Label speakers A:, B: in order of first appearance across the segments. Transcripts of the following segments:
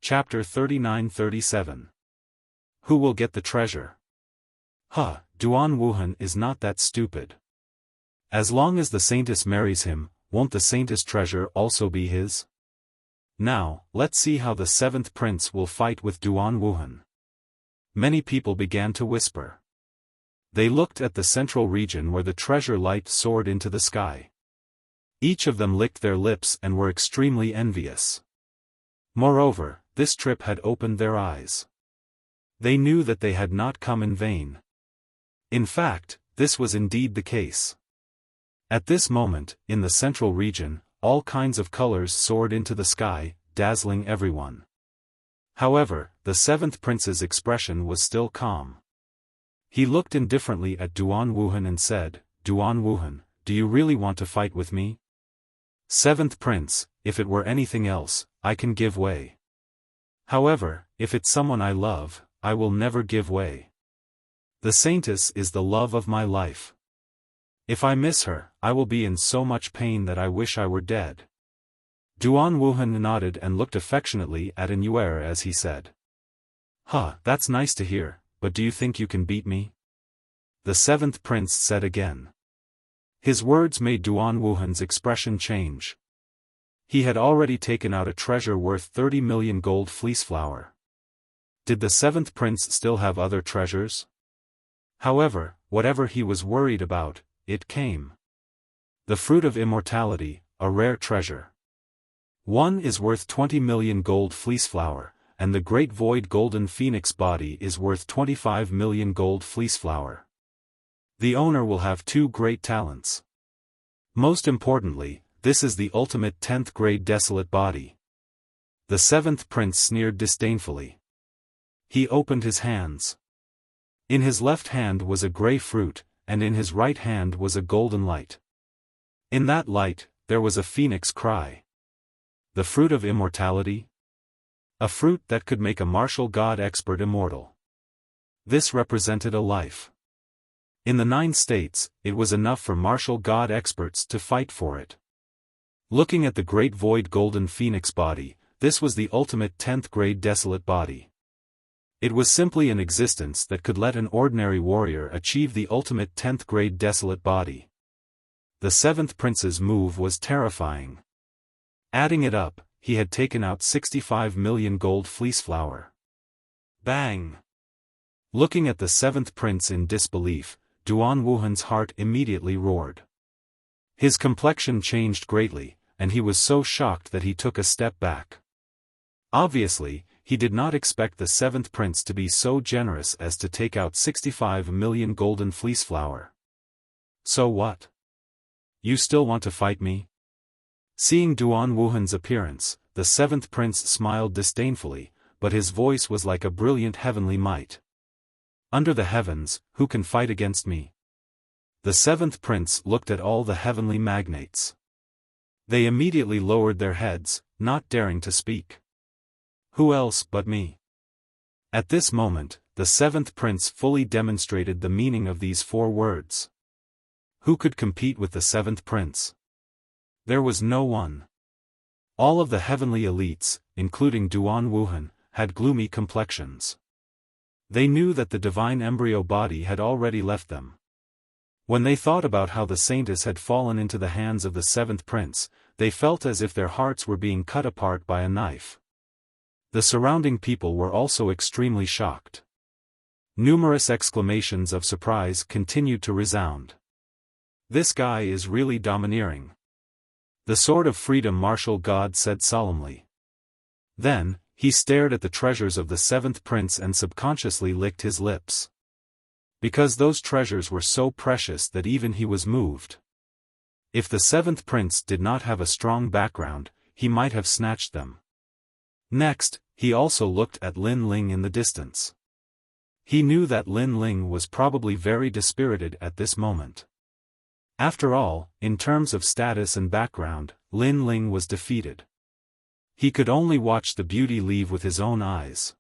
A: Chapter 39-37. Who will get the treasure? Duan Wuhan is not that stupid. As long as the saintess marries him, won't the saintess' treasure also be his? Now, let's see how the seventh prince will fight with Duan Wuhan. Many people began to whisper. They looked at the central region where the treasure light soared into the sky. Each of them licked their lips and were extremely envious. Moreover, this trip had opened their eyes. They knew that they had not come in vain. In fact, this was indeed the case. At this moment, in the central region, all kinds of colors soared into the sky, dazzling everyone. However, the seventh prince's expression was still calm. He looked indifferently at Duan Wuhan and said, "Duan Wuhan, do you really want to fight with me?" "Seventh prince, if it were anything else, I can give way. However, if it's someone I love, I will never give way. The saintess is the love of my life. If I miss her, I will be in so much pain that I wish I were dead." Duan Wuhan nodded and looked affectionately at Anuer as he said. That's nice to hear, but do you think you can beat me?" The seventh prince said again. His words made Duan Wuhan's expression change. He had already taken out a treasure worth 30 million gold fleece flower. Did the seventh prince still have other treasures? However, whatever he was worried about, it came. The fruit of immortality, a rare treasure. One is worth 20 million gold fleece flower, and the great void golden phoenix body is worth 25 million gold fleece flower. The owner will have 2 great talents. Most importantly, this is the ultimate 10th grade desolate body. The seventh prince sneered disdainfully. He opened his hands. In his left hand was a grey fruit, and in his right hand was a golden light. In that light, there was a phoenix cry. The fruit of immortality? A fruit that could make a martial god expert immortal. This represented a life. In the 9 states, it was enough for martial god experts to fight for it. Looking at the great void golden phoenix body, this was the ultimate 10th grade desolate body. It was simply an existence that could let an ordinary warrior achieve the ultimate 10th grade desolate body. The seventh prince's move was terrifying. Adding it up, he had taken out 65 million gold fleece flower. Bang! Looking at the seventh prince in disbelief, Duan Wuhan's heart immediately roared. His complexion changed greatly, and he was so shocked that he took a step back. Obviously, he did not expect the seventh prince to be so generous as to take out 65 million golden fleece flower. "So what? You still want to fight me?" Seeing Duan Wuhan's appearance, the seventh prince smiled disdainfully, but his voice was like a brilliant heavenly might. "Under the heavens, who can fight against me?" The seventh prince looked at all the heavenly magnates. They immediately lowered their heads, not daring to speak. "Who else but me?" At this moment, the seventh prince fully demonstrated the meaning of these 4 words. Who could compete with the seventh prince? There was no one. All of the heavenly elites, including Duan Wuhan, had gloomy complexions. They knew that the divine embryo body had already left them. When they thought about how the saintess had fallen into the hands of the seventh prince, they felt as if their hearts were being cut apart by a knife. The surrounding people were also extremely shocked. Numerous exclamations of surprise continued to resound. "This guy is really domineering." The Sword of Freedom martial god said solemnly. Then, he stared at the treasures of the seventh prince and subconsciously licked his lips. Because those treasures were so precious that even he was moved. If the seventh prince did not have a strong background, he might have snatched them. Next, he also looked at Lin Ling in the distance. He knew that Lin Ling was probably very dispirited at this moment. After all, in terms of status and background, Lin Ling was defeated. He could only watch the beauty leave with his own eyes.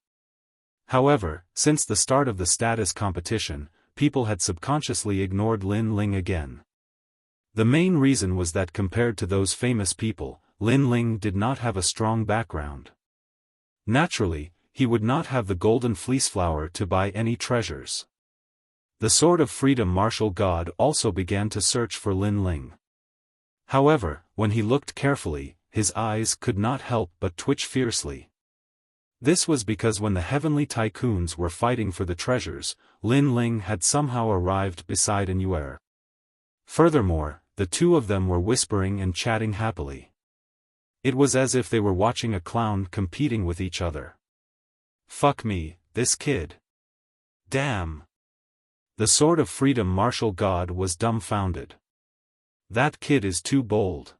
A: However, since the start of the status competition, people had subconsciously ignored Lin Ling again. The main reason was that compared to those famous people, Lin Ling did not have a strong background. Naturally, he would not have the golden fleece flower to buy any treasures. The Sword of Freedom martial god also began to search for Lin Ling. However, when he looked carefully, his eyes could not help but twitch fiercely. This was because when the heavenly tycoons were fighting for the treasures, Lin Ling had somehow arrived beside An. Furthermore, the two of them were whispering and chatting happily. It was as if they were watching a clown competing with each other. Fuck me, this kid. Damn. The Sword of Freedom martial god was dumbfounded. That kid is too bold.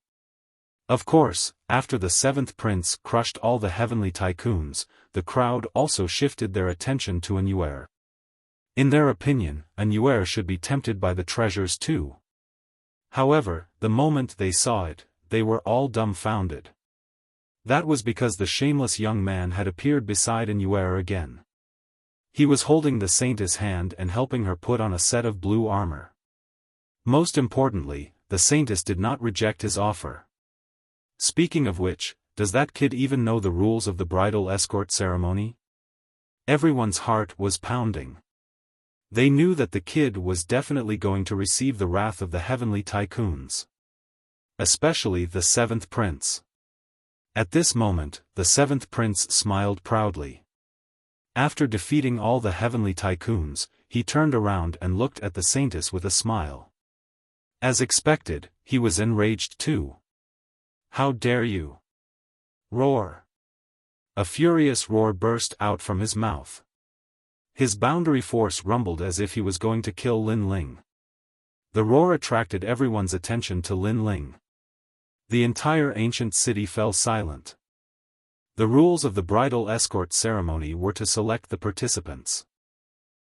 A: Of course, after the seventh prince crushed all the heavenly tycoons, the crowd also shifted their attention to An. In their opinion, An should be tempted by the treasures too. However, the moment they saw it, they were all dumbfounded. That was because the shameless young man had appeared beside An again. He was holding the saintess' hand and helping her put on a set of blue armor. Most importantly, the saintess did not reject his offer. Speaking of which, does that kid even know the rules of the bridal escort ceremony? Everyone's heart was pounding. They knew that the kid was definitely going to receive the wrath of the heavenly tycoons. Especially the seventh prince. At this moment, the seventh prince smiled proudly. After defeating all the heavenly tycoons, he turned around and looked at the saintess with a smile. As expected, he was enraged too. How dare you? Roar. A furious roar burst out from his mouth. His boundary force rumbled as if he was going to kill Lin Ling. The roar attracted everyone's attention to Lin Ling. The entire ancient city fell silent. The rules of the bridal escort ceremony were to select the participants.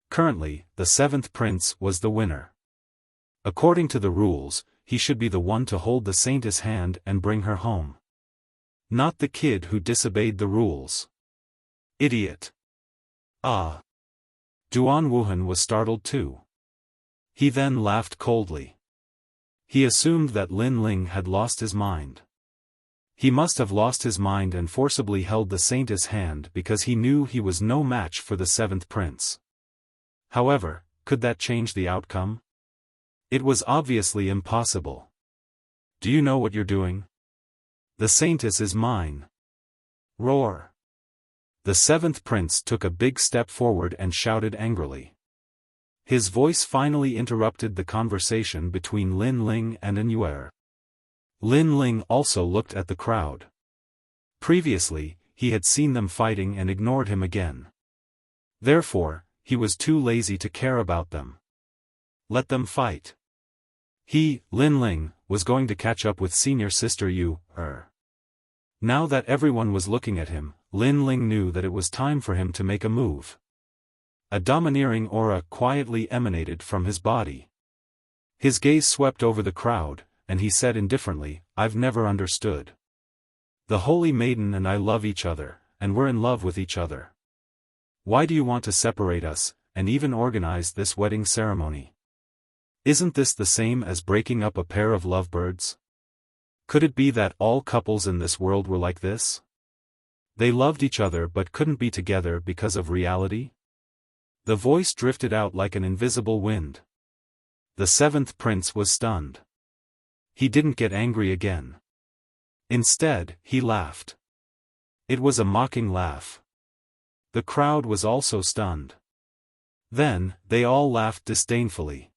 A: Currently, the seventh prince was the winner. According to the rules, he should be the one to hold the saintess' hand and bring her home. Not the kid who disobeyed the rules. Idiot. Ah. Duan Wuhan was startled too. He then laughed coldly. He assumed that Lin Ling had lost his mind. He must have lost his mind and forcibly held the saintess' hand because he knew he was no match for the seventh prince. However, could that change the outcome? It was obviously impossible. Do you know what you're doing? The saintess is mine. Roar. The seventh prince took a big step forward and shouted angrily. His voice finally interrupted the conversation between Lin Ling and An. Lin Ling also looked at the crowd. Previously, he had seen them fighting and ignored him again. Therefore, he was too lazy to care about them. Let them fight. He, Lin Ling, was going to catch up with senior sister Yu. Now that everyone was looking at him, Lin Ling knew that it was time for him to make a move. A domineering aura quietly emanated from his body. His gaze swept over the crowd, and he said indifferently, "I've never understood. The Holy Maiden and I love each other, and we're in love with each other. Why do you want to separate us, and even organize this wedding ceremony? Isn't this the same as breaking up a pair of lovebirds? Could it be that all couples in this world were like this? They loved each other but couldn't be together because of reality?" The voice drifted out like an invisible wind. The seventh prince was stunned. He didn't get angry again. Instead, he laughed. It was a mocking laugh. The crowd was also stunned. Then, they all laughed disdainfully.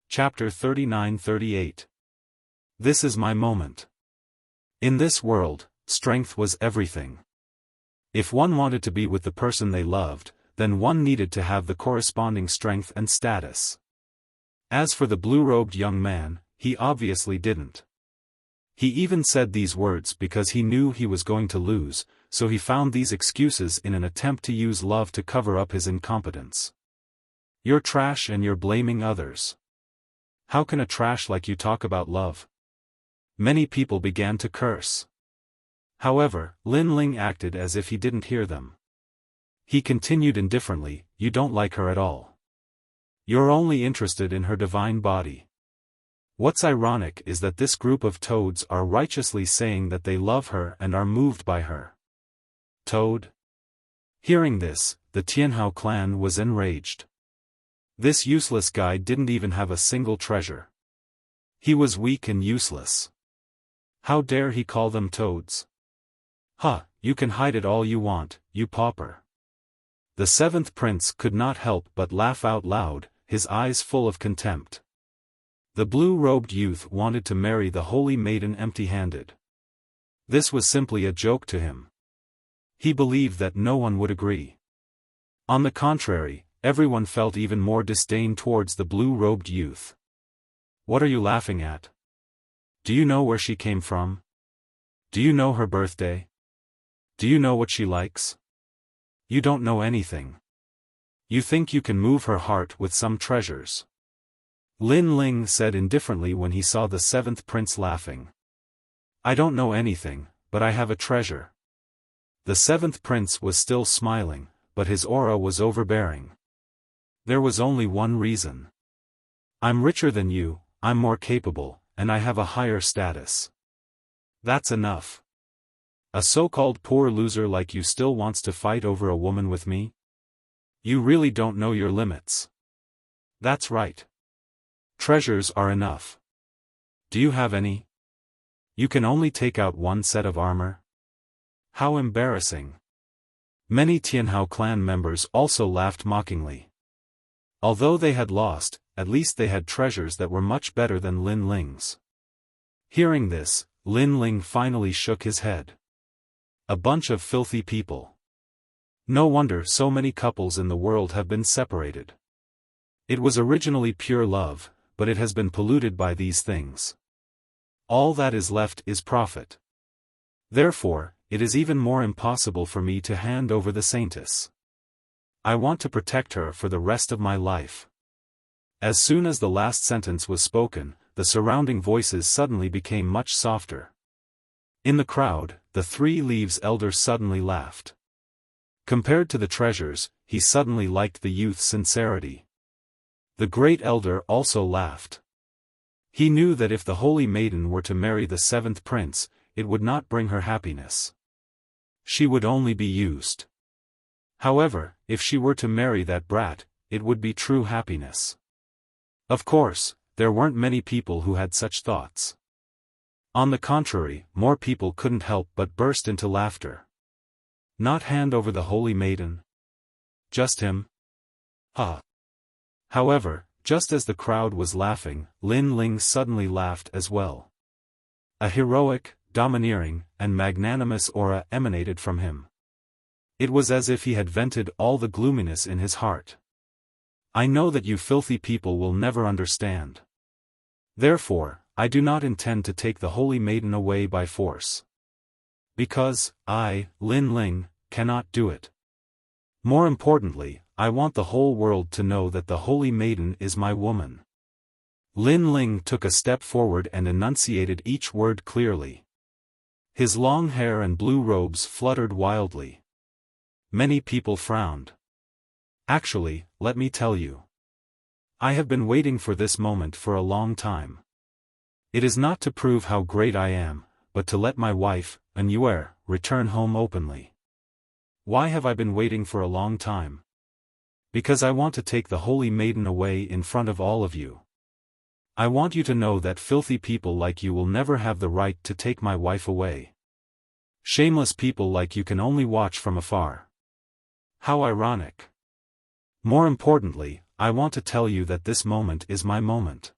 A: Chapter 39-38. This is my moment. In this world, strength was everything. If one wanted to be with the person they loved, then one needed to have the corresponding strength and status. As for the blue-robed young man, he obviously didn't. He even said these words because he knew he was going to lose, so he found these excuses in an attempt to use love to cover up his incompetence. You're trash and you're blaming others. How can a trash like you talk about love? Many people began to curse. However, Lin Ling acted as if he didn't hear them. He continued indifferently, "You don't like her at all. You're only interested in her divine body. What's ironic is that this group of toads are righteously saying that they love her and are moved by her. Toad? Hearing this, the Tianhao clan was enraged. This useless guy didn't even have a single treasure. He was weak and useless. How dare he call them toads? You can hide it all you want, you pauper. The seventh prince could not help but laugh out loud, his eyes full of contempt. The blue-robed youth wanted to marry the holy maiden empty-handed. This was simply a joke to him. He believed that no one would agree. On the contrary, everyone felt even more disdain towards the blue-robed youth. What are you laughing at? Do you know where she came from? Do you know her birthday? Do you know what she likes? You don't know anything. You think you can move her heart with some treasures. Lin Ling said indifferently when he saw the seventh prince laughing. I don't know anything, but I have a treasure. The seventh prince was still smiling, but his aura was overbearing. There was only one reason. I'm richer than you, I'm more capable, and I have a higher status. That's enough. A so-called poor loser like you still wants to fight over a woman with me? You really don't know your limits. That's right. Treasures are enough. Do you have any? You can only take out one set of armor? How embarrassing. Many Tianhao clan members also laughed mockingly. Although they had lost, at least they had treasures that were much better than Lin Ling's. Hearing this, Lin Ling finally shook his head. A bunch of filthy people. No wonder so many couples in the world have been separated. It was originally pure love, but it has been polluted by these things. All that is left is profit. Therefore, it is even more impossible for me to hand over the saintess. I want to protect her for the rest of my life. As soon as the last sentence was spoken, the surrounding voices suddenly became much softer. In the crowd, the 3 Leaves elder suddenly laughed. Compared to the treasures, he suddenly liked the youth's sincerity. The great elder also laughed. He knew that if the holy maiden were to marry the seventh prince, it would not bring her happiness. She would only be used. However, if she were to marry that brat, it would be true happiness. Of course, there weren't many people who had such thoughts. On the contrary, more people couldn't help but burst into laughter. Not hand over the holy maiden? Just him? However, just as the crowd was laughing, Lin Ling suddenly laughed as well. A heroic, domineering, and magnanimous aura emanated from him. It was as if he had vented all the gloominess in his heart. I know that you filthy people will never understand. Therefore, I do not intend to take the holy maiden away by force. Because, I, Lin Ling, cannot do it. More importantly, I want the whole world to know that the holy maiden is my woman. Lin Ling took a step forward and enunciated each word clearly. His long hair and blue robes fluttered wildly. Many people frowned. Actually, let me tell you. I have been waiting for this moment for a long time. It is not to prove how great I am, but to let my wife, Anue, return home openly. Why have I been waiting for a long time? Because I want to take the holy maiden away in front of all of you. I want you to know that filthy people like you will never have the right to take my wife away. Shameless people like you can only watch from afar. How ironic. More importantly, I want to tell you that this moment is my moment.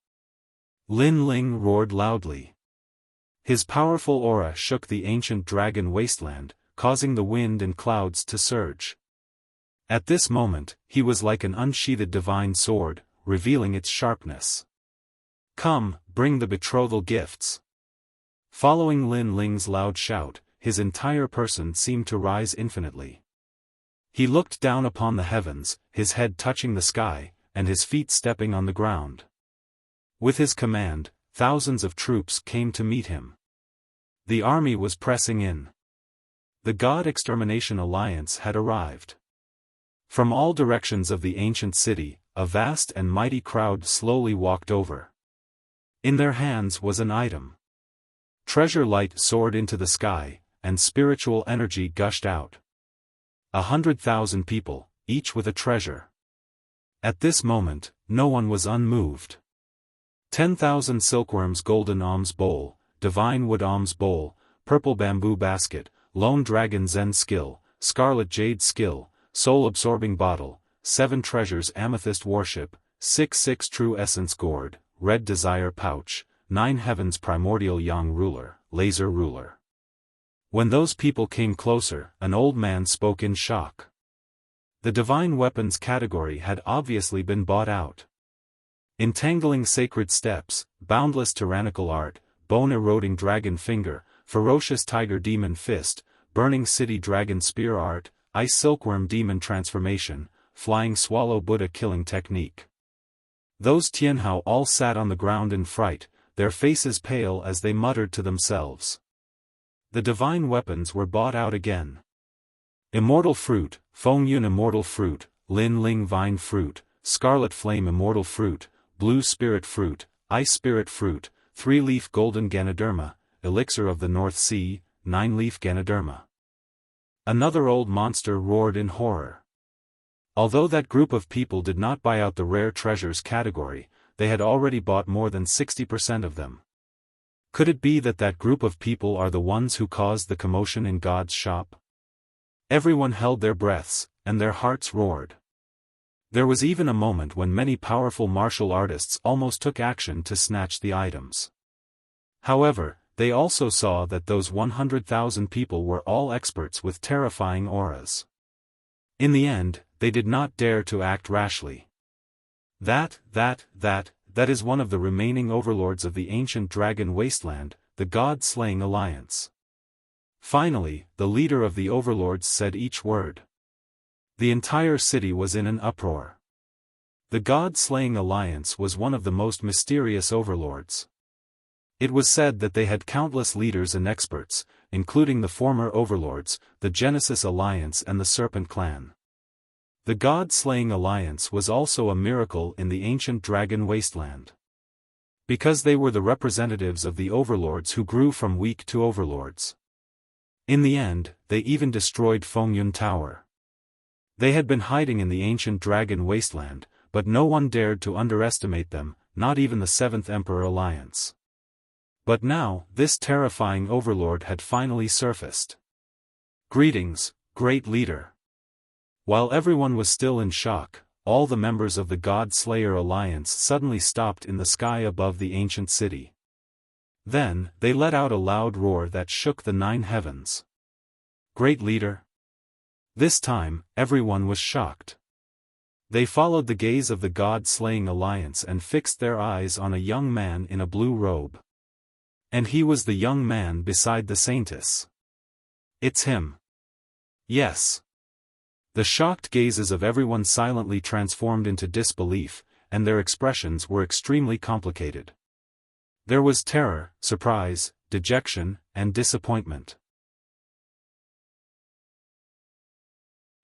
A: Lin Ling roared loudly. His powerful aura shook the ancient dragon wasteland, causing the wind and clouds to surge. At this moment, he was like an unsheathed divine sword, revealing its sharpness. Come, bring the betrothal gifts. Following Lin Ling's loud shout, his entire person seemed to rise infinitely. He looked down upon the heavens, his head touching the sky, and his feet stepping on the ground. With his command, thousands of troops came to meet him. The army was pressing in. The God Extermination Alliance had arrived. From all directions of the ancient city, a vast and mighty crowd slowly walked over. In their hands was an item. Treasure light soared into the sky, and spiritual energy gushed out. 100,000 people, each with a treasure. At this moment, no one was unmoved. 10,000 silkworms golden alms bowl, divine wood alms bowl, purple bamboo basket, lone dragon zen skill, scarlet jade skill, soul-absorbing bottle, 7 treasures amethyst worship, 6 true essence gourd, red desire pouch, 9 heavens primordial yang ruler, laser ruler. When those people came closer, an old man spoke in shock. The divine weapons category had obviously been bought out. Entangling sacred steps, boundless tyrannical art, bone-eroding dragon finger, ferocious tiger demon fist, burning city dragon spear art, ice silkworm demon transformation, flying swallow Buddha killing technique. Those Tianhao all sat on the ground in fright, their faces pale as they muttered to themselves. The divine weapons were bought out again. Immortal fruit, Feng Yun immortal fruit, Lin Ling vine fruit, scarlet flame immortal fruit, blue spirit fruit, ice spirit fruit, 3-leaf golden Ganoderma, elixir of the North Sea, 9-leaf Ganoderma. Another old monster roared in horror. Although that group of people did not buy out the rare treasures category, they had already bought more than 60% of them. Could it be that that group of people are the ones who caused the commotion in God's shop? Everyone held their breaths, and their hearts roared. There was even a moment when many powerful martial artists almost took action to snatch the items. However, they also saw that those 100,000 people were all experts with terrifying auras. In the end, they did not dare to act rashly. That is one of the remaining overlords of the ancient dragon wasteland, the God-slaying alliance. Finally, the leader of the overlords said each word. The entire city was in an uproar. The God-slaying alliance was one of the most mysterious overlords. It was said that they had countless leaders and experts, including the former overlords, the Genesis Alliance and the Serpent Clan. The God-slaying alliance was also a miracle in the ancient dragon wasteland. Because they were the representatives of the overlords who grew from weak to overlords. In the end, they even destroyed Fengyun Tower. They had been hiding in the ancient dragon wasteland, but no one dared to underestimate them, not even the Seventh Emperor Alliance. But now, this terrifying overlord had finally surfaced. Greetings, great leader. While everyone was still in shock, all the members of the God-Slayer Alliance suddenly stopped in the sky above the ancient city. Then, they let out a loud roar that shook the 9 heavens. Great leader. This time, everyone was shocked. They followed the gaze of the God-Slaying Alliance and fixed their eyes on a young man in a blue robe. And he was the young man beside the saintess. It's him. Yes. The shocked gazes of everyone silently transformed into disbelief, and their expressions were extremely complicated. There was terror, surprise, dejection, and disappointment.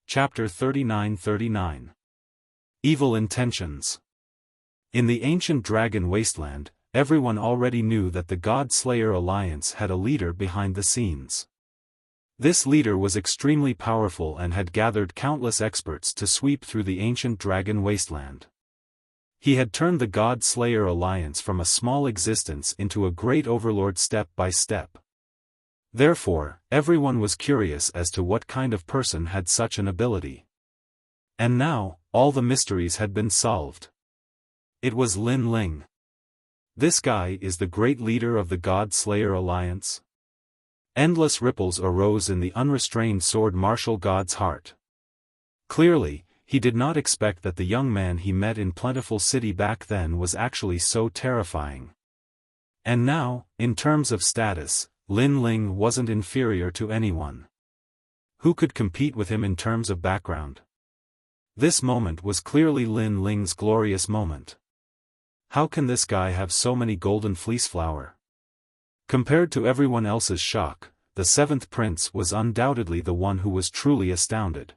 A: Chapter 39-39. Evil Intentions. In the ancient dragon wasteland, everyone already knew that the God-Slayer Alliance had a leader behind the scenes. This leader was extremely powerful and had gathered countless experts to sweep through the ancient dragon wasteland. He had turned the God-Slayer Alliance from a small existence into a great overlord step by step. Therefore, everyone was curious as to what kind of person had such an ability. And now, all the mysteries had been solved. It was Lin Ling. This guy is the great leader of the God-Slayer Alliance? Endless ripples arose in the unrestrained sword martial god's heart. Clearly, he did not expect that the young man he met in Plentiful City back then was actually so terrifying. And now, in terms of status, Lin Ling wasn't inferior to anyone. Who could compete with him in terms of background? This moment was clearly Lin Ling's glorious moment. How can this guy have so many golden fleece flower? Compared to everyone else's shock, the 7th prince was undoubtedly the one who was truly astounded.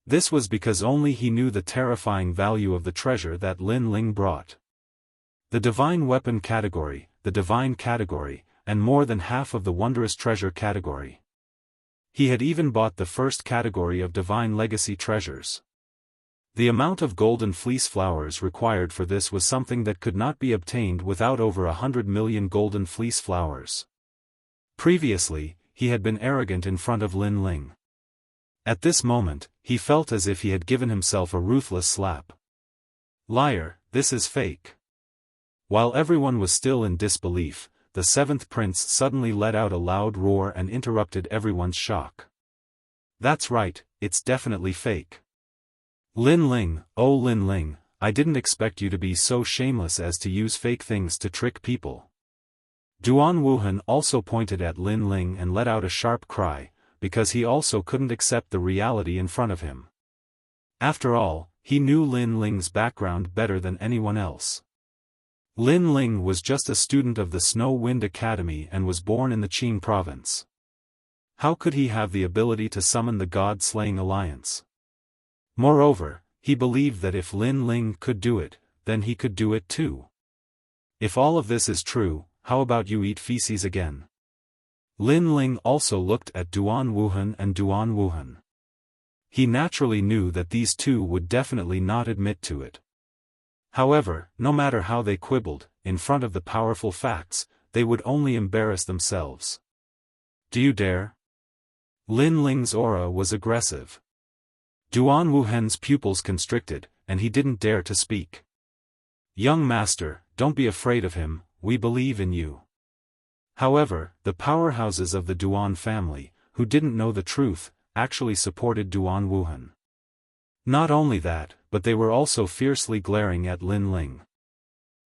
A: This was because only he knew the terrifying value of the treasure that Lin Ling brought. The divine weapon category, the divine category, and more than half of the wondrous treasure category. He had even bought the first category of divine legacy treasures. The amount of golden fleece flowers required for this was something that could not be obtained without over 100 million golden fleece flowers. Previously, he had been arrogant in front of Lin Ling. At this moment, he felt as if he had given himself a ruthless slap. Liar, this is fake. While everyone was still in disbelief, the seventh prince suddenly let out a loud roar and interrupted everyone's shock. That's right, it's definitely fake. Lin Ling, oh Lin Ling, I didn't expect you to be so shameless as to use fake things to trick people. Duan Wuhan also pointed at Lin Ling and let out a sharp cry, because he also couldn't accept the reality in front of him. After all, he knew Lin Ling's background better than anyone else. Lin Ling was just a student of the Snow Wind Academy and was born in the Qing province. How could he have the ability to summon the God-slaying alliance? Moreover, he believed that if Lin Ling could do it, then he could do it too. If all of this is true, how about you eat feces again? Lin Ling also looked at Duan Wuhan and Duan Wuhan. He naturally knew that these two would definitely not admit to it. However, no matter how they quibbled, in front of the powerful facts, they would only embarrass themselves. Do you dare? Lin Ling's aura was aggressive. Duan Wuhan's pupils constricted, and he didn't dare to speak. Young master, don't be afraid of him, we believe in you. However, the powerhouses of the Duan family, who didn't know the truth, actually supported Duan Wuhan. Not only that, but they were also fiercely glaring at Lin Ling.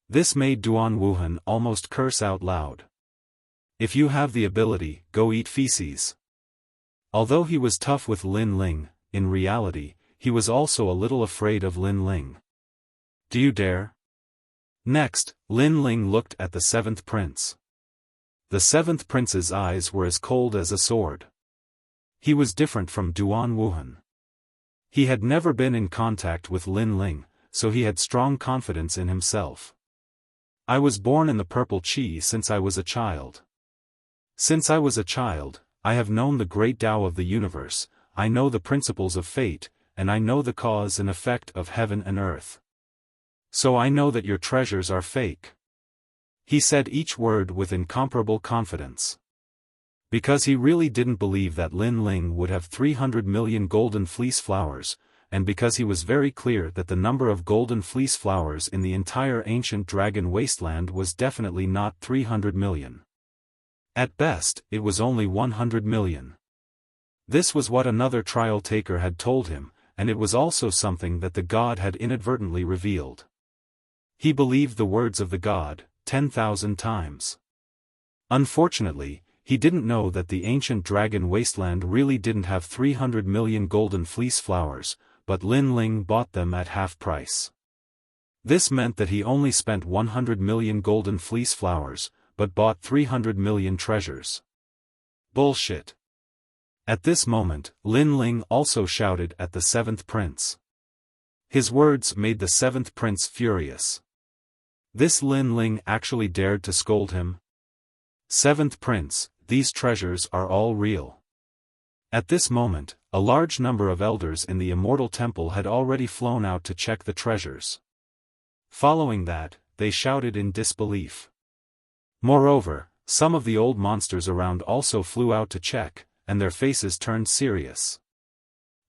A: This made Duan Wuhan almost curse out loud. If you have the ability, go eat feces. Although he was tough with Lin Ling, in reality, he was also a little afraid of Lin Ling. Do you dare? Next, Lin Ling looked at the seventh prince. The seventh prince's eyes were as cold as a sword. He was different from Duan Wuhan. He had never been in contact with Lin Ling, so he had strong confidence in himself. I was born in the purple qi since I was a child. Since I was a child, I have known the great Tao of the universe, I know the principles of fate, and I know the cause and effect of heaven and earth. So I know that your treasures are fake. He said each word with incomparable confidence. Because he really didn't believe that Lin Ling would have 300 million golden fleece flowers, and because he was very clear that the number of golden fleece flowers in the entire ancient dragon wasteland was definitely not 300 million. At best, it was only 100 million. This was what another trial taker had told him, and it was also something that the god had inadvertently revealed. He believed the words of the god 10,000 times. Unfortunately, he didn't know that the ancient dragon wasteland really didn't have 300 million golden fleece flowers, but Lin Ling bought them at half price. This meant that he only spent 100 million golden fleece flowers, but bought 300 million treasures. Bullshit. At this moment, Lin Ling also shouted at the seventh prince. His words made the seventh prince furious. This Lin Ling actually dared to scold him. Seventh prince, these treasures are all real. At this moment, a large number of elders in the immortal temple had already flown out to check the treasures. Following that, they shouted in disbelief. Moreover, some of the old monsters around also flew out to check, and their faces turned serious.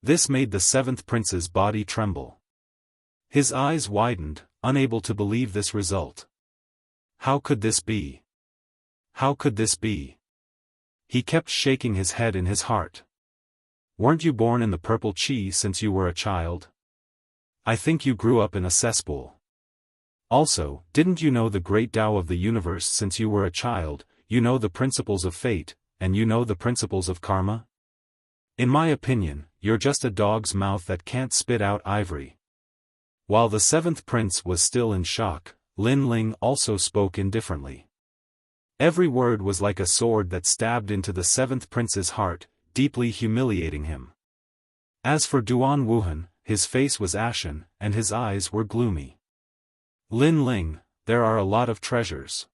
A: This made the seventh prince's body tremble. His eyes widened, unable to believe this result. How could this be? How could this be? He kept shaking his head in his heart. Weren't you born in the purple qi since you were a child? I think you grew up in a cesspool. Also, didn't you know the great Tao of the universe since you were a child? You know the principles of fate, and you know the principles of karma? In my opinion, you're just a dog's mouth that can't spit out ivory. While the seventh prince was still in shock, Lin Ling also spoke indifferently. Every word was like a sword that stabbed into the seventh prince's heart, deeply humiliating him. As for Duan Wuhan, his face was ashen, and his eyes were gloomy. Lin Ling, there are a lot of treasures.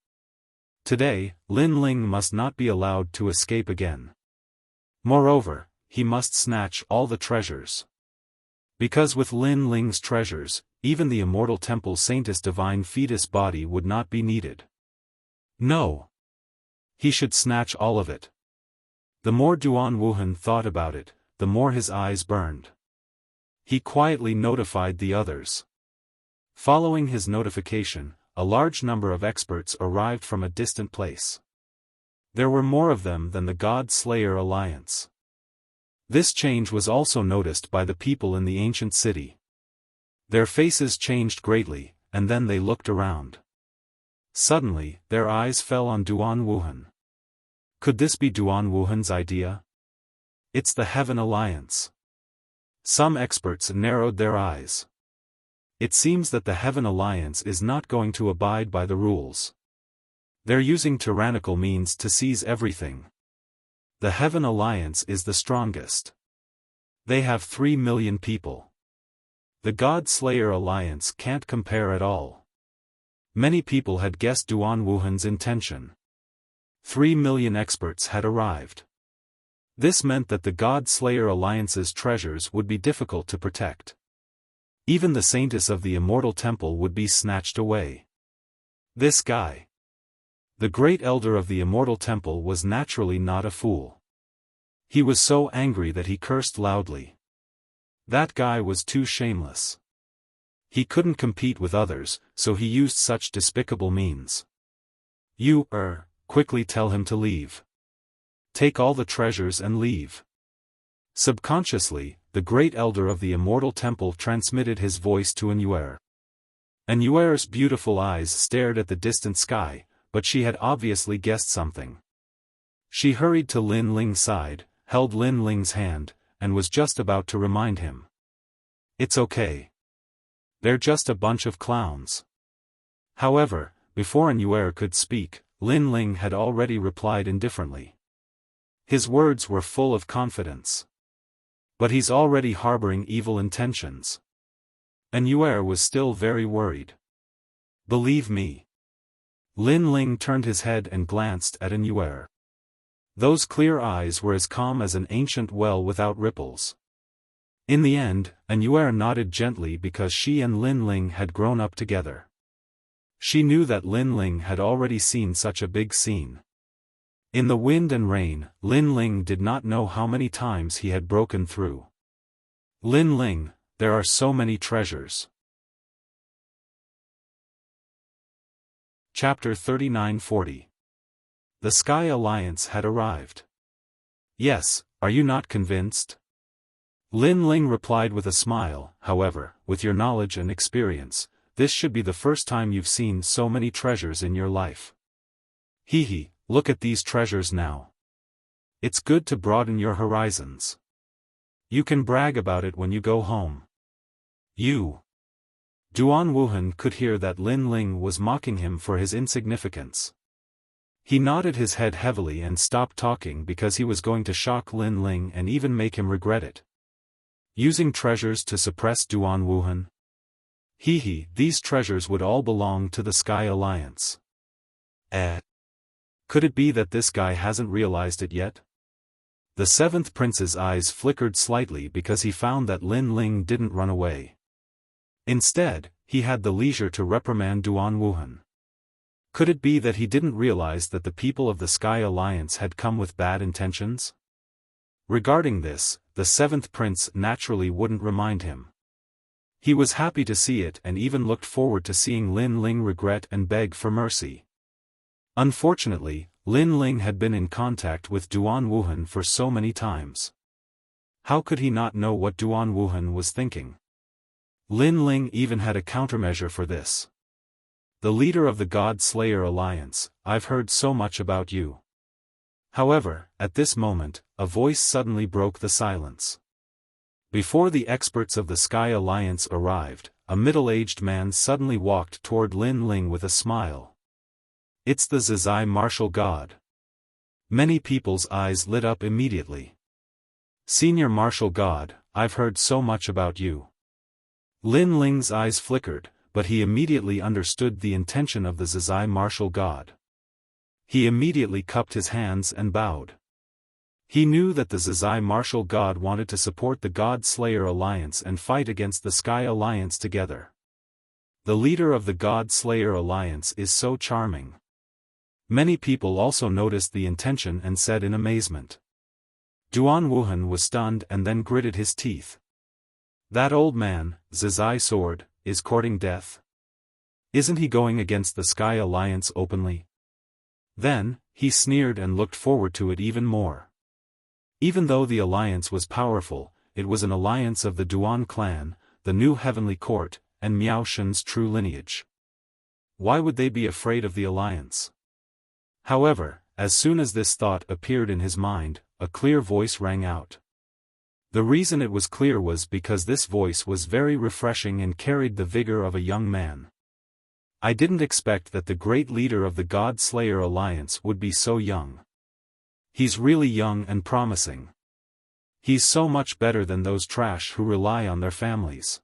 A: Today, Lin Ling must not be allowed to escape again. Moreover, he must snatch all the treasures. Because with Lin Ling's treasures, even the immortal temple saint's divine fetus body would not be needed. No. He should snatch all of it. The more Duan Wuhan thought about it, the more his eyes burned. He quietly notified the others. Following his notification, a large number of experts arrived from a distant place. There were more of them than the God Slayer Alliance. This change was also noticed by the people in the ancient city. Their faces changed greatly, and then they looked around. Suddenly, their eyes fell on Duan Wuhan. Could this be Duan Wuhan's idea? It's the Heaven Alliance. Some experts narrowed their eyes. It seems that the Heaven Alliance is not going to abide by the rules. They're using tyrannical means to seize everything. The Heaven Alliance is the strongest. They have 3 million people. The God Slayer Alliance can't compare at all. Many people had guessed Duan Wuhan's intention. 3 million experts had arrived. This meant that the God Slayer Alliance's treasures would be difficult to protect. Even the saintess of the immortal temple would be snatched away. This guy, the great elder of the immortal temple, was naturally not a fool. He was so angry that he cursed loudly. That guy was too shameless. He couldn't compete with others, so he used such despicable means. You, quickly tell him to leave. Take all the treasures and leave. Subconsciously, the great elder of the immortal temple transmitted his voice to Anuer. Anuer's beautiful eyes stared at the distant sky, but she had obviously guessed something. She hurried to Lin Ling's side, held Lin Ling's hand, and was just about to remind him. It's okay. They're just a bunch of clowns. However, before Anuer could speak, Lin Ling had already replied indifferently. His words were full of confidence. But he's already harboring evil intentions. Anuer was still very worried. Believe me. Lin Ling turned his head and glanced at Anuer. Those clear eyes were as calm as an ancient well without ripples. In the end, Anuer nodded gently because she and Lin Ling had grown up together. She knew that Lin Ling had already seen such a big scene. In the wind and rain, Lin Ling did not know how many times he had broken through. Lin Ling, there are so many treasures. Chapter 39-40. The Sky Alliance had arrived. Yes, are you not convinced? Lin Ling replied with a smile. However, with your knowledge and experience, this should be the first time you've seen so many treasures in your life. Hee, look at these treasures now. It's good to broaden your horizons. You can brag about it when you go home. You. Duan Wuhan could hear that Lin Ling was mocking him for his insignificance. He nodded his head heavily and stopped talking because he was going to shock Lin Ling and even make him regret it. Using treasures to suppress Duan Wuhan? These treasures would all belong to the Sky Alliance. Could it be that this guy hasn't realized it yet? The seventh prince's eyes flickered slightly because he found that Lin Ling didn't run away. Instead, he had the leisure to reprimand Duan Wuhan. Could it be that he didn't realize that the people of the Sky Alliance had come with bad intentions? Regarding this, the seventh prince naturally wouldn't remind him. He was happy to see it and even looked forward to seeing Lin Ling regret and beg for mercy. Unfortunately, Lin Ling had been in contact with Duan Wuhan for so many times. How could he not know what Duan Wuhan was thinking? Lin Ling even had a countermeasure for this. The leader of the God Slayer Alliance, I've heard so much about you. However, at this moment, a voice suddenly broke the silence. Before the experts of the Sky Alliance arrived, a middle-aged man suddenly walked toward Lin Ling with a smile. It's the Zizai martial god. Many people's eyes lit up immediately. Senior martial god, I've heard so much about you. Lin Ling's eyes flickered, but he immediately understood the intention of the Zizai martial god. He immediately cupped his hands and bowed. He knew that the Zizai martial god wanted to support the God Slayer Alliance and fight against the Sky Alliance together. The leader of the God Slayer Alliance is so charming. Many people also noticed the intention and said in amazement. Duan Wuhan was stunned and then gritted his teeth. That old man, Zizai Sword, is courting death? Isn't he going against the Sky Alliance openly? Then, he sneered and looked forward to it even more. Even though the alliance was powerful, it was an alliance of the Duan clan, the new heavenly court, and Miao Shen's true lineage. Why would they be afraid of the alliance? However, as soon as this thought appeared in his mind, a clear voice rang out. The reason it was clear was because this voice was very refreshing and carried the vigor of a young man. I didn't expect that the great leader of the God Slayer Alliance would be so young. He's really young and promising. He's so much better than those trash who rely on their families.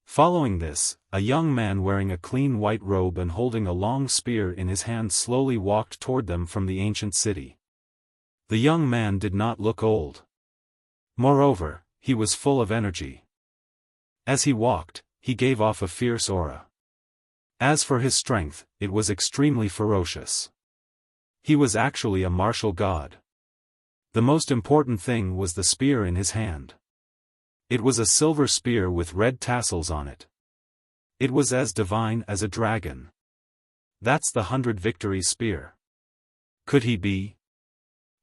A: Following this, a young man wearing a clean white robe and holding a long spear in his hand slowly walked toward them from the ancient city. The young man did not look old. Moreover, he was full of energy. As he walked, he gave off a fierce aura. As for his strength, it was extremely ferocious. He was actually a martial god. The most important thing was the spear in his hand. It was a silver spear with red tassels on it. It was as divine as a dragon. That's the 100 Victories spear. Could he be?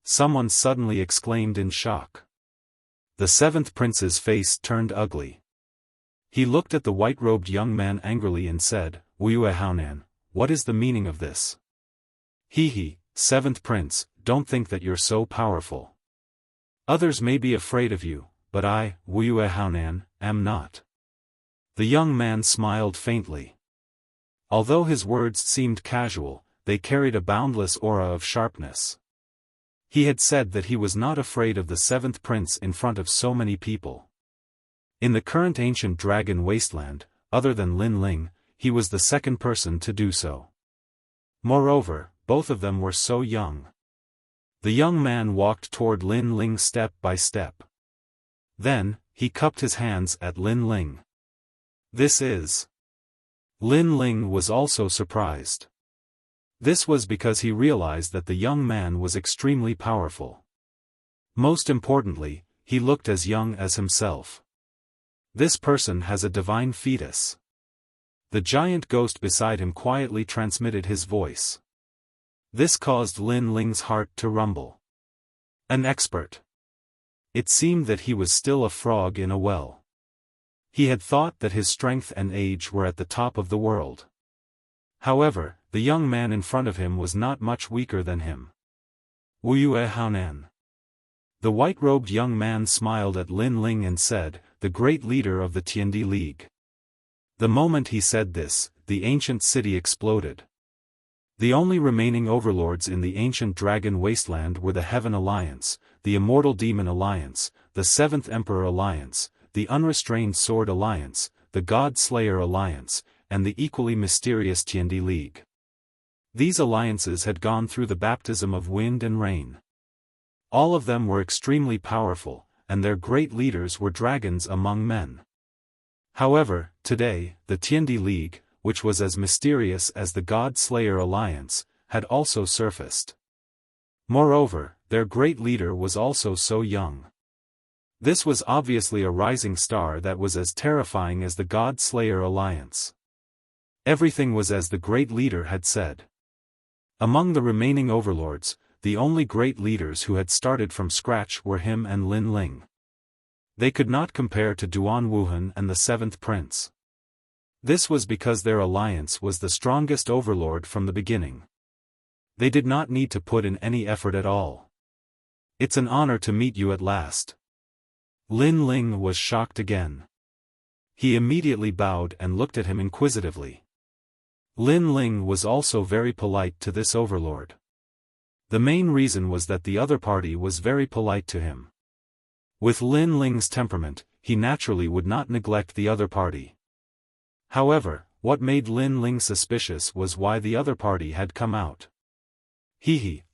A: Someone suddenly exclaimed in shock. The seventh prince's face turned ugly. He looked at the white-robed young man angrily and said, "Wuyue Haonan, what is the meaning of this?" "He, seventh prince, don't think that you're so powerful. Others may be afraid of you, but I, Wuyue Haonan, am not." The young man smiled faintly. Although his words seemed casual, they carried a boundless aura of sharpness. He had said that he was not afraid of the seventh prince in front of so many people. In the current ancient dragon wasteland, other than Lin Ling, he was the second person to do so. Moreover, both of them were so young. The young man walked toward Lin Ling step by step. Then, he cupped his hands at Lin Ling. "This is..." Lin Ling was also surprised. This was because he realized that the young man was extremely powerful. Most importantly, he looked as young as himself. This person has a divine fetus. The giant ghost beside him quietly transmitted his voice. This caused Lin Ling's heart to rumble. An expert. It seemed that he was still a frog in a well. He had thought that his strength and age were at the top of the world. However, the young man in front of him was not much weaker than him. "Wuyue Haonan." The white-robed young man smiled at Lin Ling and said, "The great leader of the Tiandi League." The moment he said this, the ancient city exploded. The only remaining overlords in the ancient dragon wasteland were the Heaven Alliance, the Immortal Demon Alliance, the Seventh Emperor Alliance, the Unrestrained Sword Alliance, the God Slayer Alliance, and the equally mysterious Tiandi League. These alliances had gone through the baptism of wind and rain. All of them were extremely powerful, and their great leaders were dragons among men. However, today, the Tiandi League, which was as mysterious as the God Slayer Alliance, had also surfaced. Moreover, their great leader was also so young. This was obviously a rising star that was as terrifying as the God Slayer Alliance. Everything was as the great leader had said. Among the remaining overlords, the only great leaders who had started from scratch were him and Lin Ling. They could not compare to Duan Wuhan and the seventh prince. This was because their alliance was the strongest overlord from the beginning. They did not need to put in any effort at all. "It's an honor to meet you at last." Lin Ling was shocked again. He immediately bowed and looked at him inquisitively. Lin Ling was also very polite to this overlord. The main reason was that the other party was very polite to him. With Lin Ling's temperament, he naturally would not neglect the other party. However, what made Lin Ling suspicious was why the other party had come out.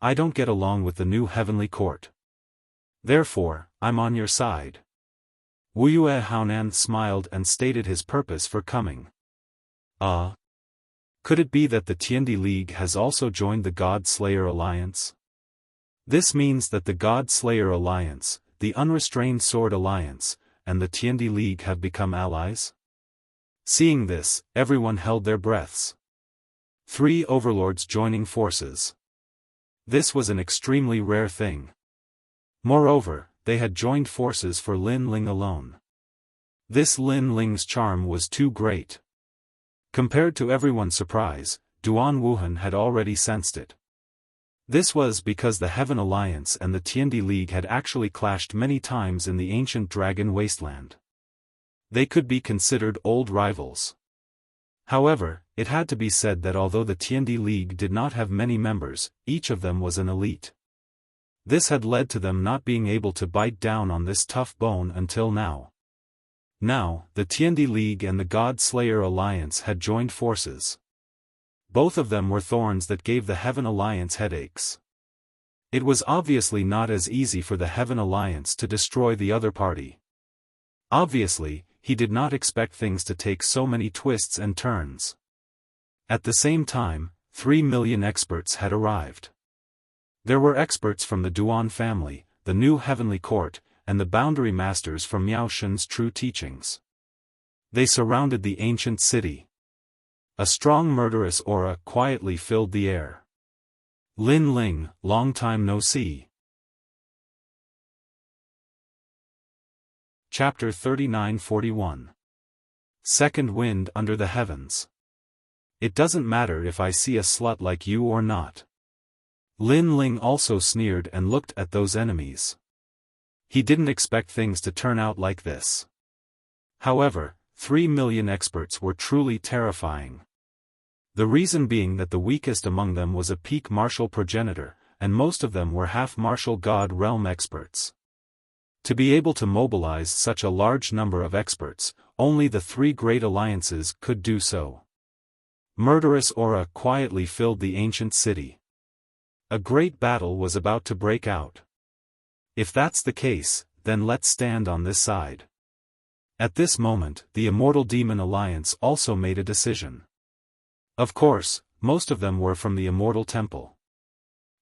A: I don't get along with the new heavenly court. Therefore, I'm on your side. Wuxia Haonan smiled and stated his purpose for coming. Could it be that the Tiandi League has also joined the God Slayer Alliance? This means that the God Slayer Alliance, the Unrestrained Sword Alliance, and the Tiandi League have become allies? Seeing this, everyone held their breaths. 3 overlords joining forces. This was an extremely rare thing. Moreover, they had joined forces for Lin Ling alone. This Lin Ling's charm was too great. Compared to everyone's surprise, Duan Wuhan had already sensed it. This was because the Heaven Alliance and the Tiandi League had actually clashed many times in the ancient Dragon Wasteland. They could be considered old rivals. However, it had to be said that although the Tiandi League did not have many members, each of them was an elite. This had led to them not being able to bite down on this tough bone until now. Now, the Tiandi League and the God Slayer Alliance had joined forces. Both of them were thorns that gave the Heaven Alliance headaches. It was obviously not as easy for the Heaven Alliance to destroy the other party. Obviously, he did not expect things to take so many twists and turns. At the same time, 3 million experts had arrived. There were experts from the Duan family, the new heavenly court, and the boundary masters from Miao Shen's true teachings. They surrounded the ancient city. A strong murderous aura quietly filled the air. Lin Ling, long time no see. Chapter 39-41. Second Wind Under the Heavens. It doesn't matter if I see a slut like you or not. Lin Ling also sneered and looked at those enemies. He didn't expect things to turn out like this. However, 3 million experts were truly terrifying. The reason being that the weakest among them was a peak martial progenitor, and most of them were half-martial god realm experts. To be able to mobilize such a large number of experts, only the 3 great alliances could do so. Murderous aura quietly filled the ancient city. A great battle was about to break out. If that's the case, then let's stand on this side. At this moment, the Immortal Demon Alliance also made a decision. Of course, most of them were from the Immortal Temple.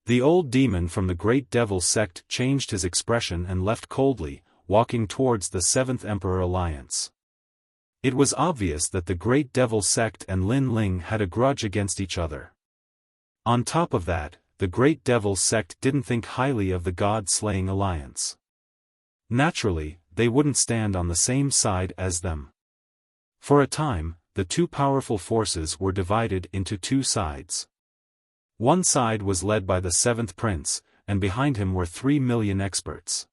A: The old demon from the Great Devil sect changed his expression and left coldly, walking towards the 7th Emperor Alliance. It was obvious that the Great Devil sect and Lin Ling had a grudge against each other. On top of that, the Great Devil sect didn't think highly of the God-slaying alliance. Naturally, they wouldn't stand on the same side as them. For a time, the 2 powerful forces were divided into 2 sides. One side was led by the 7th Prince, and behind him were 3 million experts.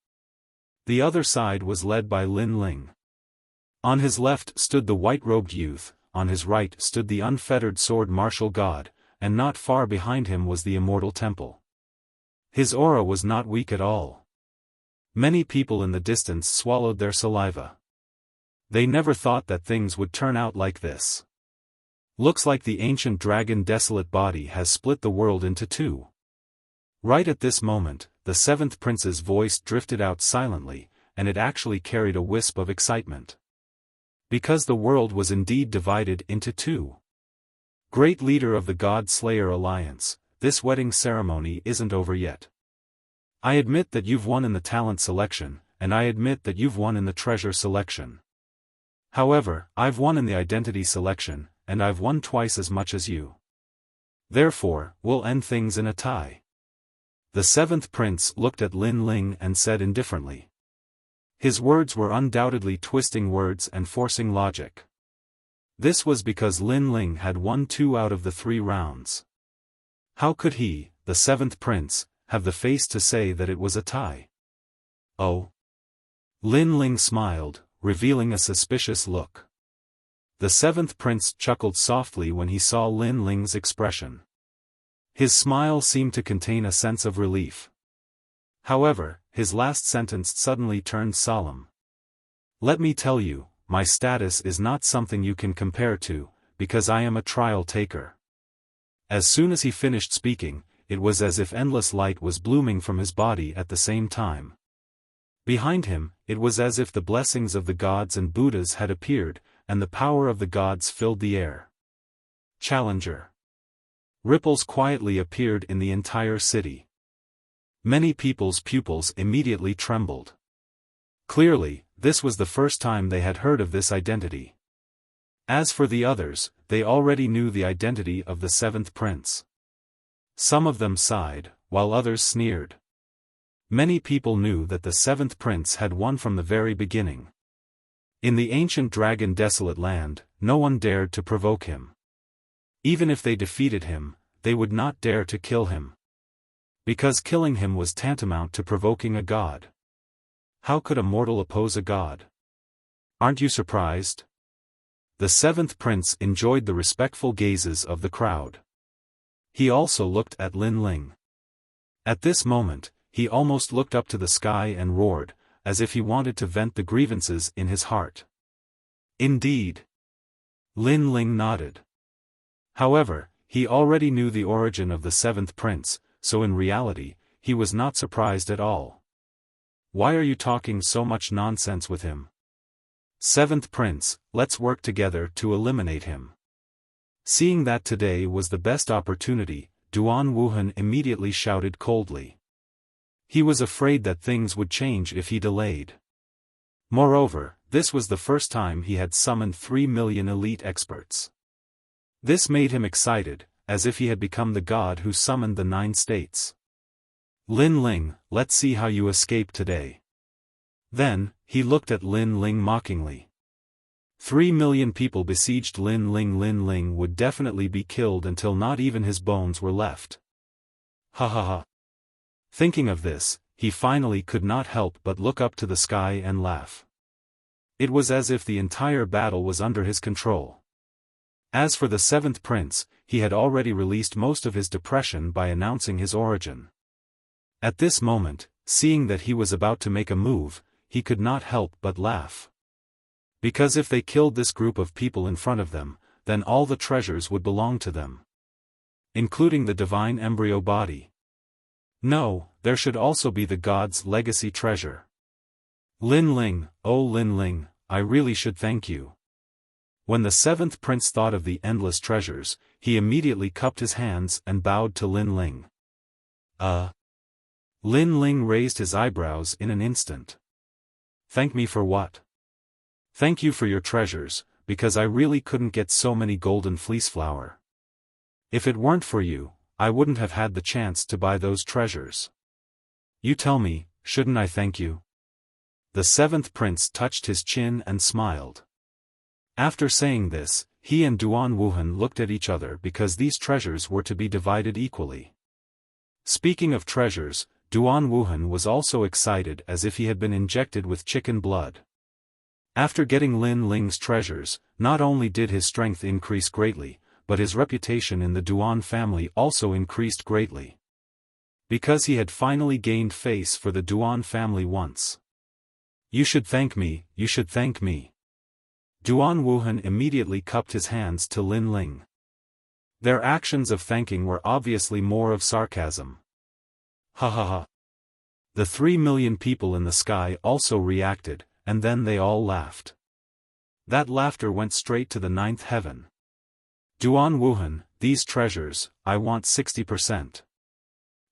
A: The other side was led by Lin Ling. On his left stood the white-robed youth, on his right stood the unfettered sword martial god, and not far behind him was the Immortal Temple. His aura was not weak at all. Many people in the distance swallowed their saliva. They never thought that things would turn out like this. Looks like the ancient dragon desolate body has split the world into 2. Right at this moment, the 7th Prince's voice drifted out silently, and it actually carried a wisp of excitement. Because the world was indeed divided into 2. Great leader of the God Slayer Alliance, this wedding ceremony isn't over yet. I admit that you've won in the talent selection, and I admit that you've won in the treasure selection. However, I've won in the identity selection, and I've won twice as much as you. Therefore, we'll end things in a tie. The 7th Prince looked at Lin Ling and said indifferently. His words were undoubtedly twisting words and forcing logic. This was because Lin Ling had won 2 out of the 3 rounds. How could he, the 7th Prince, have the face to say that it was a tie? Oh. Lin Ling smiled, revealing a suspicious look. The 7th Prince chuckled softly when he saw Lin Ling's expression. His smile seemed to contain a sense of relief. However, his last sentence suddenly turned solemn. Let me tell you, my status is not something you can compare to, because I am a trial taker." As soon as he finished speaking, it was as if endless light was blooming from his body at the same time. Behind him, it was as if the blessings of the gods and Buddhas had appeared, and the power of the gods filled the air. Challenger. Ripples quietly appeared in the entire city. Many people's pupils immediately trembled. Clearly, this was the first time they had heard of this identity. As for the others, they already knew the identity of the seventh prince. Some of them sighed, while others sneered. Many people knew that the seventh prince had won from the very beginning. In the ancient dragon desolate land, no one dared to provoke him. Even if they defeated him, they would not dare to kill him. Because killing him was tantamount to provoking a god. How could a mortal oppose a god? Aren't you surprised? The seventh prince enjoyed the respectful gazes of the crowd. He also looked at Lin Ling. At this moment, he almost looked up to the sky and roared, as if he wanted to vent the grievances in his heart. Indeed. Lin Ling nodded. However, he already knew the origin of the seventh prince, so in reality, he was not surprised at all. Why are you talking so much nonsense with him? Seventh prince, let's work together to eliminate him. Seeing that today was the best opportunity, Duan Wuhan immediately shouted coldly. He was afraid that things would change if he delayed. Moreover, this was the first time he had summoned 3 million elite experts. This made him excited, as if he had become the god who summoned the 9 states. Lin Ling, let's see how you escape today. Then, he looked at Lin Ling mockingly. 3 million people besieged Lin Ling. Lin Ling would definitely be killed until not even his bones were left. Ha ha ha. Thinking of this, he finally could not help but look up to the sky and laugh. It was as if the entire battle was under his control. As for the seventh prince, he had already released most of his depression by announcing his origin. At this moment, seeing that he was about to make a move, he could not help but laugh. Because if they killed this group of people in front of them, then all the treasures would belong to them. Including the divine embryo body. No, there should also be the god's legacy treasure. Lin Ling, oh Lin Ling, I really should thank you. When the seventh prince thought of the endless treasures, he immediately cupped his hands and bowed to Lin Ling. Lin Ling raised his eyebrows in an instant. Thank me for what? Thank you for your treasures, because I really couldn't get so many golden fleece flower. If it weren't for you, I wouldn't have had the chance to buy those treasures. You tell me, shouldn't I thank you? The seventh prince touched his chin and smiled. After saying this, he and Duan Wuhan looked at each other because these treasures were to be divided equally. Speaking of treasures, Duan Wuhan was also excited as if he had been injected with chicken blood. After getting Lin Ling's treasures, not only did his strength increase greatly, but his reputation in the Duan family also increased greatly. Because he had finally gained face for the Duan family once. You should thank me, you should thank me. Duan Wuhan immediately cupped his hands to Lin Ling. Their actions of thanking were obviously more of sarcasm. Ha ha ha. The 3 million people in the sky also reacted, and then they all laughed. That laughter went straight to the 9th heaven. Duan Wuhan, these treasures, I want 60%.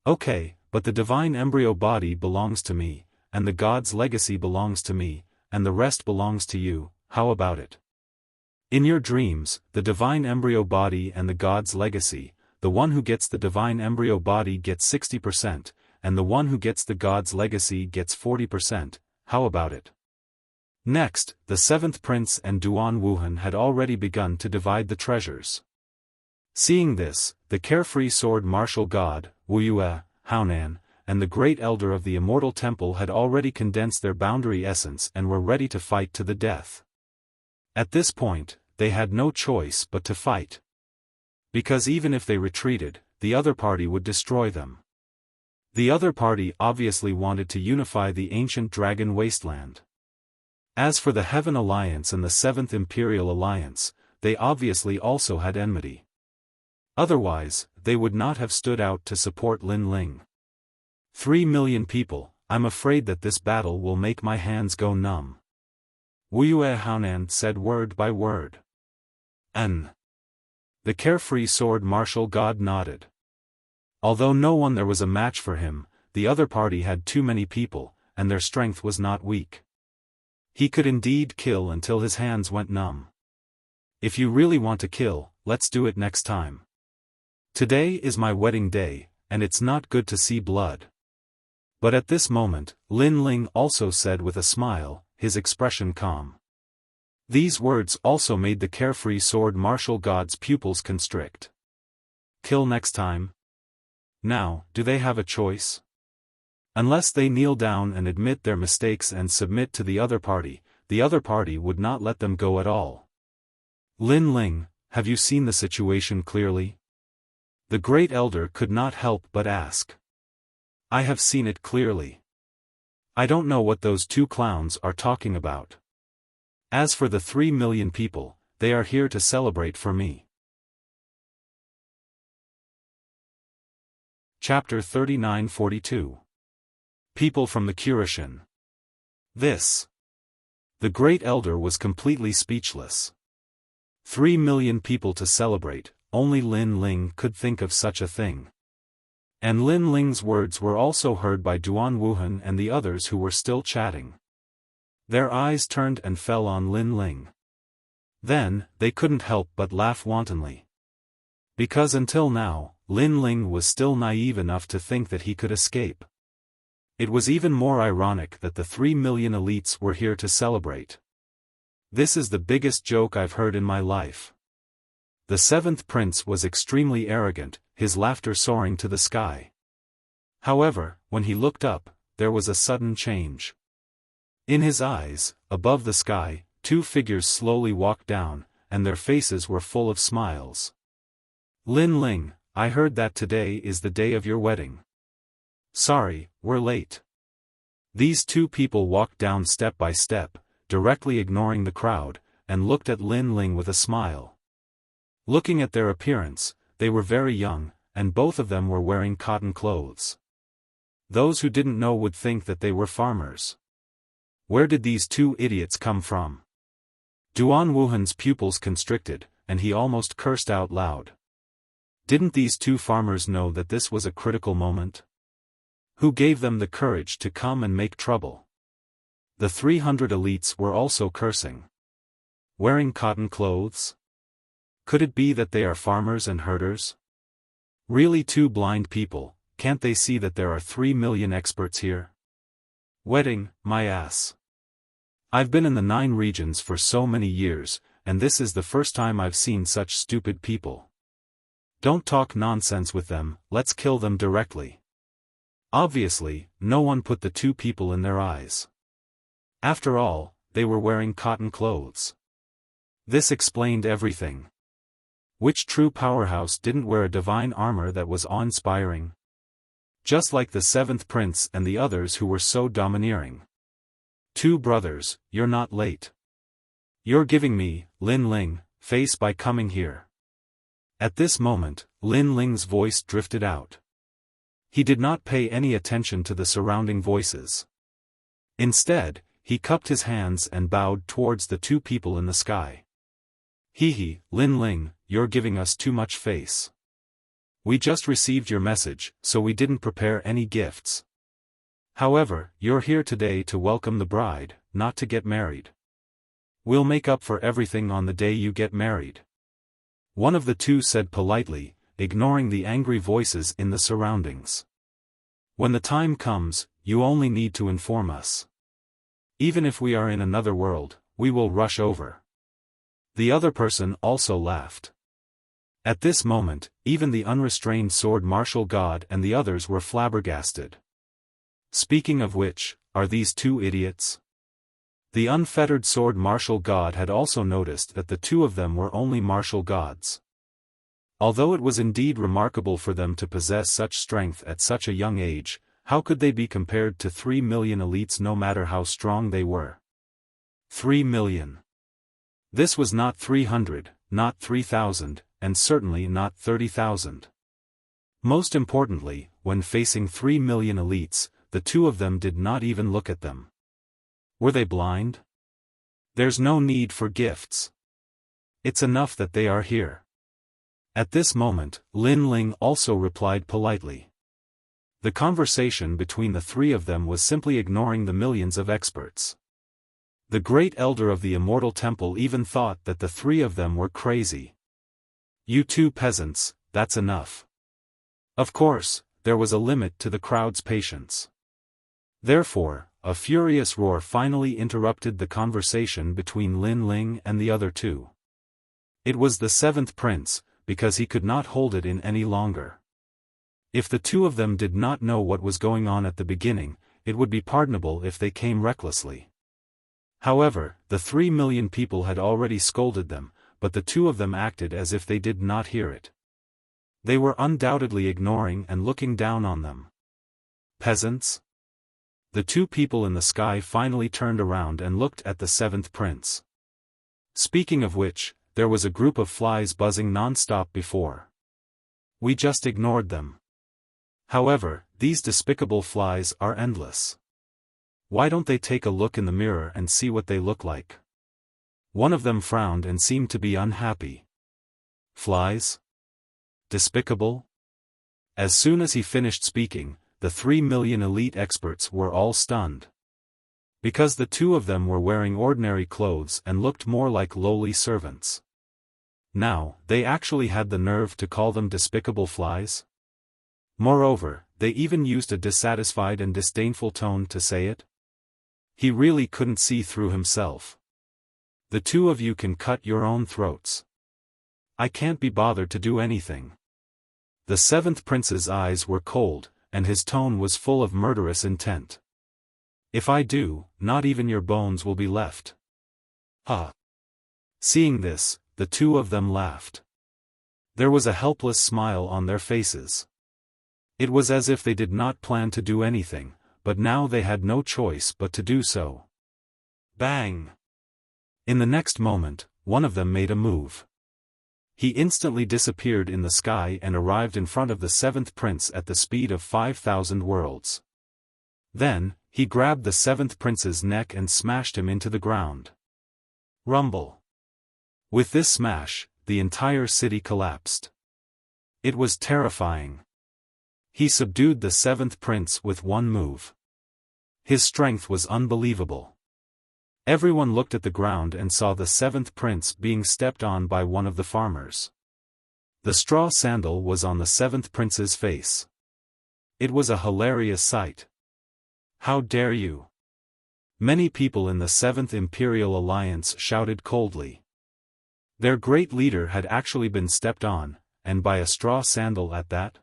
A: Okay, but the divine embryo body belongs to me, and the god's legacy belongs to me, and the rest belongs to you. How about it? In your dreams, the divine embryo body and the god's legacy, the one who gets the divine embryo body gets 60%, and the one who gets the god's legacy gets 40%, how about it? Next, the seventh prince and Duan Wuhan had already begun to divide the treasures. Seeing this, the carefree sword martial god, Wuxia, Haonan, and the great elder of the immortal temple had already condensed their boundary essence and were ready to fight to the death. At this point, they had no choice but to fight. Because even if they retreated, the other party would destroy them. The other party obviously wanted to unify the ancient dragon wasteland. As for the Heaven Alliance and the Seventh Imperial Alliance, they obviously also had enmity. Otherwise, they would not have stood out to support Lin Ling. 3 million people, I'm afraid that this battle will make my hands go numb. Wuxia Haonan said word by word. The carefree sword martial god nodded. Although no one there was a match for him, the other party had too many people, and their strength was not weak. He could indeed kill until his hands went numb. If you really want to kill, let's do it next time. Today is my wedding day, and it's not good to see blood. But at this moment, Lin Ling also said with a smile, his expression calm. These words also made the carefree sword martial god's pupils constrict. Kill next time? Now, do they have a choice? Unless they kneel down and admit their mistakes and submit to the other party would not let them go at all. Lin Ling, have you seen the situation clearly? The great elder could not help but ask. I have seen it clearly. I don't know what those two clowns are talking about. As for the 3 million people, they are here to celebrate for me. Chapter 39-42. People from the Kurishin. The great elder was completely speechless. 3 million people to celebrate, only Lin Ling could think of such a thing. And Lin Ling's words were also heard by Duan Wuhan and the others who were still chatting. Their eyes turned and fell on Lin Ling. Then, they couldn't help but laugh wantonly. Because until now, Lin Ling was still naive enough to think that he could escape. It was even more ironic that the 3 million elites were here to celebrate. This is the biggest joke I've heard in my life. The 7th prince was extremely arrogant, his laughter soaring to the sky. However, when he looked up, there was a sudden change. In his eyes, above the sky, 2 figures slowly walked down, and their faces were full of smiles. Lin Ling, I heard that today is the day of your wedding. Sorry, we're late. These 2 people walked down step by step, directly ignoring the crowd, and looked at Lin Ling with a smile. Looking at their appearance, they were very young, and both of them were wearing cotton clothes. Those who didn't know would think that they were farmers. Where did these 2 idiots come from? Duan Wuhan's pupils constricted, and he almost cursed out loud. Didn't these 2 farmers know that this was a critical moment? Who gave them the courage to come and make trouble? The 300 elites were also cursing. Wearing cotton clothes? Could it be that they are farmers and herders? Really 2 blind people, can't they see that there are 3 million experts here? Wedding, my ass. I've been in the 9 regions for so many years, and this is the first time I've seen such stupid people. Don't talk nonsense with them, let's kill them directly. Obviously, no one put the 2 people in their eyes. After all, they were wearing cotton clothes. This explained everything. Which true powerhouse didn't wear a divine armor that was awe-inspiring? Just like the 7th prince and the others who were so domineering. 2 brothers, you're not late. You're giving me, Lin Ling, face by coming here. At this moment, Lin Ling's voice drifted out. He did not pay any attention to the surrounding voices. Instead, he cupped his hands and bowed towards the 2 people in the sky. Hee, Lin Ling, you're giving us too much face. We just received your message, so we didn't prepare any gifts. However, you're here today to welcome the bride, not to get married. We'll make up for everything on the day you get married. One of the 2 said politely, ignoring the angry voices in the surroundings. When the time comes, you only need to inform us. Even if we are in another world, we will rush over. The other person also laughed. At this moment, even the unrestrained sword martial god and the others were flabbergasted. Speaking of which, are these 2 idiots? The unfettered sword martial god had also noticed that the 2 of them were only martial gods. Although it was indeed remarkable for them to possess such strength at such a young age, how could they be compared to 3 million elites no matter how strong they were? 3 million. This was not 300, not 3,000, and certainly not 30,000. Most importantly, when facing 3 million elites, the two of them did not even look at them. Were they blind? There's no need for gifts. It's enough that they are here. At this moment, Lin Ling also replied politely. The conversation between the three of them was simply ignoring the millions of experts. The great elder of the immortal temple even thought that the three of them were crazy. You two peasants, that's enough. Of course, there was a limit to the crowd's patience. Therefore, a furious roar finally interrupted the conversation between Lin Ling and the other two. It was the seventh prince, because he could not hold it in any longer. If the two of them did not know what was going on at the beginning, it would be pardonable if they came recklessly. However, the 3 million people had already scolded them, but the two of them acted as if they did not hear it. They were undoubtedly ignoring and looking down on them. Peasants? The two people in the sky finally turned around and looked at the seventh prince. Speaking of which, there was a group of flies buzzing non-stop before. We just ignored them. However, these despicable flies are endless. Why don't they take a look in the mirror and see what they look like? One of them frowned and seemed to be unhappy. Flies? Despicable? As soon as he finished speaking, the 3 million elite experts were all stunned. Because the two of them were wearing ordinary clothes and looked more like lowly servants. Now, they actually had the nerve to call them despicable flies? Moreover, they even used a dissatisfied and disdainful tone to say it? He really couldn't see through himself. The two of you can cut your own throats. I can't be bothered to do anything. The seventh prince's eyes were cold, and his tone was full of murderous intent. If I do, not even your bones will be left. Ah! Seeing this, the two of them laughed. There was a helpless smile on their faces. It was as if they did not plan to do anything, but now they had no choice but to do so. Bang! In the next moment, one of them made a move. He instantly disappeared in the sky and arrived in front of the seventh prince at the speed of 5,000 worlds. Then, he grabbed the seventh prince's neck and smashed him into the ground. Rumble. With this smash, the entire city collapsed. It was terrifying. He subdued the seventh prince with one move. His strength was unbelievable. Everyone looked at the ground and saw the seventh prince being stepped on by one of the farmers. The straw sandal was on the seventh prince's face. It was a hilarious sight. How dare you! Many people in the Seventh Imperial Alliance shouted coldly. Their great leader had actually been stepped on, and by a straw sandal at that?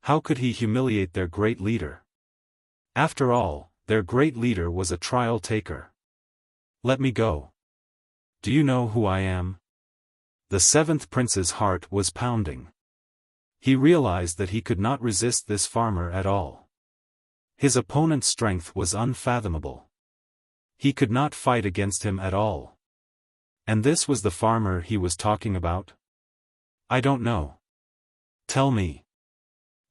A: How could he humiliate their great leader? After all, their great leader was a trial taker. Let me go. Do you know who I am? The seventh prince's heart was pounding. He realized that he could not resist this farmer at all. His opponent's strength was unfathomable. He could not fight against him at all. And this was the farmer he was talking about? I don't know. Tell me.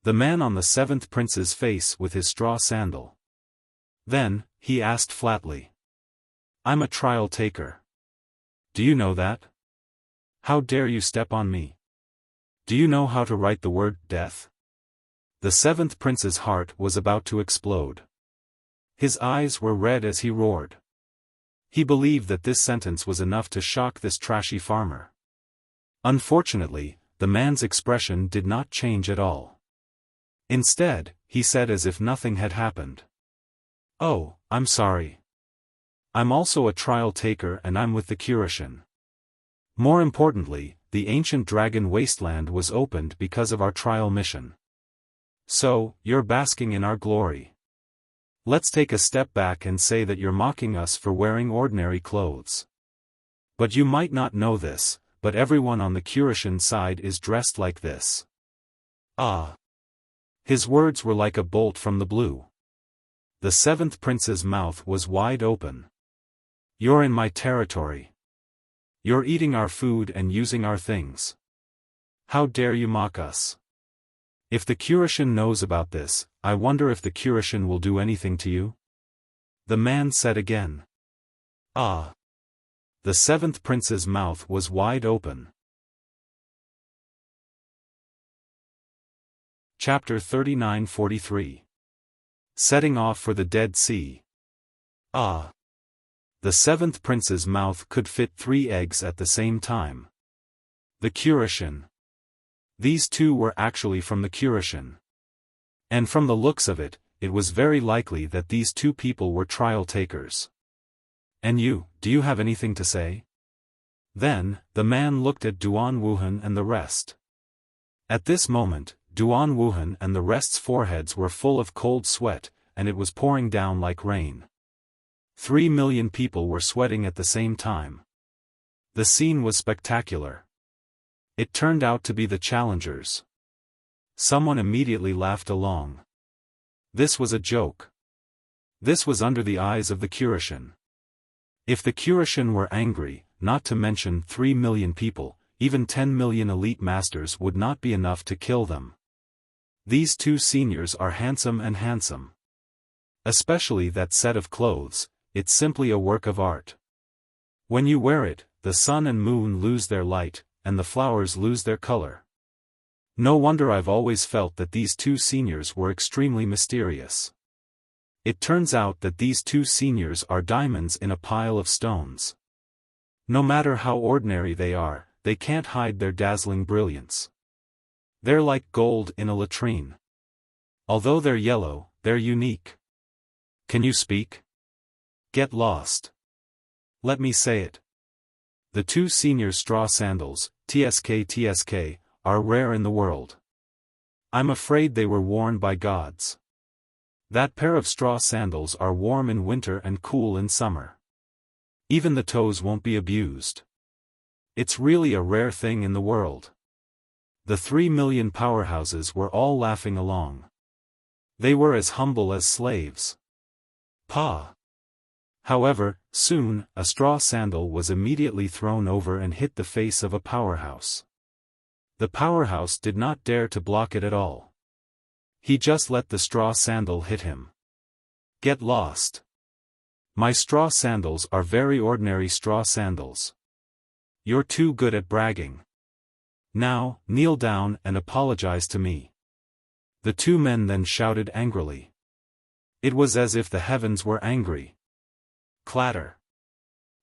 A: The man on the seventh prince's face with his straw sandal. Then, he asked flatly. I'm a trial taker. Do you know that? How dare you step on me? Do you know how to write the word death? The seventh prince's heart was about to explode. His eyes were red as he roared. He believed that this sentence was enough to shock this trashy farmer. Unfortunately, the man's expression did not change at all. Instead, he said as if nothing had happened. Oh, I'm sorry. I'm also a trial taker and I'm with the Kurishin. More importantly, the ancient dragon wasteland was opened because of our trial mission. So, you're basking in our glory. Let's take a step back and say that you're mocking us for wearing ordinary clothes. But you might not know this, but everyone on the Kurishin side is dressed like this. Ah! His words were like a bolt from the blue. The seventh prince's mouth was wide open. You're in my territory. You're eating our food and using our things. How dare you mock us? If the Kurishin knows about this, I wonder if the Kurishin will do anything to you? The man said again. Ah! The seventh prince's mouth was wide open. Chapter 39-43. Setting off for the Dead Sea. Ah! The seventh prince's mouth could fit 3 eggs at the same time. The Kurishin. These two were actually from the Kurishin. And from the looks of it, it was very likely that these two people were trial takers. And you, do you have anything to say? Then, the man looked at Duan Wuhan and the rest. At this moment, Duan Wuhan and the rest's foreheads were full of cold sweat, and it was pouring down like rain. 3 million people were sweating at the same time. The scene was spectacular. It turned out to be the challengers. Someone immediately laughed along. This was a joke. This was under the eyes of the Kurishin. If the Kurishin were angry, not to mention 3 million people, even 10 million elite masters would not be enough to kill them. These two seniors are handsome and handsome. Especially that set of clothes, it's simply a work of art. When you wear it, the sun and moon lose their light, and the flowers lose their color. No wonder I've always felt that these two seniors were extremely mysterious. It turns out that these two seniors are diamonds in a pile of stones. No matter how ordinary they are, they can't hide their dazzling brilliance. They're like gold in a latrine. Although they're yellow, they're unique. Can you speak? Get lost. Let me say it. The two senior straw sandals, TSK, are rare in the world. I'm afraid they were worn by gods. That pair of straw sandals are warm in winter and cool in summer. Even the toes won't be abused. It's really a rare thing in the world. The 3 million powerhouses were all laughing along. They were as humble as slaves. Pa! However, soon, a straw sandal was immediately thrown over and hit the face of a powerhouse. The powerhouse did not dare to block it at all. He just let the straw sandal hit him. Get lost. My straw sandals are very ordinary straw sandals. You're too good at bragging. Now, kneel down and apologize to me. The two men then shouted angrily. It was as if the heavens were angry. Clatter.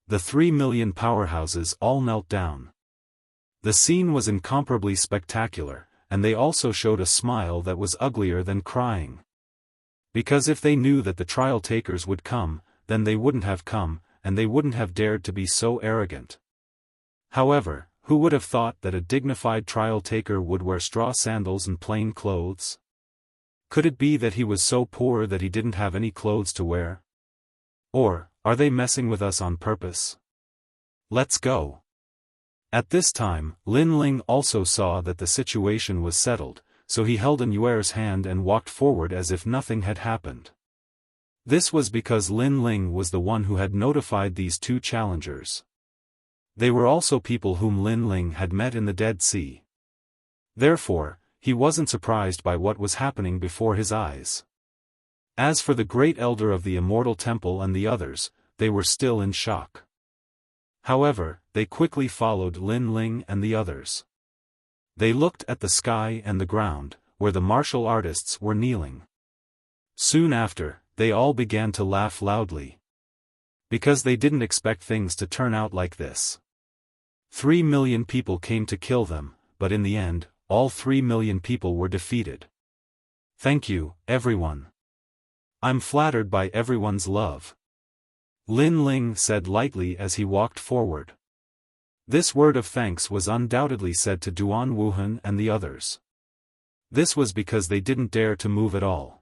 A: The 3 million powerhouses all knelt down. The scene was incomparably spectacular, and they also showed a smile that was uglier than crying. Because if they knew that the trial takers would come, then they wouldn't have come, and they wouldn't have dared to be so arrogant. However, who would have thought that a dignified trial taker would wear straw sandals and plain clothes? Could it be that he was so poor that he didn't have any clothes to wear? Or, are they messing with us on purpose? Let's go. At this time, Lin Ling also saw that the situation was settled, so he held An Yuer's hand and walked forward as if nothing had happened. This was because Lin Ling was the one who had notified these two challengers. They were also people whom Lin Ling had met in the Dead Sea. Therefore, he wasn't surprised by what was happening before his eyes. As for the great elder of the Immortal Temple and the others, they were still in shock. However, they quickly followed Lin Ling and the others. They looked at the sky and the ground, where the martial artists were kneeling. Soon after, they all began to laugh loudly. Because they didn't expect things to turn out like this. 3 million people came to kill them, but in the end, all 3 million people were defeated. Thank you, everyone. I'm flattered by everyone's love. Lin Ling said lightly as he walked forward. This word of thanks was undoubtedly said to Duan Wuhan and the others. This was because they didn't dare to move at all.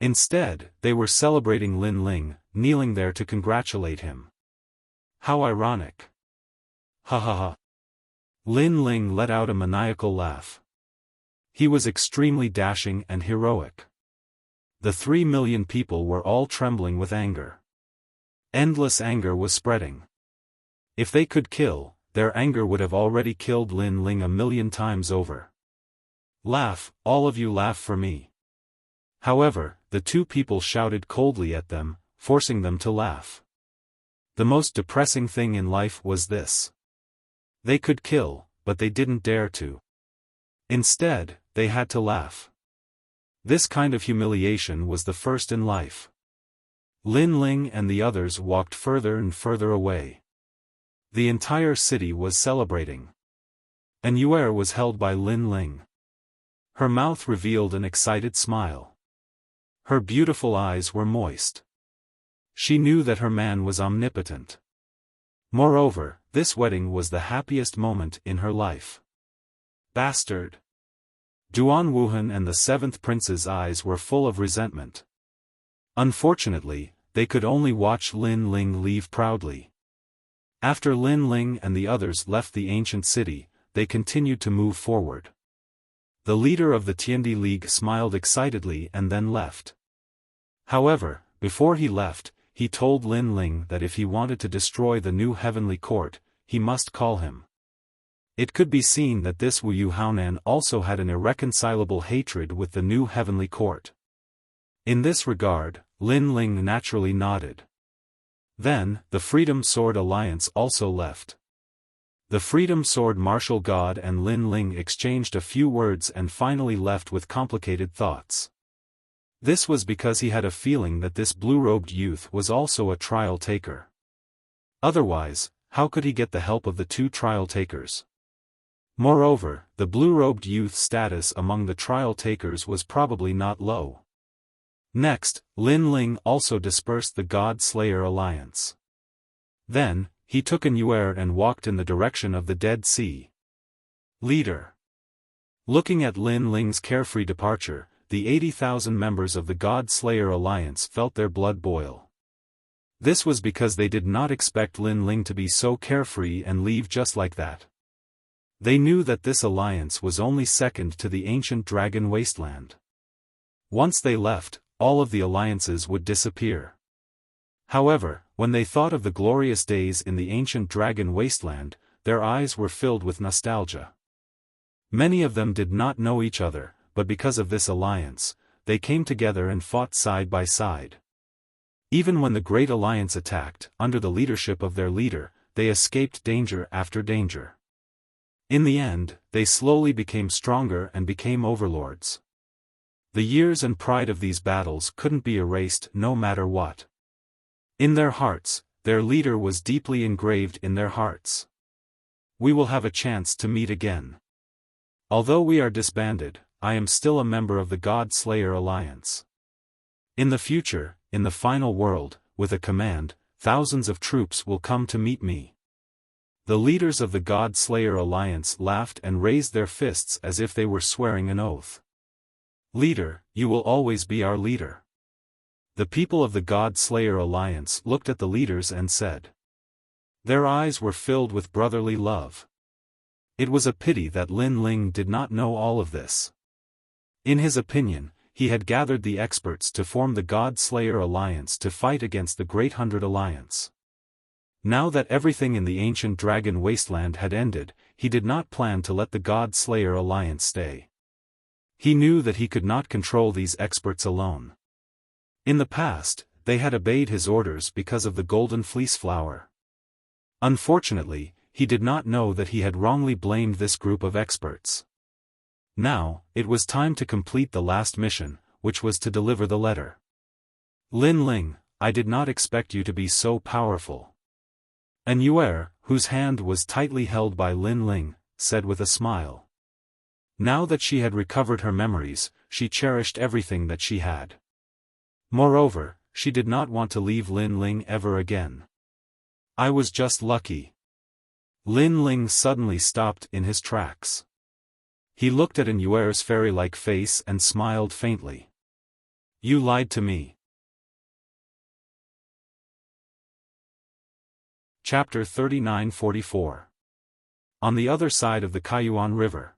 A: Instead, they were celebrating Lin Ling, kneeling there to congratulate him. How ironic. Ha ha ha. Lin Ling let out a maniacal laugh. He was extremely dashing and heroic. The 3 million people were all trembling with anger. Endless anger was spreading. If they could kill, their anger would have already killed Lin Ling 1,000,000 times over. Laugh, all of you laugh for me. However, the two people shouted coldly at them, forcing them to laugh. The most depressing thing in life was this. They could kill, but they didn't dare to. Instead, they had to laugh. This kind of humiliation was the first in life. Lin Ling and the others walked further and further away. The entire city was celebrating. An Yuer was held by Lin Ling. Her mouth revealed an excited smile. Her beautiful eyes were moist. She knew that her man was omnipotent. Moreover, this wedding was the happiest moment in her life. Bastard! Duan Wuhan and the seventh prince's eyes were full of resentment. Unfortunately, they could only watch Lin Ling leave proudly. After Lin Ling and the others left the ancient city, they continued to move forward. The leader of the Tiandi League smiled excitedly and then left. However, before he left, he told Lin Ling that if he wanted to destroy the new heavenly court, he must call him. It could be seen that this Wu Yu Haonan also had an irreconcilable hatred with the new heavenly court. In this regard, Lin Ling naturally nodded. Then, the Freedom Sword Alliance also left. The Freedom Sword Martial God and Lin Ling exchanged a few words and finally left with complicated thoughts. This was because he had a feeling that this blue-robed youth was also a trial taker. Otherwise, how could he get the help of the two trial takers? Moreover, the blue-robed youth's status among the trial takers was probably not low. Next, Lin Ling also dispersed the God Slayer Alliance. Then, he took an Yuer and walked in the direction of the Dead Sea. Leader. Looking at Lin Ling's carefree departure, the 80,000 members of the God Slayer Alliance felt their blood boil. This was because they did not expect Lin Ling to be so carefree and leave just like that. They knew that this alliance was only second to the ancient dragon wasteland. Once they left, all of the alliances would disappear. However, when they thought of the glorious days in the ancient dragon wasteland, their eyes were filled with nostalgia. Many of them did not know each other, but because of this alliance, they came together and fought side by side. Even when the Great Alliance attacked, under the leadership of their leader, they escaped danger after danger. In the end, they slowly became stronger and became overlords. The years and pride of these battles couldn't be erased no matter what. In their hearts, their leader was deeply engraved in their hearts. We will have a chance to meet again. Although we are disbanded, I am still a member of the God Slayer Alliance. In the future, in the final world, with a command, thousands of troops will come to meet me. The leaders of the God Slayer Alliance laughed and raised their fists as if they were swearing an oath. Leader, you will always be our leader. The people of the God Slayer Alliance looked at the leaders and said. Their eyes were filled with brotherly love. It was a pity that Lin Ling did not know all of this. In his opinion, he had gathered the experts to form the God Slayer Alliance to fight against the Great Hundred Alliance. Now that everything in the ancient dragon wasteland had ended, he did not plan to let the God Slayer Alliance stay. He knew that he could not control these experts alone. In the past, they had obeyed his orders because of the golden fleece flower. Unfortunately, he did not know that he had wrongly blamed this group of experts. Now, it was time to complete the last mission, which was to deliver the letter. Lin Ling, I did not expect you to be so powerful. An Yuer, whose hand was tightly held by Lin Ling, said with a smile. Now that she had recovered her memories, she cherished everything that she had. Moreover, she did not want to leave Lin Ling ever again. I was just lucky. Lin Ling suddenly stopped in his tracks. He looked at an Yuer's fairy-like face and smiled faintly. You lied to me. Chapter 39-44. On the other side of the Kaiyuan River.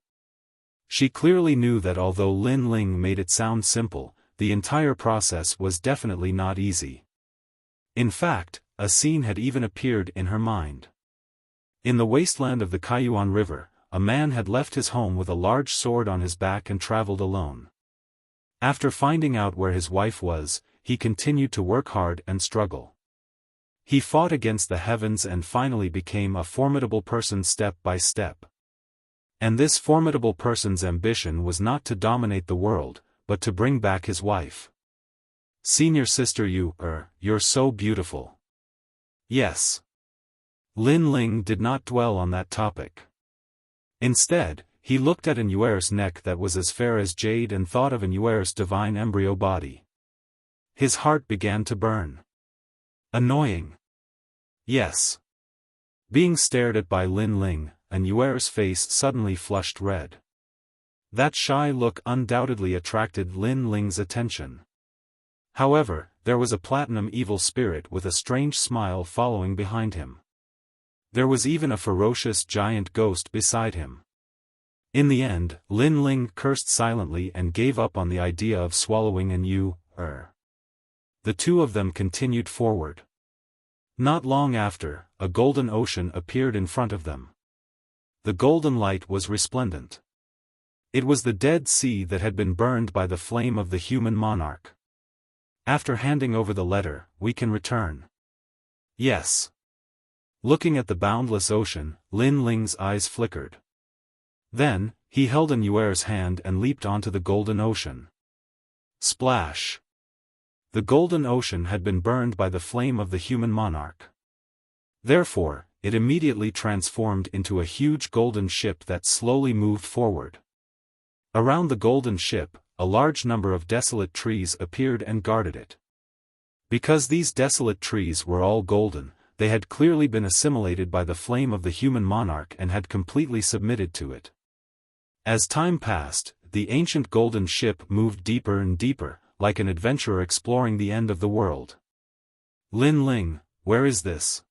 A: She clearly knew that although Lin Ling made it sound simple, the entire process was definitely not easy. In fact, a scene had even appeared in her mind. In the wasteland of the Kaiyuan River, a man had left his home with a large sword on his back and traveled alone. After finding out where his wife was, he continued to work hard and struggle. He fought against the heavens and finally became a formidable person step by step. And this formidable person's ambition was not to dominate the world, but to bring back his wife. Senior sister, you're so beautiful. Yes. Lin Ling did not dwell on that topic. Instead, he looked at Anuer's neck that was as fair as jade and thought of Anuer's divine embryo body. His heart began to burn. Annoying. Yes. Being stared at by Lin Ling, Anuer's face suddenly flushed red. That shy look undoubtedly attracted Lin Ling's attention. However, there was a platinum evil spirit with a strange smile following behind him. There was even a ferocious giant ghost beside him. In the end, Lin Ling cursed silently and gave up on the idea of swallowing Anu. The two of them continued forward. Not long after, a golden ocean appeared in front of them. The golden light was resplendent. It was the Dead Sea that had been burned by the flame of the human monarch. After handing over the letter, we can return. Yes. Looking at the boundless ocean, Lin Ling's eyes flickered. Then, he held Anuer's hand and leaped onto the golden ocean. Splash! The golden ocean had been burned by the flame of the human monarch. Therefore, it immediately transformed into a huge golden ship that slowly moved forward. Around the golden ship, a large number of desolate trees appeared and guarded it. Because these desolate trees were all golden, they had clearly been assimilated by the flame of the human monarch and had completely submitted to it. As time passed, the ancient golden ship moved deeper and deeper, like an adventurer exploring the end of the world. Lin Ling, where is this?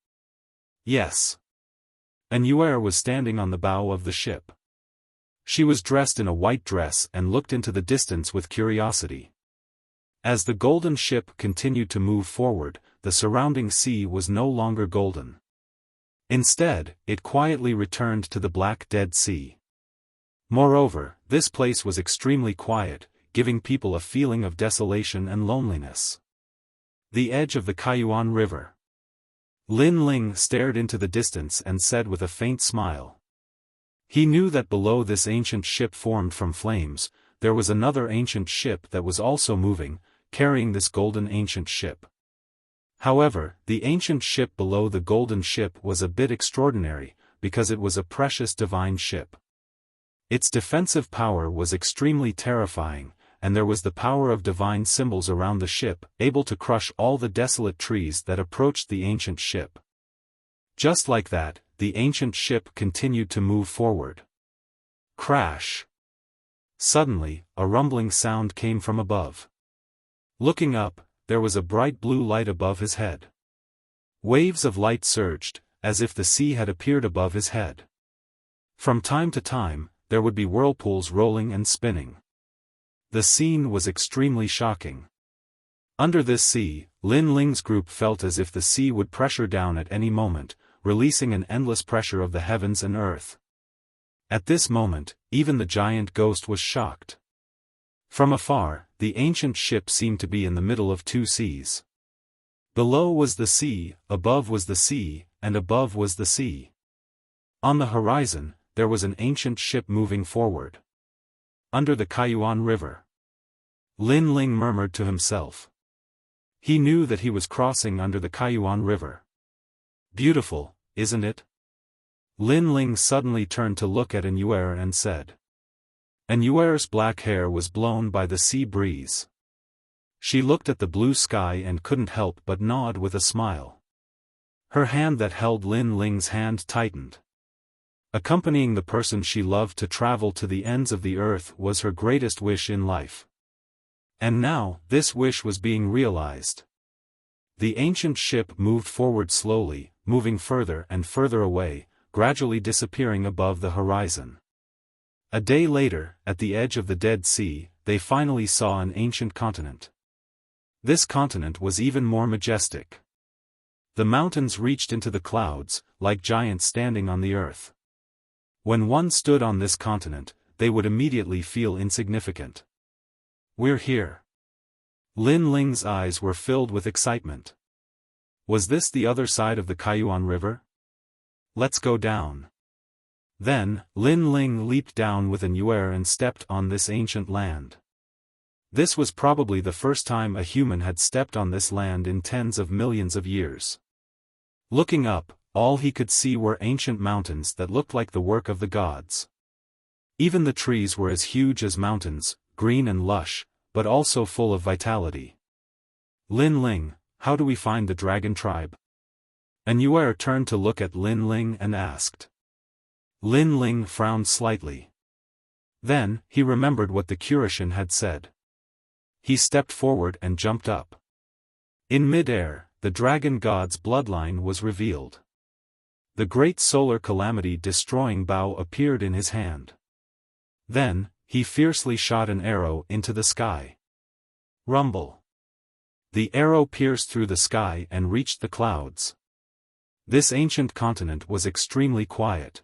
A: Yes. Anuer was standing on the bow of the ship. She was dressed in a white dress and looked into the distance with curiosity. As the golden ship continued to move forward, the surrounding sea was no longer golden. Instead, it quietly returned to the black Dead Sea. Moreover, this place was extremely quiet, giving people a feeling of desolation and loneliness. The edge of the Kaiyuan River. Lin Ling stared into the distance and said with a faint smile. He knew that below this ancient ship formed from flames, there was another ancient ship that was also moving, carrying this golden ancient ship. However, the ancient ship below the golden ship was a bit extraordinary, because it was a precious divine ship. Its defensive power was extremely terrifying, and there was the power of divine symbols around the ship, able to crush all the desolate trees that approached the ancient ship. Just like that, the ancient ship continued to move forward. Crash! Suddenly, a rumbling sound came from above. Looking up, there was a bright blue light above his head. Waves of light surged, as if the sea had appeared above his head. From time to time, there would be whirlpools rolling and spinning. The scene was extremely shocking. Under this sea, Lin Ling's group felt as if the sea would pressure down at any moment, releasing an endless pressure of the heavens and earth. At this moment, even the giant ghost was shocked. From afar, the ancient ship seemed to be in the middle of two seas. Below was the sea, above was the sea, and above was the sea. On the horizon, there was an ancient ship moving forward. Under the Kaiyuan River. Lin Ling murmured to himself. He knew that he was crossing under the Kaiyuan River. Beautiful, isn't it? Lin Ling suddenly turned to look at Anuer and said. Anuer's black hair was blown by the sea breeze. She looked at the blue sky and couldn't help but nod with a smile. Her hand that held Lin Ling's hand tightened. Accompanying the person she loved to travel to the ends of the earth was her greatest wish in life. And now, this wish was being realized. The ancient ship moved forward slowly, moving further and further away, gradually disappearing above the horizon. A day later, at the edge of the Dead Sea, they finally saw an ancient continent. This continent was even more majestic. The mountains reached into the clouds, like giants standing on the earth. When one stood on this continent, they would immediately feel insignificant. We're here. Lin Ling's eyes were filled with excitement. Was this the other side of the Kaiyuan River? Let's go down. Then, Lin Ling leaped down with an yuer and stepped on this ancient land. This was probably the first time a human had stepped on this land in tens of millions of years. Looking up, all he could see were ancient mountains that looked like the work of the gods. Even the trees were as huge as mountains, green and lush, but also full of vitality. Lin Ling, how do we find the dragon tribe? An yuer turned to look at Lin Ling and asked. Lin Ling frowned slightly. Then, he remembered what the Kurishin had said. He stepped forward and jumped up. In mid-air, the dragon god's bloodline was revealed. The great solar calamity-destroying bow appeared in his hand. Then, he fiercely shot an arrow into the sky. Rumble. The arrow pierced through the sky and reached the clouds. This ancient continent was extremely quiet.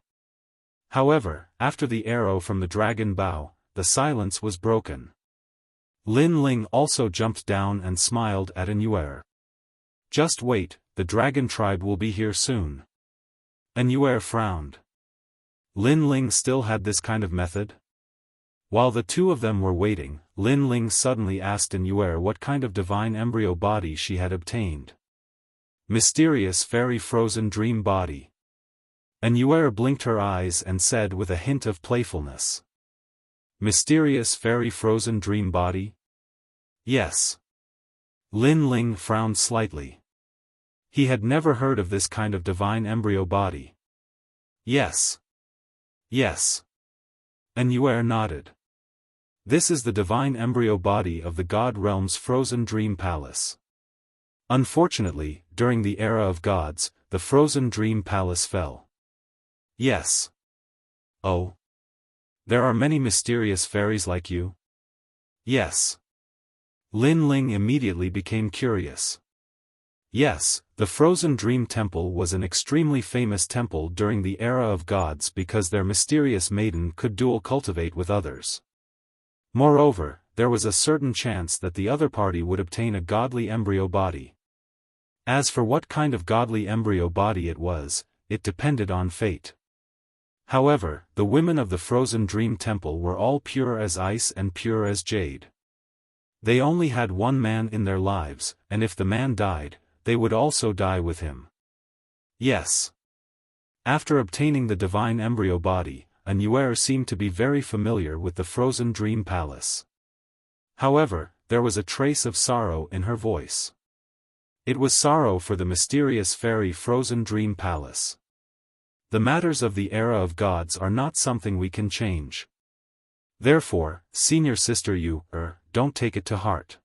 A: However, after the arrow from the dragon bow, the silence was broken. Lin Ling also jumped down and smiled at an yuer. Just wait, the dragon tribe will be here soon. An yuer frowned. Lin Ling still had this kind of method? While the two of them were waiting, Lin Ling suddenly asked an yuer what kind of divine embryo body she had obtained. Mysterious fairy frozen dream body. An yuer blinked her eyes and said with a hint of playfulness. Mysterious fairy frozen dream body? Yes. Lin Ling frowned slightly. He had never heard of this kind of divine embryo body. Yes. Yes. An yuer nodded. This is the divine embryo body of the God Realm's frozen dream palace. Unfortunately, during the era of gods, the frozen dream palace fell. Yes. Oh. There are many mysterious fairies like you? Yes. Lin Ling immediately became curious. Yes, the Frozen Dream Temple was an extremely famous temple during the era of gods because their mysterious maiden could dual cultivate with others. Moreover, there was a certain chance that the other party would obtain a godly embryo body. As for what kind of godly embryo body it was, it depended on fate. However, the women of the Frozen Dream Temple were all pure as ice and pure as jade. They only had one man in their lives, and if the man died, they would also die with him. Yes. After obtaining the divine embryo body, an yuer seemed to be very familiar with the Frozen Dream Palace. However, there was a trace of sorrow in her voice. It was sorrow for the mysterious fairy Frozen Dream Palace. The matters of the era of gods are not something we can change. Therefore, senior sister, don't take it to heart.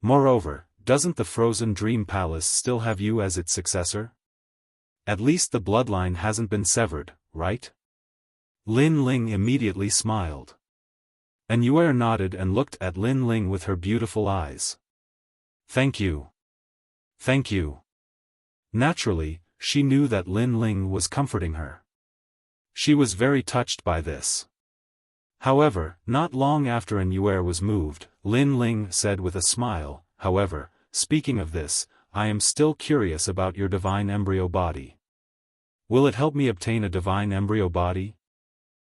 A: Moreover, doesn't the Frozen Dream Palace still have you as its successor? At least the bloodline hasn't been severed, right? Lin Ling immediately smiled. An yuer nodded and looked at Lin Ling with her beautiful eyes. Thank you. Thank you. Naturally, she knew that Lin Ling was comforting her. She was very touched by this. However, not long after an yuer was moved, Lin Ling said with a smile, however, speaking of this, I am still curious about your divine embryo body. Will it help me obtain a divine embryo body?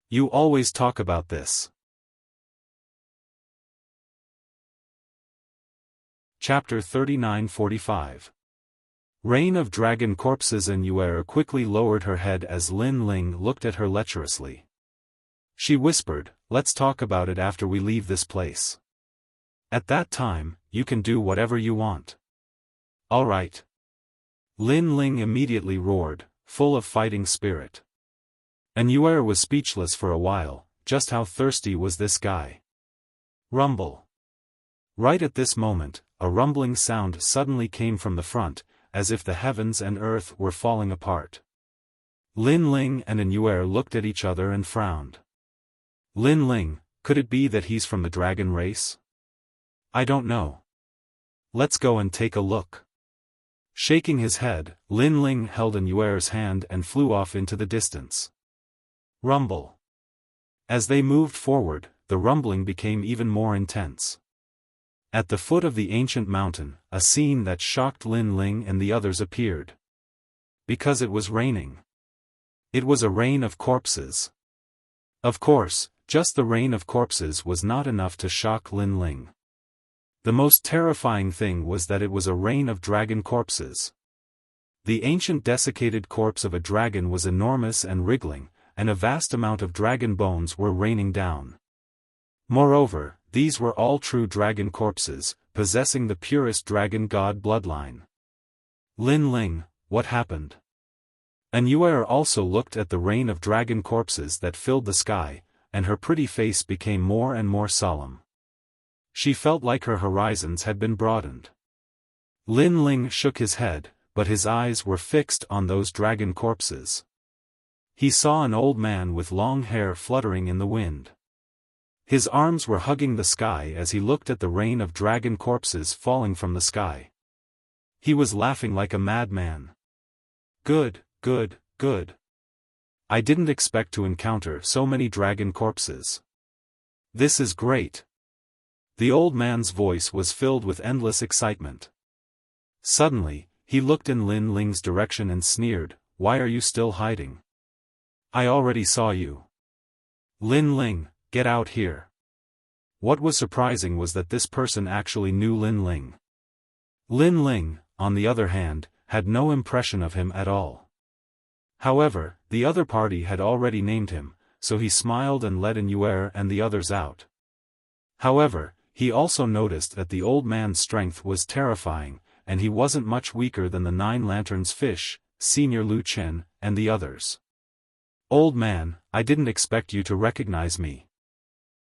A: You always talk about this. Chapter 39-45. Rain of Dragon Corpses. An yuer quickly lowered her head as Lin Ling looked at her lecherously. She whispered, let's talk about it after we leave this place. At that time, you can do whatever you want. All right. Lin Ling immediately roared, full of fighting spirit. An yuer was speechless for a while. Just how thirsty was this guy? Rumble. Right at this moment, a rumbling sound suddenly came from the front, as if the heavens and earth were falling apart. Lin Ling and an yuer looked at each other and frowned. Lin Ling, could it be that he's from the dragon race? I don't know. Let's go and take a look. Shaking his head, Lin Ling held An Yuer's hand and flew off into the distance. Rumble. As they moved forward, the rumbling became even more intense. At the foot of the ancient mountain, a scene that shocked Lin Ling and the others appeared. Because it was raining. It was a rain of corpses. Of course, just the rain of corpses was not enough to shock Lin Ling. The most terrifying thing was that it was a rain of dragon corpses. The ancient desiccated corpse of a dragon was enormous and wriggling, and a vast amount of dragon bones were raining down. Moreover, these were all true dragon corpses, possessing the purest dragon god bloodline. Lin Ling, what happened? An Yuer also looked at the rain of dragon corpses that filled the sky, and her pretty face became more and more solemn. She felt like her horizons had been broadened. Lin Ling shook his head, but his eyes were fixed on those dragon corpses. He saw an old man with long hair fluttering in the wind. His arms were hugging the sky as he looked at the rain of dragon corpses falling from the sky. He was laughing like a madman. Good, good, good. I didn't expect to encounter so many dragon corpses. This is great. The old man's voice was filled with endless excitement. Suddenly, he looked in Lin Ling's direction and sneered, "Why are you still hiding? I already saw you. Lin Ling, get out here." What was surprising was that this person actually knew Lin Ling. Lin Ling, on the other hand, had no impression of him at all. However, the other party had already named him, so he smiled and let An Yuer and the others out. However, he also noticed that the old man's strength was terrifying, and he wasn't much weaker than the 9 Lanterns Fish, Senior Lu Chen, and the others. "Old man, I didn't expect you to recognize me.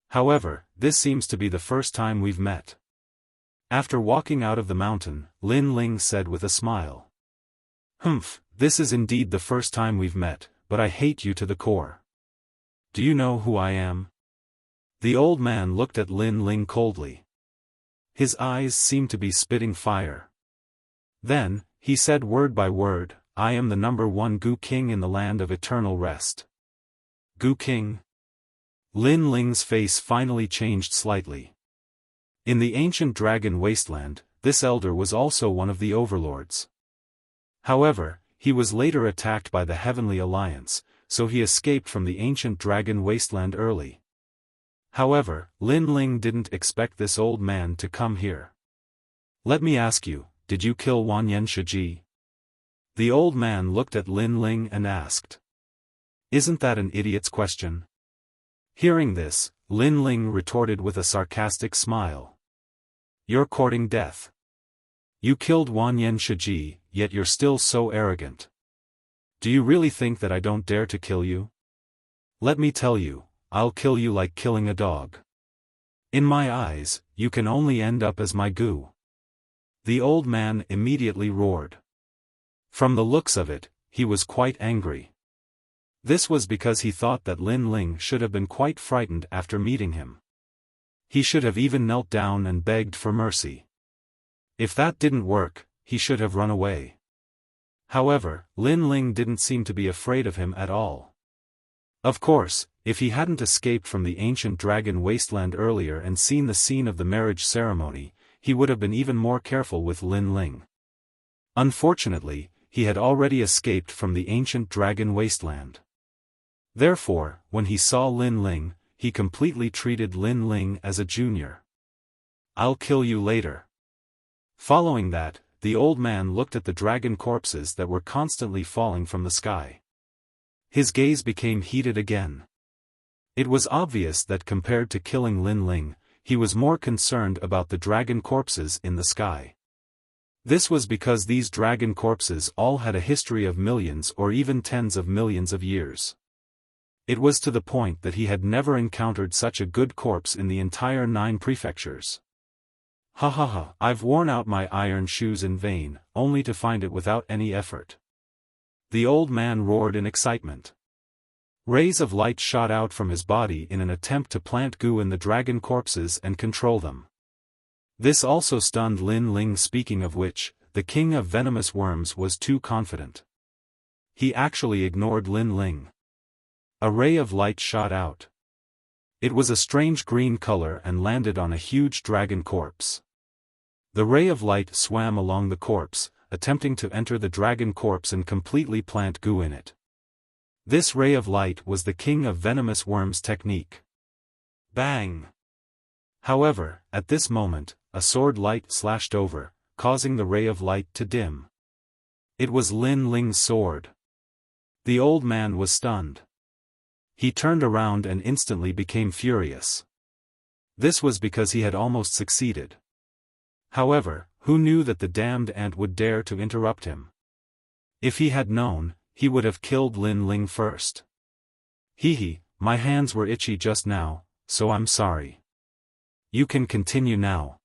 A: However, this seems to be the first time we've met." After walking out of the mountain, Lin Ling said with a smile. "Humph, this is indeed the first time we've met, but I hate you to the core. Do you know who I am?" The old man looked at Lin Ling coldly. His eyes seemed to be spitting fire. Then, he said word by word, "I am the #1 Gu King in the land of eternal rest." Gu King? Lin Ling's face finally changed slightly. In the ancient dragon wasteland, this elder was also one of the overlords. However, he was later attacked by the Heavenly Alliance, so he escaped from the ancient dragon wasteland early. However, Lin Ling didn't expect this old man to come here. "Let me ask you, did you kill Wanyan Shiji?" The old man looked at Lin Ling and asked. "Isn't that an idiot's question?" Hearing this, Lin Ling retorted with a sarcastic smile. "You're courting death. You killed Wanyan Shiji, yet you're still so arrogant. Do you really think that I don't dare to kill you? Let me tell you, I'll kill you like killing a dog. In my eyes, you can only end up as my goo." The old man immediately roared. From the looks of it, he was quite angry. This was because he thought that Lin Ling should have been quite frightened after meeting him. He should have even knelt down and begged for mercy. If that didn't work, he should have run away. However, Lin Ling didn't seem to be afraid of him at all. Of course, if he hadn't escaped from the ancient dragon wasteland earlier and seen the scene of the marriage ceremony, he would have been even more careful with Lin Ling. Unfortunately, he had already escaped from the ancient dragon wasteland. Therefore, when he saw Lin Ling, he completely treated Lin Ling as a junior. "I'll kill you later." Following that, the old man looked at the dragon corpses that were constantly falling from the sky. His gaze became heated again. It was obvious that compared to killing Lin Ling, he was more concerned about the dragon corpses in the sky. This was because these dragon corpses all had a history of millions or even tens of millions of years. It was to the point that he had never encountered such a good corpse in the entire 9 prefectures. "Ha ha ha, I've worn out my iron shoes in vain, only to find it without any effort." The old man roared in excitement. Rays of light shot out from his body in an attempt to plant goo in the dragon corpses and control them. This also stunned Lin Ling, speaking of which, the king of venomous worms was too confident. He actually ignored Lin Ling. A ray of light shot out. It was a strange green color and landed on a huge dragon corpse. The ray of light swam along the corpse, attempting to enter the dragon corpse and completely plant goo in it. This ray of light was the king of venomous worms technique. Bang! However, at this moment, a sword light slashed over, causing the ray of light to dim. It was Lin Ling's sword. The old man was stunned. He turned around and instantly became furious. This was because he had almost succeeded. However, who knew that the damned ant would dare to interrupt him? If he had known, he would have killed Lin Ling first. Hee, my hands were itchy just now, so I'm sorry. You can continue now.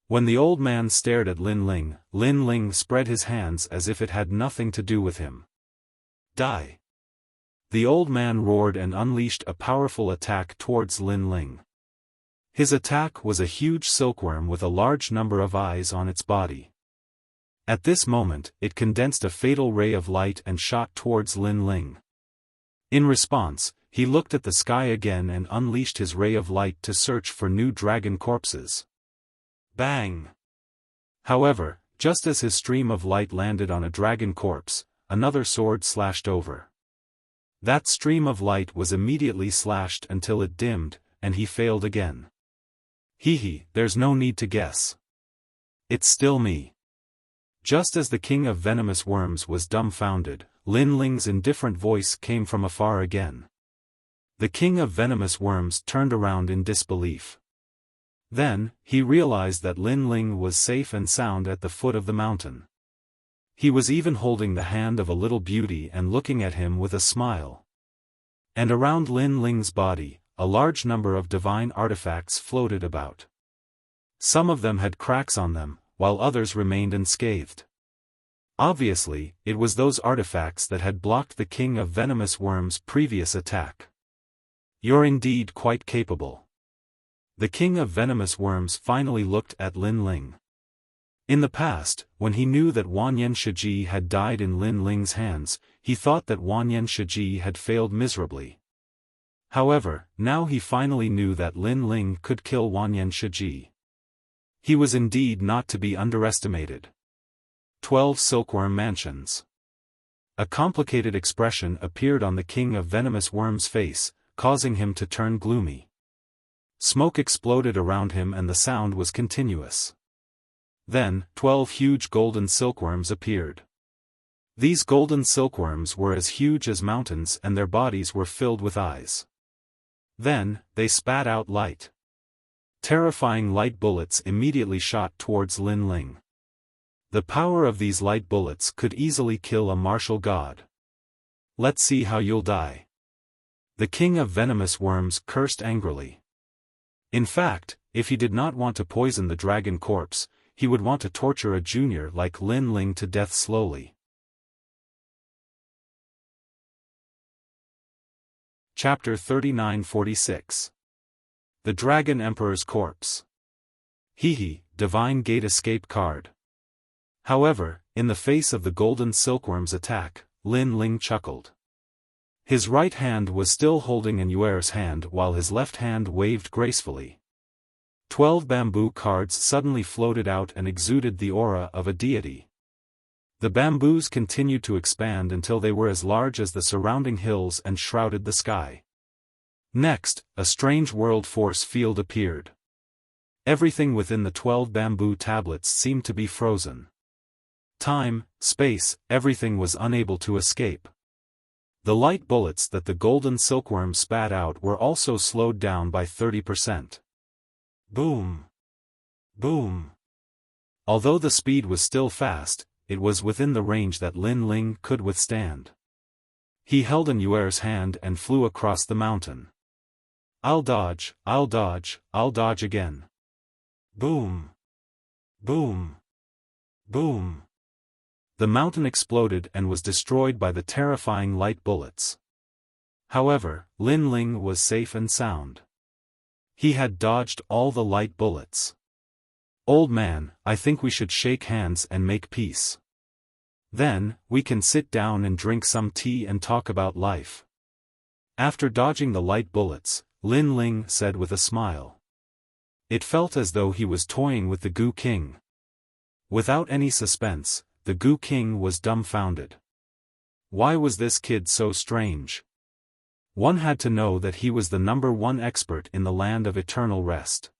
A: When the old man stared at Lin Ling spread his hands as if it had nothing to do with him. Die! The old man roared and unleashed a powerful attack towards Lin Ling. His attack was a huge silkworm with a large number of eyes on its body. At this moment, it condensed a fatal ray of light and shot towards Lin Ling. In response, he looked at the sky again and unleashed his ray of light to search for new dragon corpses. Bang! However, just as his stream of light landed on a dragon corpse, another sword slashed over. That stream of light was immediately slashed until it dimmed, and he failed again. There's no need to guess. It's still me. Just as the king of venomous worms was dumbfounded, Lin Ling's indifferent voice came from afar again. The king of venomous worms turned around in disbelief. Then, he realized that Lin Ling was safe and sound at the foot of the mountain. He was even holding the hand of a little beauty and looking at him with a smile. And around Lin Ling's body, a large number of divine artifacts floated about. Some of them had cracks on them, while others remained unscathed. Obviously, it was those artifacts that had blocked the king of venomous worms' previous attack. You're indeed quite capable. The king of venomous worms finally looked at Lin Ling. In the past, when he knew that Wanyan Shiji had died in Lin Ling's hands, he thought that Wanyan Shiji had failed miserably. However, now he finally knew that Lin Ling could kill Wanyan Shiji. He was indeed not to be underestimated. 12 Silkworm Mansions. A complicated expression appeared on the king of venomous worms' face, causing him to turn gloomy. Smoke exploded around him and the sound was continuous. Then, 12 huge golden silkworms appeared. These golden silkworms were as huge as mountains and their bodies were filled with eyes. Then, they spat out light. Terrifying light bullets immediately shot towards Lin Ling. The power of these light bullets could easily kill a martial god. Let's see how you'll die. The king of venomous worms cursed angrily. In fact, if he did not want to poison the dragon corpse, he would want to torture a junior like Lin Ling to death slowly. Chapter 3946. The Dragon Emperor's Corpse. Divine Gate Escape Card. However, in the face of the golden silkworm's attack, Lin Ling chuckled. His right hand was still holding an Yuer's hand while his left hand waved gracefully. 12 bamboo cards suddenly floated out and exuded the aura of a deity. The bamboos continued to expand until they were as large as the surrounding hills and shrouded the sky. Next, a strange world force field appeared. Everything within the 12 bamboo tablets seemed to be frozen. Time, space, everything was unable to escape. The light bullets that the golden silkworm spat out were also slowed down by 30%. Boom! Boom! Although the speed was still fast, it was within the range that Lin Ling could withstand. He held an Yuer's hand and flew across the mountain. I'll dodge again. Boom! Boom! Boom! The mountain exploded and was destroyed by the terrifying light bullets. However, Lin Ling was safe and sound. He had dodged all the light bullets. Old man, I think we should shake hands and make peace. Then, we can sit down and drink some tea and talk about life. After dodging the light bullets, Lin Ling said with a smile. It felt as though he was toying with the Gu King. Without any suspense, the Gu King was dumbfounded. Why was this kid so strange? One had to know that he was the #1 expert in the land of eternal rest.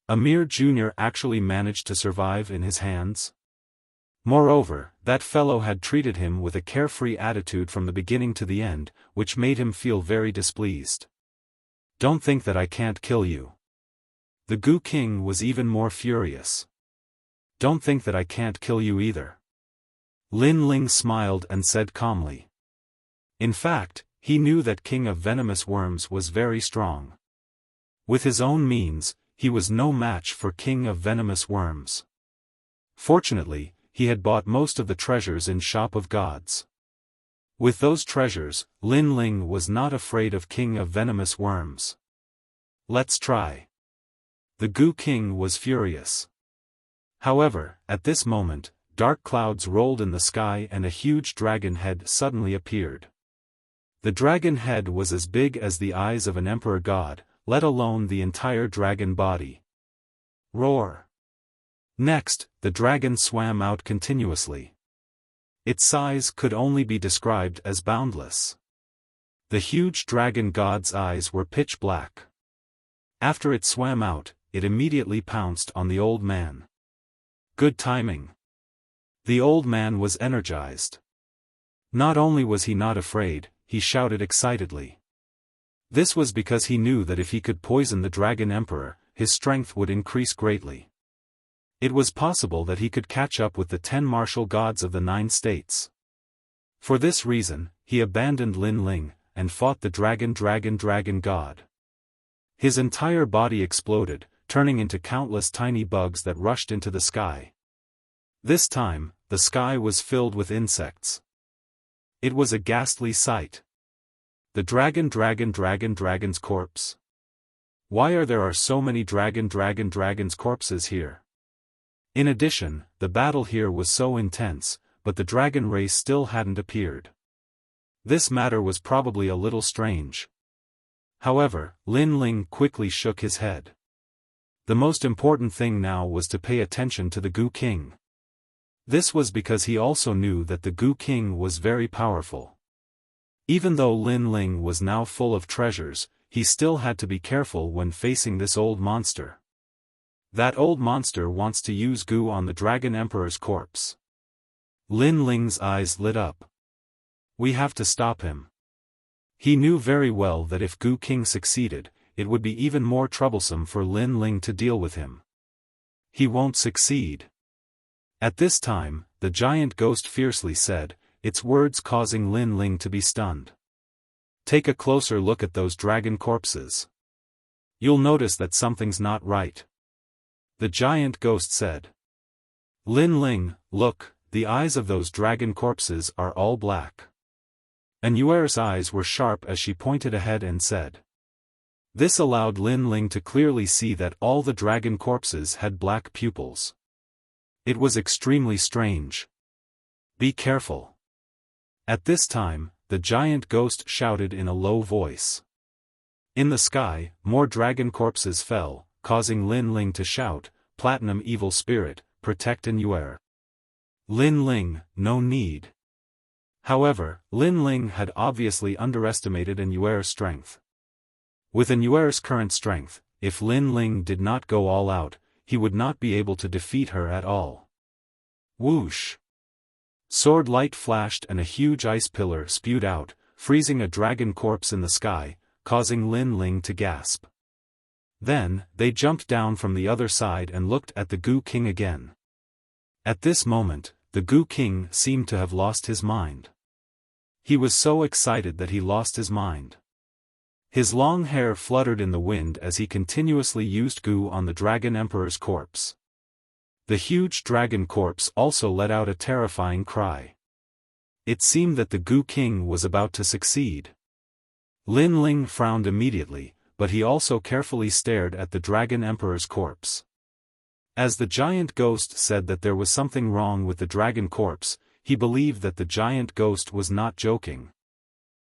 A: A mere junior actually managed to survive in his hands? Moreover, that fellow had treated him with a carefree attitude from the beginning to the end, which made him feel very displeased. Don't think that I can't kill you. The Gu King was even more furious. Don't think that I can't kill you either. Lin Ling smiled and said calmly. In fact, he knew that King of Venomous Worms was very strong. With his own means, he was no match for King of Venomous Worms. Fortunately, he had bought most of the treasures in Shop of Gods. With those treasures, Lin Ling was not afraid of King of Venomous Worms. Let's try. The Gu King was furious. However, at this moment, dark clouds rolled in the sky and a huge dragon head suddenly appeared. The dragon head was as big as the eyes of an emperor god, let alone the entire dragon body. Roar! Next, the dragon swam out continuously. Its size could only be described as boundless. The huge dragon god's eyes were pitch black. After it swam out, it immediately pounced on the old man. Good timing. The old man was energized. Not only was he not afraid, he shouted excitedly. This was because he knew that if he could poison the Dragon Emperor, his strength would increase greatly. It was possible that he could catch up with the 10 martial gods of the 9 states. For this reason, he abandoned Lin Ling, and fought the dragon god. His entire body exploded, turning into countless tiny bugs that rushed into the sky. This time, the sky was filled with insects. It was a ghastly sight. The dragon's corpse. Why are there so many dragon's corpses here? In addition, the battle here was so intense, but the dragon race still hadn't appeared. This matter was probably a little strange. However, Lin Ling quickly shook his head. The most important thing now was to pay attention to the Gu King. This was because he also knew that the Gu King was very powerful. Even though Lin Ling was now full of treasures, he still had to be careful when facing this old monster. That old monster wants to use Gu on the Dragon Emperor's corpse. Lin Ling's eyes lit up. We have to stop him. He knew very well that if Gu King succeeded, it would be even more troublesome for Lin Ling to deal with him. He won't succeed. At this time, the giant ghost fiercely said, its words causing Lin Ling to be stunned. Take a closer look at those dragon corpses. You'll notice that something's not right. The giant ghost said. Lin Ling, look, the eyes of those dragon corpses are all black. And Yuer's eyes were sharp as she pointed ahead and said. This allowed Lin Ling to clearly see that all the dragon corpses had black pupils. It was extremely strange. Be careful. At this time, the giant ghost shouted in a low voice. In the sky, more dragon corpses fell, causing Lin Ling to shout, Platinum Evil Spirit, protect Yuer. Lin Ling, no need. However, Lin Ling had obviously underestimated Yuer's strength. With Yuer's current strength, if Lin Ling did not go all out, he would not be able to defeat her at all. Whoosh! Sword light flashed and a huge ice pillar spewed out, freezing a dragon corpse in the sky, causing Lin Ling to gasp. Then, they jumped down from the other side and looked at the Gu King again. At this moment, the Gu King seemed to have lost his mind. He was so excited that he lost his mind. His long hair fluttered in the wind as he continuously used Gu on the Dragon Emperor's corpse. The huge dragon corpse also let out a terrifying cry. It seemed that the Gu King was about to succeed. Lin Ling frowned immediately, but he also carefully stared at the Dragon Emperor's corpse. As the giant ghost said that there was something wrong with the dragon corpse, he believed that the giant ghost was not joking.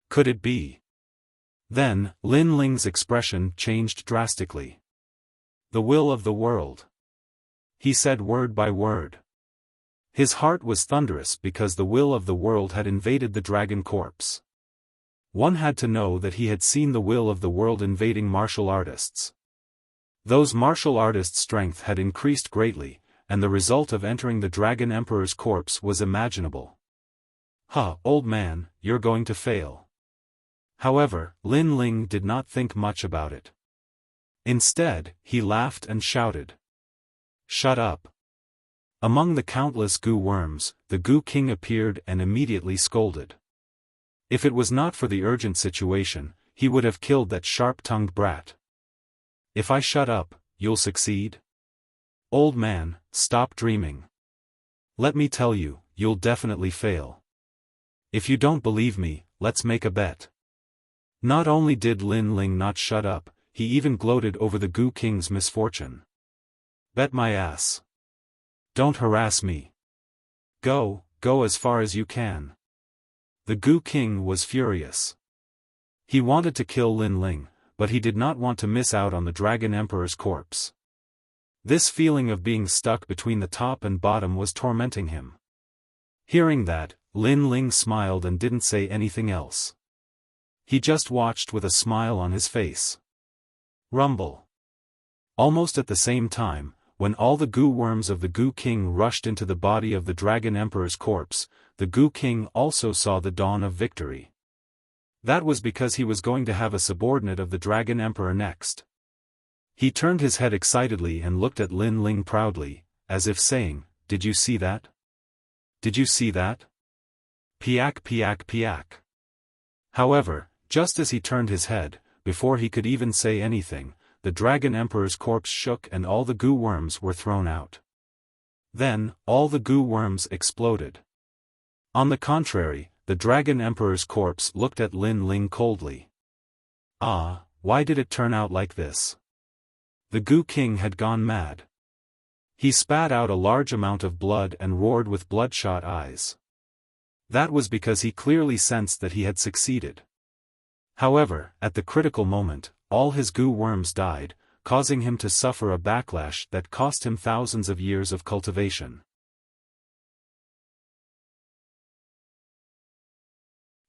A: Could it be? Then, Lin Ling's expression changed drastically. The will of the world. He said word by word. His heart was thunderous because the will of the world had invaded the dragon corpse. One had to know that he had seen the will of the world invading martial artists. Those martial artists' strength had increased greatly, and the result of entering the Dragon Emperor's corpse was imaginable. Old man, you're going to fail. However, Lin Ling did not think much about it. Instead, he laughed and shouted. Shut up. Among the countless goo worms, the Goo King appeared and immediately scolded. If it was not for the urgent situation, he would have killed that sharp-tongued brat. If I shut up, you'll succeed? Old man, stop dreaming. Let me tell you, you'll definitely fail. If you don't believe me, let's make a bet. Not only did Lin Ling not shut up, he even gloated over the Goo King's misfortune. Bet my ass. Don't harass me. Go as far as you can. The Goo King was furious. He wanted to kill Lin Ling, but he did not want to miss out on the Dragon Emperor's corpse. This feeling of being stuck between the top and bottom was tormenting him. Hearing that, Lin Ling smiled and didn't say anything else. He just watched with a smile on his face. Rumble. Almost at the same time, when all the goo worms of the Goo King rushed into the body of the Dragon Emperor's corpse, the Goo King also saw the dawn of victory. That was because he was going to have a subordinate of the Dragon Emperor next. He turned his head excitedly and looked at Lin Ling proudly, as if saying, "Did you see that? Did you see that? Piak piak piak." However, just as he turned his head, before he could even say anything, the Dragon Emperor's corpse shook and all the goo worms were thrown out. Then, all the goo worms exploded. On the contrary, the Dragon Emperor's corpse looked at Lin Ling coldly. Why did it turn out like this? The Goo King had gone mad. He spat out a large amount of blood and roared with bloodshot eyes. That was because he clearly sensed that he had succeeded. However, at the critical moment, all his goo worms died, causing him to suffer a backlash that cost him thousands of years of cultivation.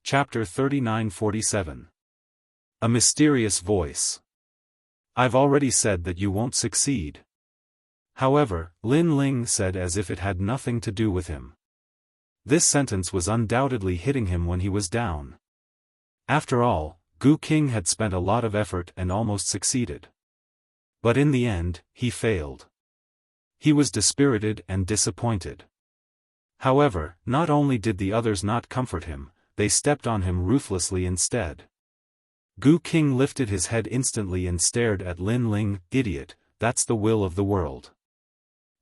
A: Chapter 39-47. A mysterious voice. I've already said that you won't succeed. However, Lin Ling said as if it had nothing to do with him. This sentence was undoubtedly hitting him when he was down. After all, Goo King had spent a lot of effort and almost succeeded. But in the end, he failed. He was dispirited and disappointed. However, not only did the others not comfort him, they stepped on him ruthlessly instead. Goo King lifted his head instantly and stared at Lin Ling. Idiot, that's the will of the world.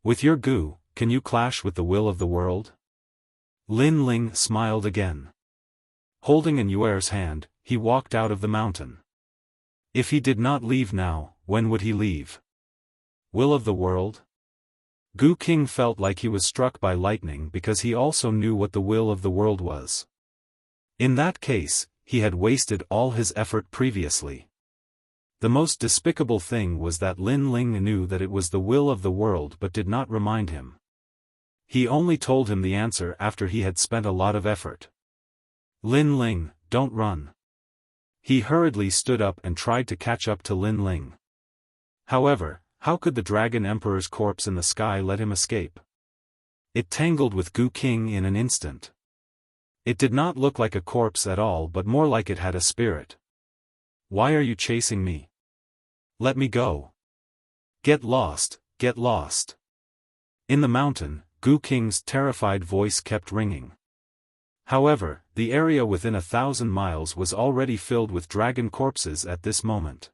A: With your goo, can you clash with the will of the world? Lin Ling smiled again. Holding an Yuer's hand, he walked out of the mountain. If he did not leave now, when would he leave? Will of the world? Goo King felt like he was struck by lightning because he also knew what the will of the world was. In that case, he had wasted all his effort previously. The most despicable thing was that Lin Ling knew that it was the will of the world but did not remind him. He only told him the answer after he had spent a lot of effort. Lin Ling, don't run. He hurriedly stood up and tried to catch up to Lin Ling. However, how could the Dragon Emperor's corpse in the sky let him escape? It tangled with Goo King in an instant. It did not look like a corpse at all but more like it had a spirit. Why are you chasing me? Let me go. Get lost, get lost. In the mountain, Goo King's terrified voice kept ringing. However, the area within 1,000 miles was already filled with dragon corpses at this moment.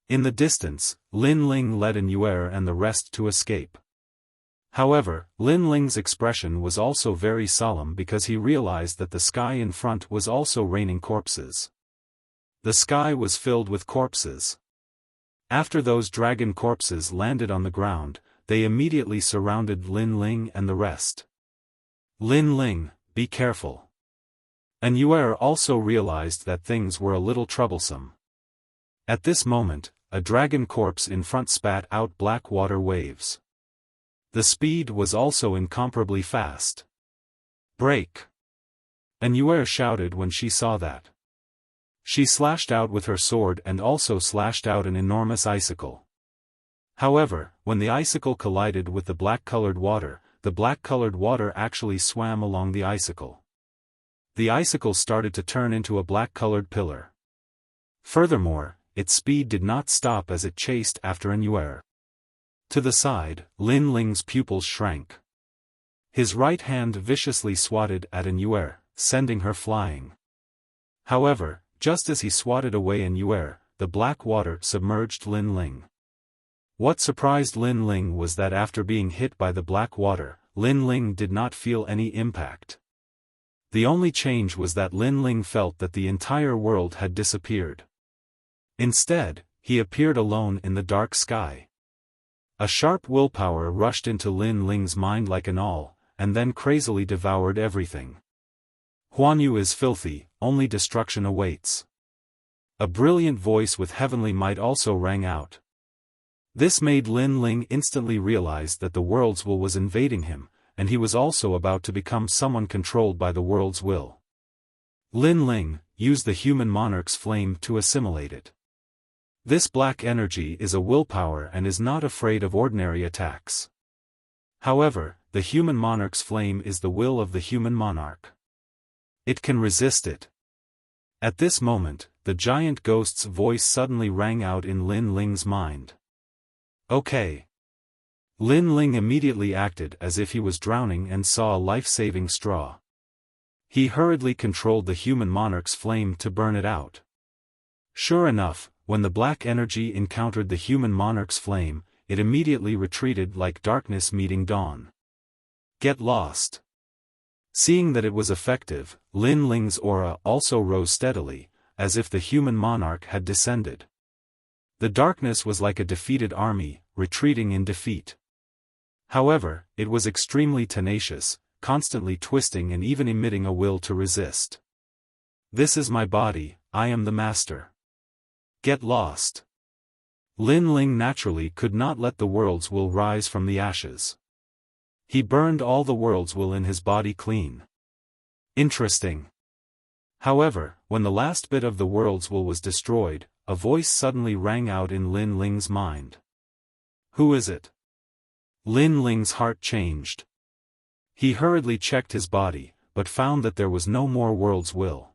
A: In the distance, Lin Ling led an Yuer and the rest to escape. However, Lin Ling's expression was also very solemn because he realized that the sky in front was also raining corpses. The sky was filled with corpses. After those dragon corpses landed on the ground, they immediately surrounded Lin Ling and the rest. Lin Ling, be careful. And Yuer also realized that things were a little troublesome. At this moment, a dragon corpse in front spat out black water waves. The speed was also incomparably fast. Break! And Yuer shouted when she saw that. She slashed out with her sword and also slashed out an enormous icicle. However, when the icicle collided with the black-colored water, the black-colored water actually swam along the icicle. The icicle started to turn into a black-colored pillar. Furthermore, its speed did not stop as it chased after an Yuer. To the side, Lin Ling's pupils shrank. His right hand viciously swatted at an Yuer, sending her flying. However, just as he swatted away an Yuer, the black water submerged Lin Ling. What surprised Lin Ling was that after being hit by the black water, Lin Ling did not feel any impact. The only change was that Lin Ling felt that the entire world had disappeared. Instead, he appeared alone in the dark sky. A sharp willpower rushed into Lin Ling's mind like an awl, and then crazily devoured everything. Huanyu is filthy, only destruction awaits. A brilliant voice with heavenly might also rang out. This made Lin Ling instantly realize that the world's will was invading him, and he was also about to become someone controlled by the world's will. Lin Ling used the human monarch's flame to assimilate it. This black energy is a willpower and is not afraid of ordinary attacks. However, the human monarch's flame is the will of the human monarch. It can resist it. At this moment, the giant ghost's voice suddenly rang out in Lin Ling's mind. Okay. Lin Ling immediately acted as if he was drowning and saw a life-saving straw. He hurriedly controlled the human monarch's flame to burn it out. Sure enough, when the black energy encountered the human monarch's flame, it immediately retreated like darkness meeting dawn. Get lost. Seeing that it was effective, Lin Ling's aura also rose steadily, as if the human monarch had descended. The darkness was like a defeated army, retreating in defeat. However, it was extremely tenacious, constantly twisting and even emitting a will to resist. This is my body, I am the master. Get lost. Lin Ling naturally could not let the world's will rise from the ashes. He burned all the world's will in his body clean. Interesting. However, when the last bit of the world's will was destroyed, a voice suddenly rang out in Lin Ling's mind. Who is it? Lin Ling's heart changed. He hurriedly checked his body, but found that there was no more world's will.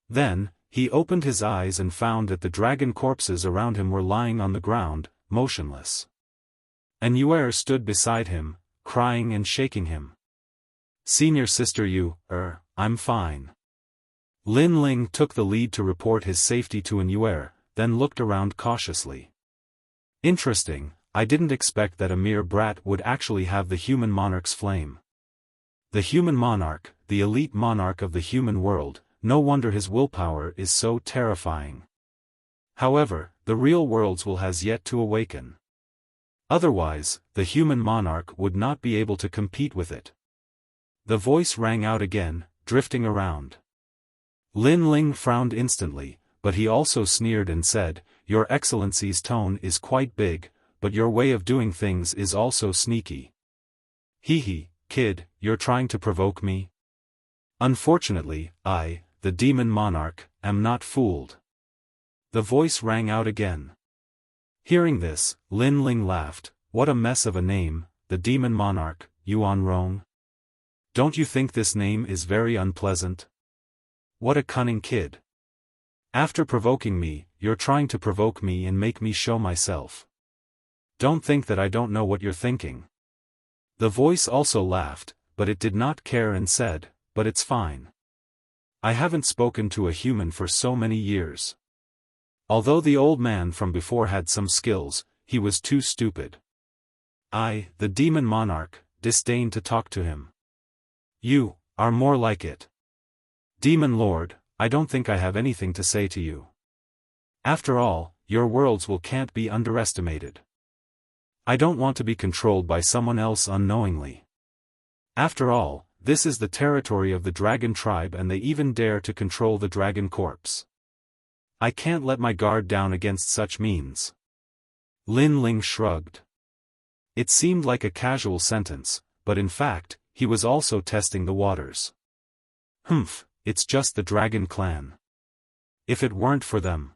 A: Then, he opened his eyes and found that the dragon corpses around him were lying on the ground, motionless. And Yuer stood beside him, crying and shaking him. Senior sister I'm fine. Lin Ling took the lead to report his safety to an Yuer, then looked around cautiously. Interesting, I didn't expect that a mere brat would actually have the human monarch's flame. The human monarch, the elite monarch of the human world, no wonder his willpower is so terrifying. However, the real world's will has yet to awaken. Otherwise, the human monarch would not be able to compete with it. The voice rang out again, drifting around. Lin Ling frowned instantly, but he also sneered and said, Your Excellency's tone is quite big, but your way of doing things is also sneaky. Hee, kid, you're trying to provoke me? Unfortunately, I, the demon monarch, am not fooled. The voice rang out again. Hearing this, Lin Ling laughed. What a mess of a name, the demon monarch, Yuan Rong. Don't you think this name is very unpleasant? What a cunning kid. After provoking me, you're trying to provoke me and make me show myself. Don't think that I don't know what you're thinking. The voice also laughed, but it did not care and said, But it's fine. I haven't spoken to a human for so many years. Although the old man from before had some skills, he was too stupid. I, the demon monarch, disdained to talk to him. You are more like it. Demon Lord, I don't think I have anything to say to you. After all, your world's will can't be underestimated. I don't want to be controlled by someone else unknowingly. After all, this is the territory of the dragon tribe and they even dare to control the dragon corpse. I can't let my guard down against such means. Lin Ling shrugged. It seemed like a casual sentence, but in fact, he was also testing the waters. Humph, it's just the dragon clan. If it weren't for them.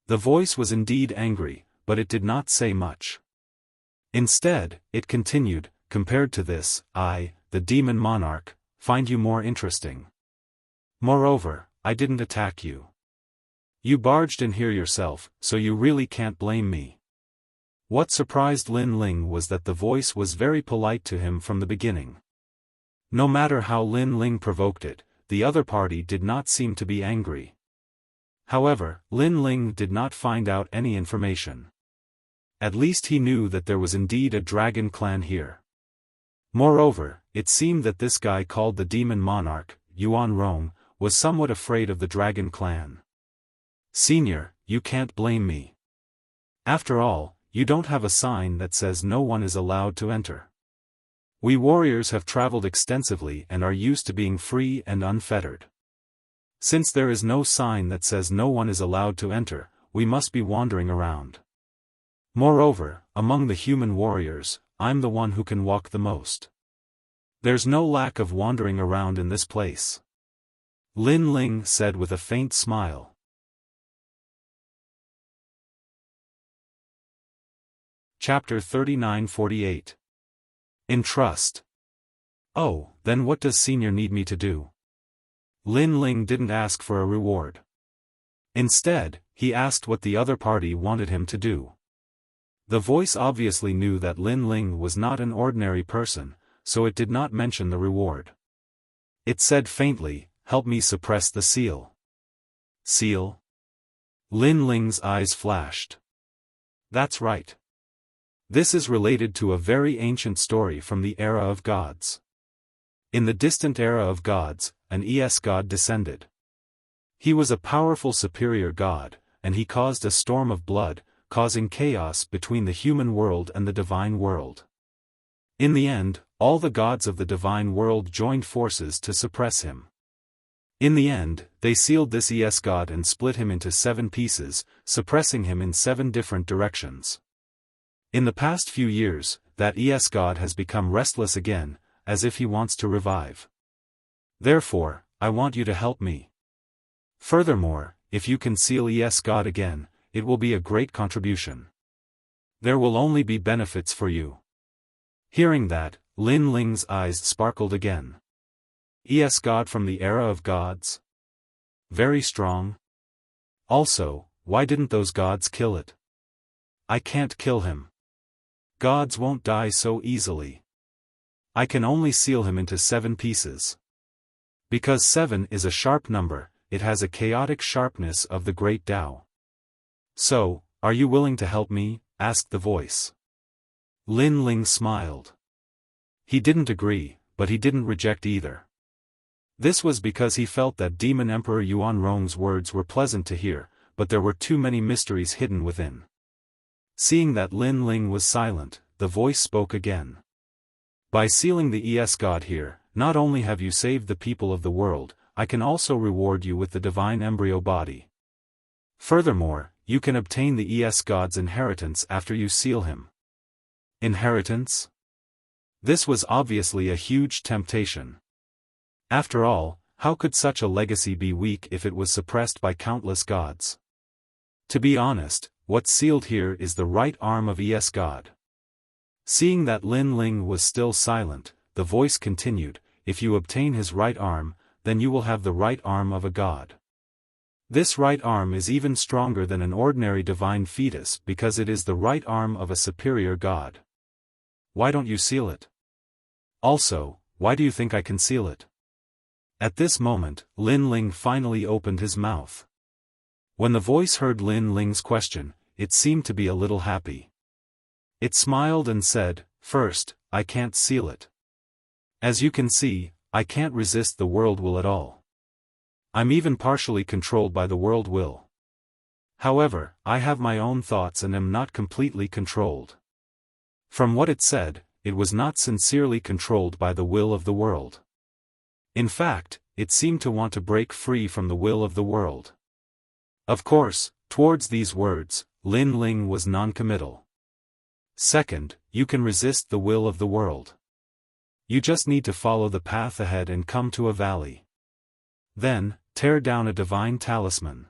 A: The voice was indeed angry, but it did not say much. Instead, it continued, compared to this, I, the demon monarch, find you more interesting. Moreover, I didn't attack you. You barged in here yourself, so you really can't blame me. What surprised Lin Ling was that the voice was very polite to him from the beginning. No matter how Lin Ling provoked it, the other party did not seem to be angry. However, Lin Ling did not find out any information. At least he knew that there was indeed a dragon clan here. Moreover, it seemed that this guy called the demon monarch, Yuan Rong, was somewhat afraid of the dragon clan. Senior, you can't blame me. After all, you don't have a sign that says no one is allowed to enter. We warriors have traveled extensively and are used to being free and unfettered. Since there is no sign that says no one is allowed to enter, we must be wandering around. Moreover, among the human warriors, I'm the one who can walk the most. There's no lack of wandering around in this place. Lin Ling said with a faint smile. Chapter 39-48. In trust. Oh, then what does Senior need me to do? Lin Ling didn't ask for a reward. Instead, he asked what the other party wanted him to do. The voice obviously knew that Lin Ling was not an ordinary person, so it did not mention the reward. It said faintly, help me suppress the seal. Seal? Lin Ling's eyes flashed. That's right. This is related to a very ancient story from the era of gods. In the distant era of gods, an god descended. He was a powerful superior god, and he caused a storm of blood, causing chaos between the human world and the divine world. In the end, all the gods of the divine world joined forces to suppress him. In the end, they sealed this god and split him into 7 pieces, suppressing him in 7 different directions. In the past few years, that god has become restless again, as if he wants to revive. Therefore, I want you to help me. Furthermore, if you can seal god again, it will be a great contribution. There will only be benefits for you. Hearing that, Lin Ling's eyes sparkled again. God from the era of gods? Very strong. Also, why didn't those gods kill it? I can't kill him. Gods won't die so easily. I can only seal him into 7 pieces. Because 7 is a sharp number, it has a chaotic sharpness of the great Tao. So, are you willing to help me? Asked the voice. Lin Ling smiled. He didn't agree, but he didn't reject either. This was because he felt that Demon Emperor Yuan Rong's words were pleasant to hear, but there were too many mysteries hidden within. Seeing that Lin Ling was silent, the voice spoke again. By sealing the god here, not only have you saved the people of the world, I can also reward you with the divine embryo body. Furthermore, you can obtain the god's inheritance after you seal him. Inheritance? This was obviously a huge temptation. After all, how could such a legacy be weak if it was suppressed by countless gods? To be honest, what's sealed here is the right arm of god. Seeing that Lin Ling was still silent, the voice continued, if you obtain his right arm, then you will have the right arm of a god. This right arm is even stronger than an ordinary divine fetus because it is the right arm of a superior god. Why don't you seal it? Also, why do you think I can seal it? At this moment, Lin Ling finally opened his mouth. When the voice heard Lin Ling's question, it seemed to be a little happy. It smiled and said, first, I can't seal it. As you can see, I can't resist the world will at all. I'm even partially controlled by the world will. However, I have my own thoughts and am not completely controlled. From what it said, it was not sincerely controlled by the will of the world. In fact, it seemed to want to break free from the will of the world. Of course, towards these words, Lin Ling was non-committal. Second, you can resist the will of the world. You just need to follow the path ahead and come to a valley. Then, tear down a divine talisman.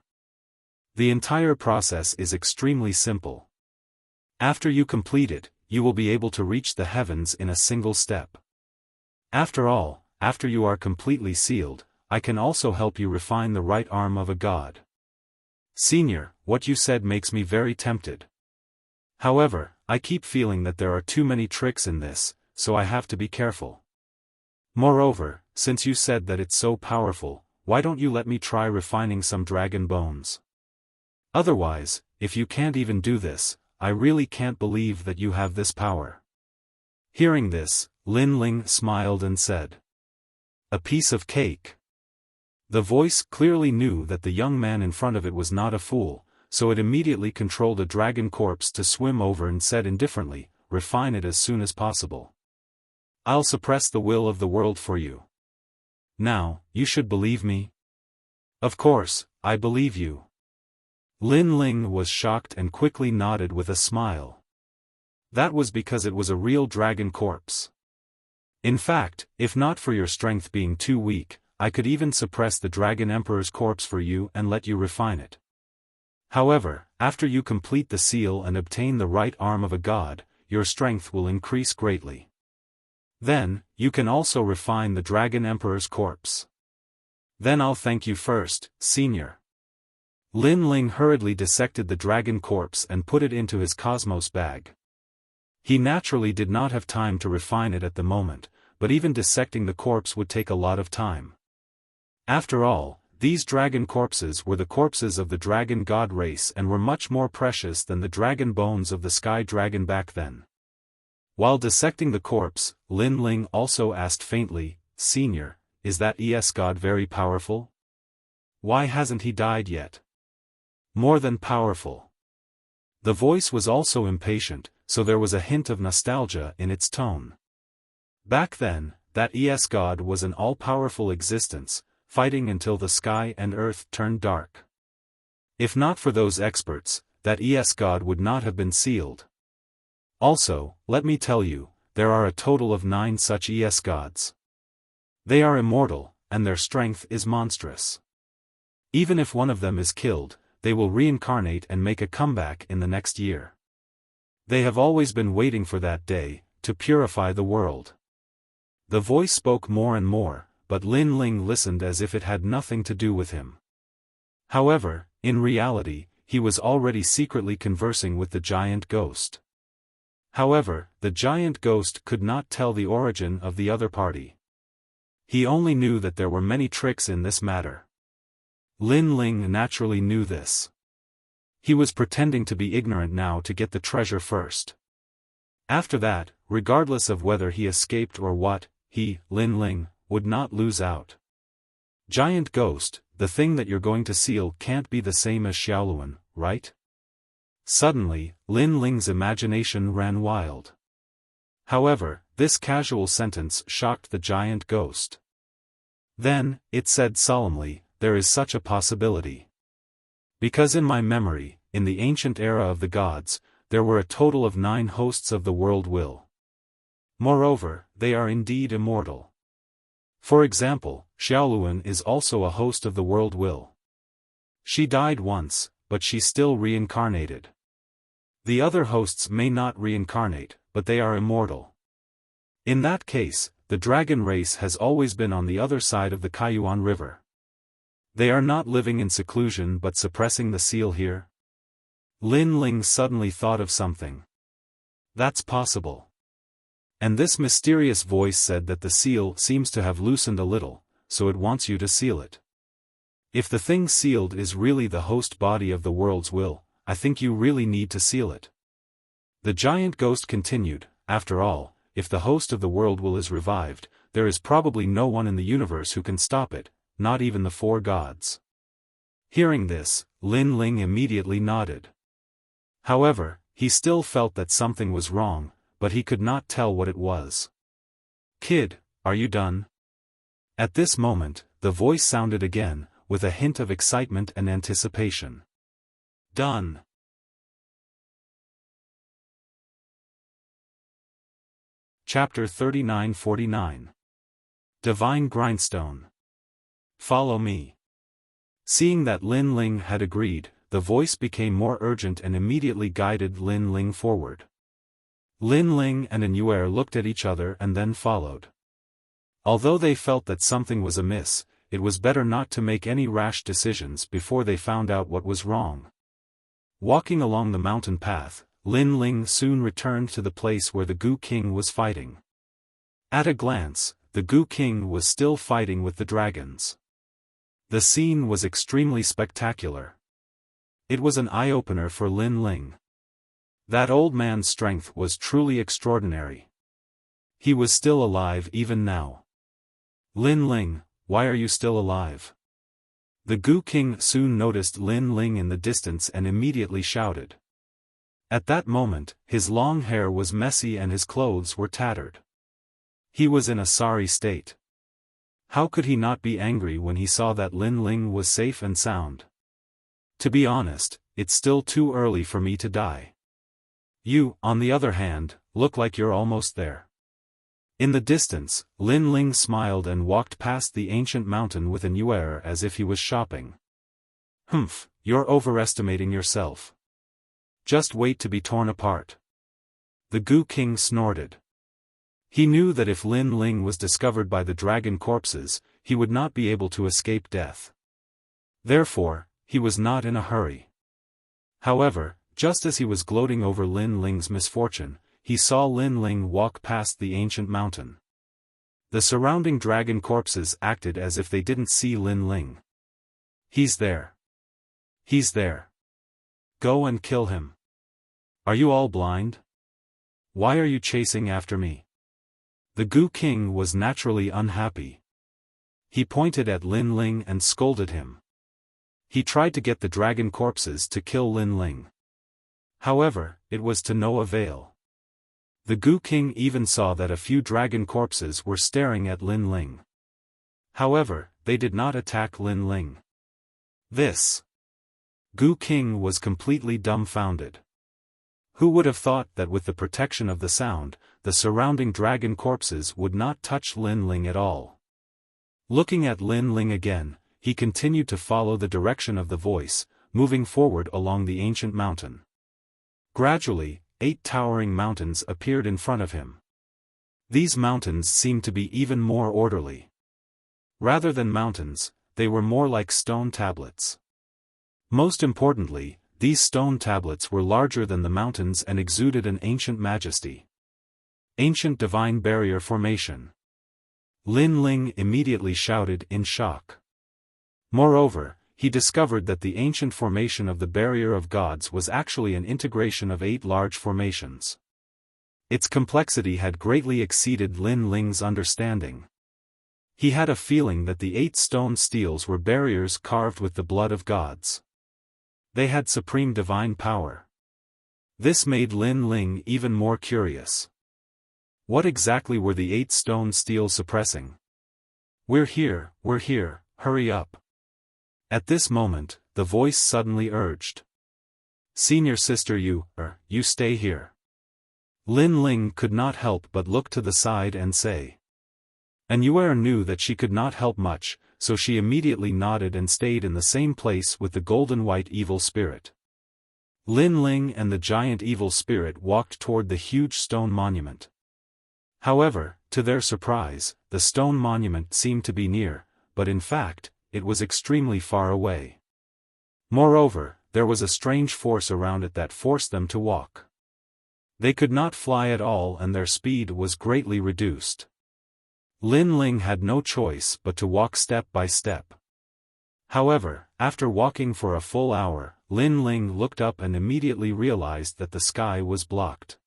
A: The entire process is extremely simple. After you complete it, you will be able to reach the heavens in a single step. After all, after you are completely sealed, I can also help you refine the right arm of a god. Senior, what you said makes me very tempted. However, I keep feeling that there are too many tricks in this, so I have to be careful. Moreover, since you said that it's so powerful, why don't you let me try refining some dragon bones? Otherwise, if you can't even do this, I really can't believe that you have this power. Hearing this, Lin Ling smiled and said, "A piece of cake." The voice clearly knew that the young man in front of it was not a fool, so it immediately controlled a dragon corpse to swim over and said indifferently, "Refine it as soon as possible. I'll suppress the will of the world for you. Now, you should believe me." "Of course, I believe you." Lin Ling was shocked and quickly nodded with a smile. That was because it was a real dragon corpse. In fact, if not for your strength being too weak, I could even suppress the Dragon Emperor's corpse for you and let you refine it. However, after you complete the seal and obtain the right arm of a god, your strength will increase greatly. Then, you can also refine the Dragon Emperor's corpse. Then I'll thank you first, Senior. Lin Ling hurriedly dissected the dragon corpse and put it into his cosmos bag. He naturally did not have time to refine it at the moment, but even dissecting the corpse would take a lot of time. After all, these dragon corpses were the corpses of the dragon god race and were much more precious than the dragon bones of the sky dragon back then. While dissecting the corpse, Lin Ling also asked faintly, "Senior, is that ES god very powerful? Why hasn't he died yet?" "More than powerful." The voice was also impatient, so there was a hint of nostalgia in its tone. Back then, that ES god was an all-powerful existence, fighting until the sky and earth turned dark. If not for those experts, that ES god would not have been sealed. Also, let me tell you, there are a total of 9 such ES gods. They are immortal, and their strength is monstrous. Even if one of them is killed, they will reincarnate and make a comeback in the next year. They have always been waiting for that day, to purify the world. The voice spoke more and more, but Lin Ling listened as if it had nothing to do with him. However, in reality, he was already secretly conversing with the giant ghost. However, the giant ghost could not tell the origin of the other party. He only knew that there were many tricks in this matter. Lin Ling naturally knew this. He was pretending to be ignorant now to get the treasure first. After that, regardless of whether he escaped or what, he, Lin Ling, would not lose out. Giant ghost, the thing that you're going to seal can't be the same as Xiaoluan, right? Suddenly, Lin Ling's imagination ran wild. However, this casual sentence shocked the giant ghost. Then, it said solemnly, "There is such a possibility. Because in my memory, in the ancient era of the gods, there were a total of 9 hosts of the world will. Moreover, they are indeed immortal. For example, Xiaoluan is also a host of the world will. She died once, but she still reincarnated. The other hosts may not reincarnate, but they are immortal. In that case, the dragon race has always been on the other side of the Kaiyuan River. They are not living in seclusion but suppressing the seal here." Lin Ling suddenly thought of something. That's possible. And this mysterious voice said that the seal seems to have loosened a little, so it wants you to seal it. If the thing sealed is really the host body of the world's will, I think you really need to seal it. The giant ghost continued, "After all, if the host of the world will is revived, there is probably no one in the universe who can stop it, not even the 4 gods." Hearing this, Lin Ling immediately nodded. However, he still felt that something was wrong, but he could not tell what it was. "Kid, are you done?" At this moment, the voice sounded again, with a hint of excitement and anticipation. "Done." Chapter 39-49. Divine Grindstone. Follow me. Seeing that Lin Ling had agreed, the voice became more urgent and immediately guided Lin Ling forward. Lin Ling and Anuer looked at each other and then followed. Although they felt that something was amiss, it was better not to make any rash decisions before they found out what was wrong. Walking along the mountain path, Lin Ling soon returned to the place where the Gu King was fighting. At a glance, the Gu King was still fighting with the dragons. The scene was extremely spectacular. It was an eye-opener for Lin Ling. That old man's strength was truly extraordinary. He was still alive even now. "Lin Ling, why are you still alive?" The Gu King soon noticed Lin Ling in the distance and immediately shouted. At that moment, his long hair was messy and his clothes were tattered. He was in a sorry state. How could he not be angry when he saw that Lin Ling was safe and sound? "To be honest, it's still too early for me to die. You, on the other hand, look like you're almost there." In the distance, Lin Ling smiled and walked past the ancient mountain with Anuer as if he was shopping. "Humph, you're overestimating yourself. Just wait to be torn apart." The Gu King snorted. He knew that if Lin Ling was discovered by the dragon corpses, he would not be able to escape death. Therefore, he was not in a hurry. However, just as he was gloating over Lin Ling's misfortune, he saw Lin Ling walk past the ancient mountain. The surrounding dragon corpses acted as if they didn't see Lin Ling. "He's there. He's there. Go and kill him. Are you all blind? Why are you chasing after me?" The Gu King was naturally unhappy. He pointed at Lin Ling and scolded him. He tried to get the dragon corpses to kill Lin Ling. However, it was to no avail. The Gu King even saw that a few dragon corpses were staring at Lin Ling. However, they did not attack Lin Ling. This Gu King was completely dumbfounded. Who would have thought that with the protection of the sound, the surrounding dragon corpses would not touch Lin Ling at all? Looking at Lin Ling again, he continued to follow the direction of the voice, moving forward along the ancient mountain. Gradually, 8 towering mountains appeared in front of him. These mountains seemed to be even more orderly. Rather than mountains, they were more like stone tablets. Most importantly, these stone tablets were larger than the mountains and exuded an ancient majesty. Ancient Divine Barrier Formation. Lin Ling immediately shouted in shock. Moreover, he discovered that the ancient formation of the Barrier of Gods was actually an integration of 8 large formations. Its complexity had greatly exceeded Lin Ling's understanding. He had a feeling that the 8 stone steels were barriers carved with the blood of gods. They had supreme divine power. This made Lin Ling even more curious. What exactly were the 8 stone steels suppressing? We're here, hurry up." At this moment, the voice suddenly urged. "Senior sister, you stay here." Lin Ling could not help but look to the side and say. Anuer knew that she could not help much, so she immediately nodded and stayed in the same place with the golden white evil spirit. Lin Ling and the giant evil spirit walked toward the huge stone monument. However, to their surprise, the stone monument seemed to be near, but in fact, it was extremely far away. Moreover, there was a strange force around it that forced them to walk. They could not fly at all and their speed was greatly reduced. Lin Ling had no choice but to walk step by step. However, after walking for a full hour, Lin Ling looked up and immediately realized that the sky was blocked.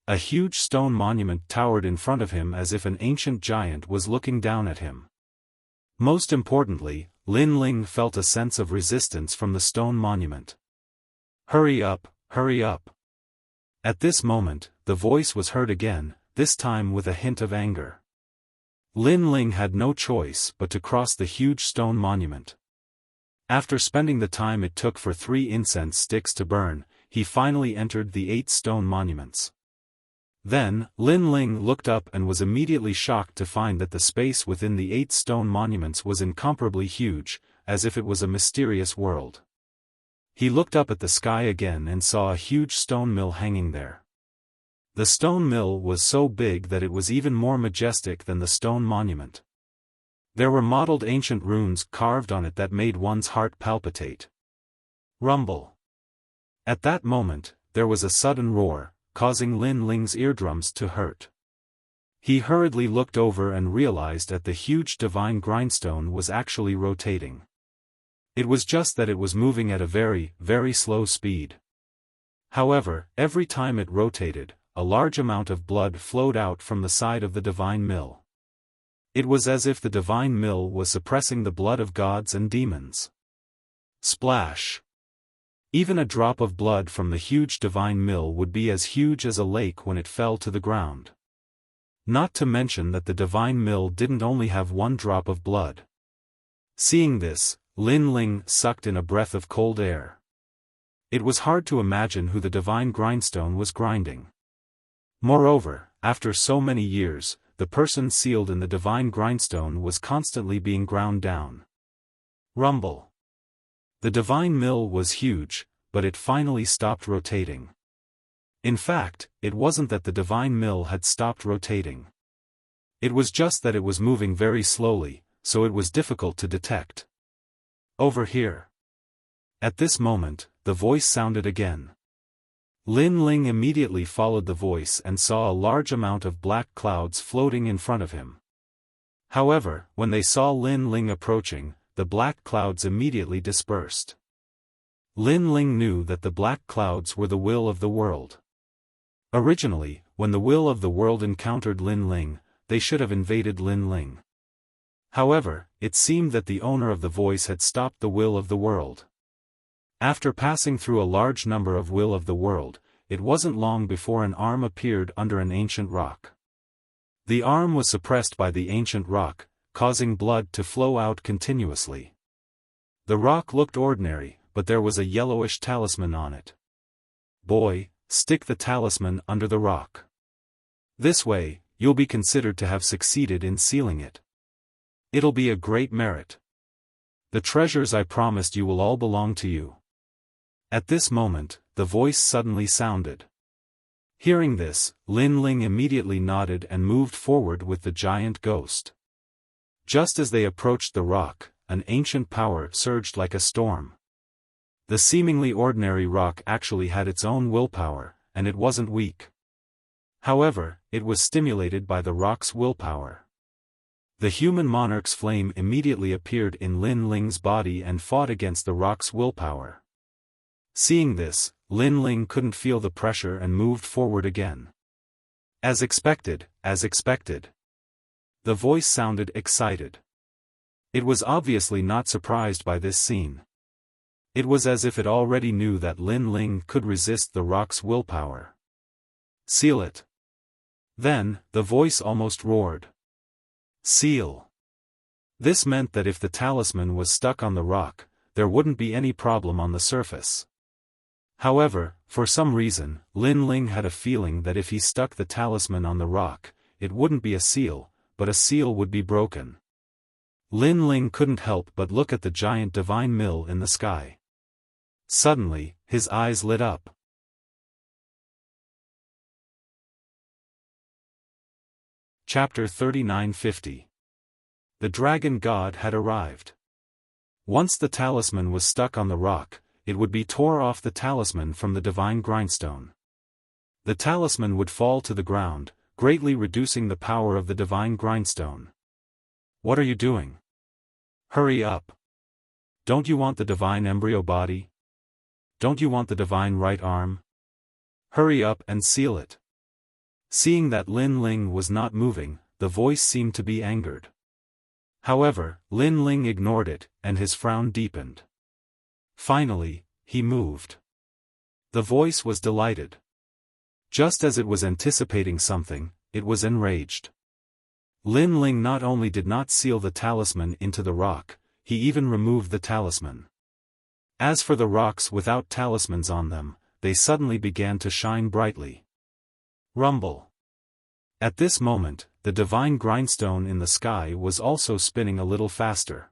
A: A huge stone monument towered in front of him as if an ancient giant was looking down at him. Most importantly, Lin Ling felt a sense of resistance from the stone monument. Hurry up, hurry up. At this moment, the voice was heard again, this time with a hint of anger. Lin Ling had no choice but to cross the huge stone monument. After spending the time it took for 3 incense sticks to burn, he finally entered the 8 stone monuments. Then, Lin Ling looked up and was immediately shocked to find that the space within the 8 stone monuments was incomparably huge, as if it was a mysterious world. He looked up at the sky again and saw a huge stone mill hanging there. The stone mill was so big that it was even more majestic than the stone monument. There were mottled ancient runes carved on it that made one's heart palpitate. Rumble. At that moment, there was a sudden roar, causing Lin Ling's eardrums to hurt. He hurriedly looked over and realized that the huge divine grindstone was actually rotating. It was just that it was moving at a very, very slow speed. However, every time it rotated, a large amount of blood flowed out from the side of the divine mill. It was as if the divine mill was suppressing the blood of gods and demons. Splash! Even a drop of blood from the huge divine mill would be as huge as a lake when it fell to the ground. Not to mention that the divine mill didn't only have 1 drop of blood. Seeing this, Lin Ling sucked in a breath of cold air. It was hard to imagine who the divine grindstone was grinding. Moreover, after so many years, the person sealed in the divine grindstone was constantly being ground down. Rumble. The divine mill was huge, but it finally stopped rotating. In fact, it wasn't that the divine mill had stopped rotating. It was just that it was moving very slowly, so it was difficult to detect. Over here. At this moment, the voice sounded again. Lin Ling immediately followed the voice and saw a large amount of black clouds floating in front of him. However, when they saw Lin Ling approaching, the black clouds immediately dispersed. Lin Ling knew that the black clouds were the will of the world. Originally, when the will of the world encountered Lin Ling, they should have invaded Lin Ling. However, it seemed that the owner of the voice had stopped the will of the world. After passing through a large number of will of the world, it wasn't long before an arm appeared under an ancient rock. The arm was suppressed by the ancient rock, causing blood to flow out continuously. The rock looked ordinary, but there was a yellowish talisman on it. Boy, stick the talisman under the rock. This way, you'll be considered to have succeeded in sealing it. It'll be a great merit. The treasures I promised you will all belong to you. At this moment, the voice suddenly sounded. Hearing this, Lin Ling immediately nodded and moved forward with the giant ghost. Just as they approached the rock, an ancient power surged like a storm. The seemingly ordinary rock actually had its own willpower, and it wasn't weak. However, it was stimulated by the rock's willpower. The human monarch's flame immediately appeared in Lin Ling's body and fought against the rock's willpower. Seeing this, Lin Ling couldn't feel the pressure and moved forward again. As expected, as expected. The voice sounded excited. It was obviously not surprised by this scene. It was as if it already knew that Lin Ling could resist the rock's willpower. Seal it. Then, the voice almost roared. Seal. This meant that if the talisman was stuck on the rock, there wouldn't be any problem on the surface. However, for some reason, Lin Ling had a feeling that if he stuck the talisman on the rock, it wouldn't be a seal, but a seal would be broken. Lin Ling couldn't help but look at the giant divine mill in the sky. Suddenly, his eyes lit up. Chapter 3950. The dragon god had arrived. Once the talisman was stuck on the rock, it would be tore off the talisman from the divine grindstone. The talisman would fall to the ground, greatly reducing the power of the divine grindstone. What are you doing? Hurry up. Don't you want the divine embryo body? Don't you want the divine right arm? Hurry up and seal it. Seeing that Lin Ling was not moving, the voice seemed to be angered. However, Lin Ling ignored it, and his frown deepened. Finally, he moved. The voice was delighted. Just as it was anticipating something, it was enraged. Lin Ling not only did not seal the talisman into the rock, he even removed the talisman. As for the rocks without talismans on them, they suddenly began to shine brightly. Rumble. At this moment, the divine grindstone in the sky was also spinning a little faster.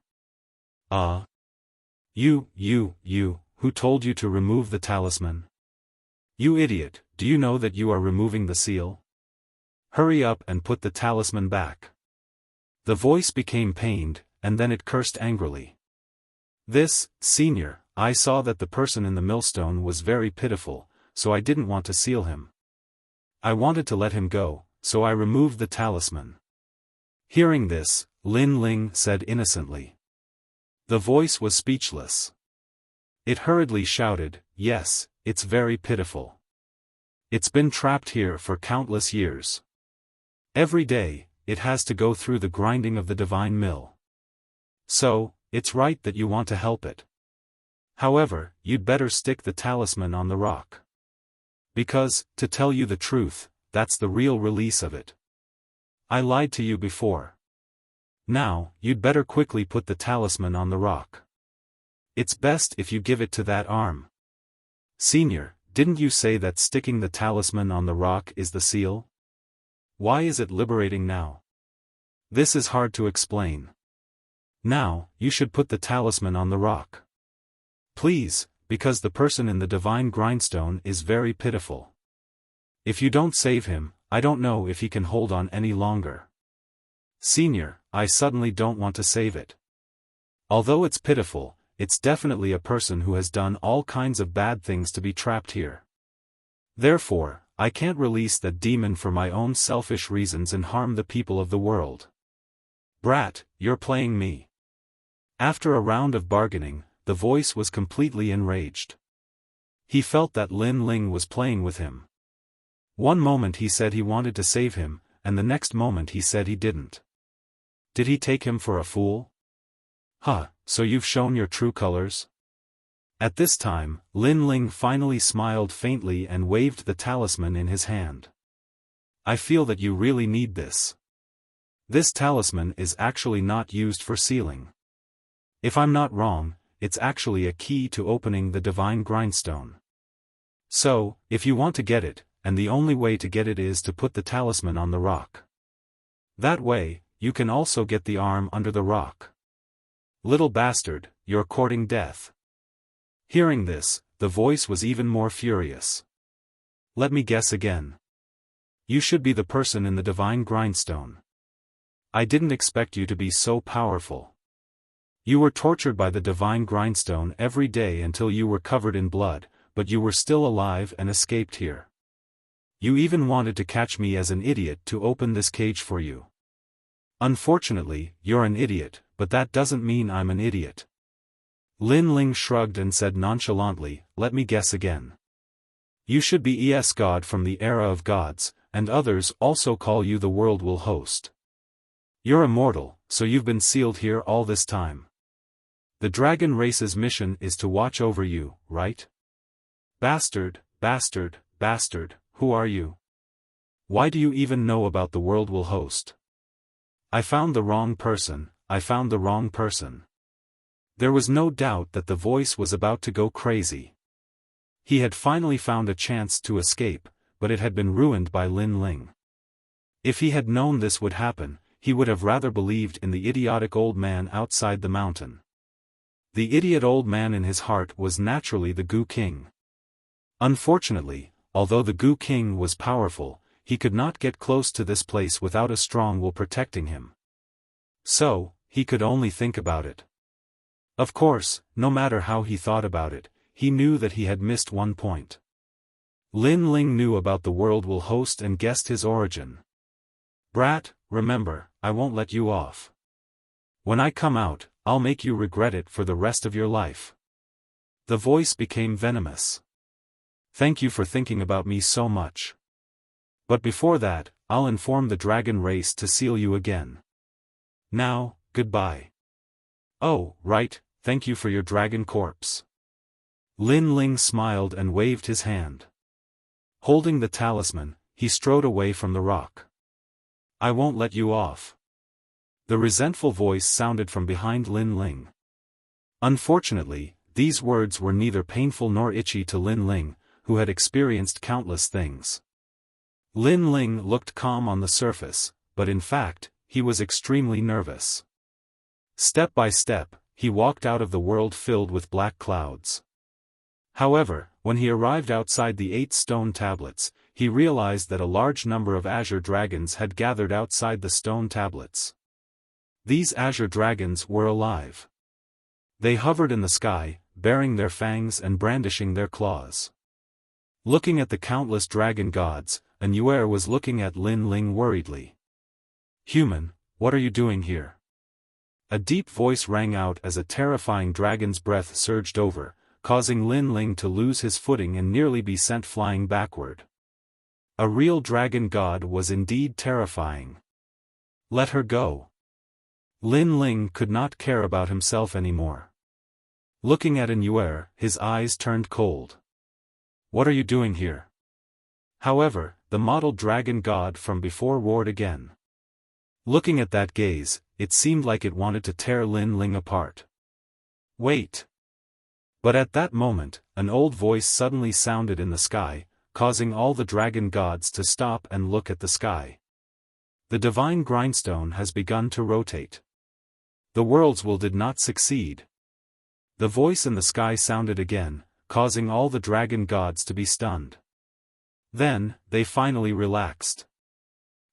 A: You, who told you to remove the talisman? You idiot, do you know that you are removing the seal? Hurry up and put the talisman back. The voice became pained, and then it cursed angrily. This, senior, I saw that the person in the millstone was very pitiful, so I didn't want to seal him. I wanted to let him go, so I removed the talisman. Hearing this, Lin Ling said innocently. The voice was speechless. It hurriedly shouted, yes, it's very pitiful. It's been trapped here for countless years. Every day, it has to go through the grinding of the divine mill. So, it's right that you want to help it. However, you'd better stick the talisman on the rock. Because, to tell you the truth, that's the real release of it. I lied to you before. Now, you'd better quickly put the talisman on the rock. It's best if you give it to that arm. Senior, didn't you say that sticking the talisman on the rock is the seal? Why is it liberating now? This is hard to explain. Now, you should put the talisman on the rock. Please, because the person in the divine grindstone is very pitiful. If you don't save him, I don't know if he can hold on any longer. Senior, I suddenly don't want to save it. Although it's pitiful, it's definitely a person who has done all kinds of bad things to be trapped here. Therefore, I can't release that demon for my own selfish reasons and harm the people of the world. Brat, you're playing me. After a round of bargaining, the voice was completely enraged. He felt that Lin Ling was playing with him. One moment he said he wanted to save him, and the next moment he said he didn't. Did he take him for a fool? So you've shown your true colors? At this time, Lin Ling finally smiled faintly and waved the talisman in his hand. I feel that you really need this. This talisman is actually not used for sealing. If I'm not wrong, it's actually a key to opening the divine grindstone. So, if you want to get it, and the only way to get it is to put the talisman on the rock. That way, you can also get the arm under the rock. Little bastard, you're courting death. Hearing this, the voice was even more furious. Let me guess again. You should be the person in the divine grindstone. I didn't expect you to be so powerful. You were tortured by the divine grindstone every day until you were covered in blood, but you were still alive and escaped here. You even wanted to catch me as an idiot to open this cage for you. Unfortunately, you're an idiot, but that doesn't mean I'm an idiot. Lin Ling shrugged and said nonchalantly, let me guess again. You should be ES God from the era of gods, and others also call you the world will host. You're immortal, so you've been sealed here all this time. The dragon race's mission is to watch over you, right? Bastard, who are you? Why do you even know about the world will host? I found the wrong person. There was no doubt that the voice was about to go crazy. He had finally found a chance to escape, but it had been ruined by Lin Ling. If he had known this would happen, he would have rather believed in the idiotic old man outside the mountain. The idiot old man in his heart was naturally the Goo King. Unfortunately, although the Goo King was powerful, he could not get close to this place without a strong will protecting him. So, he could only think about it. Of course, no matter how he thought about it, he knew that he had missed one point. Lin Ling knew about the world will host and guessed his origin. Brat, remember, I won't let you off. When I come out, I'll make you regret it for the rest of your life. The voice became venomous. Thank you for thinking about me so much. But before that, I'll inform the dragon race to seal you again. Now, goodbye. Oh, right, thank you for your dragon corpse. Lin Ling smiled and waved his hand. Holding the talisman, he strode away from the rock. I won't let you off. The resentful voice sounded from behind Lin Ling. Unfortunately, these words were neither painful nor itchy to Lin Ling, who had experienced countless things. Lin Ling looked calm on the surface, but in fact, he was extremely nervous. Step by step, he walked out of the world filled with black clouds. However, when he arrived outside the 8 stone tablets, he realized that a large number of azure dragons had gathered outside the stone tablets. These azure dragons were alive. They hovered in the sky, baring their fangs and brandishing their claws. Looking at the countless dragon gods, Anuer was looking at Lin Ling worriedly. Human, what are you doing here? A deep voice rang out as a terrifying dragon's breath surged over, causing Lin Ling to lose his footing and nearly be sent flying backward. A real dragon god was indeed terrifying. Let her go. Lin Ling could not care about himself anymore. Looking at Anuer, his eyes turned cold. What are you doing here? However, the model dragon god from before roared again. Looking at that gaze, it seemed like it wanted to tear Lin Ling apart. Wait! But at that moment, an old voice suddenly sounded in the sky, causing all the dragon gods to stop and look at the sky. The divine grindstone has begun to rotate. The world's will did not succeed. The voice in the sky sounded again, causing all the dragon gods to be stunned. Then, they finally relaxed.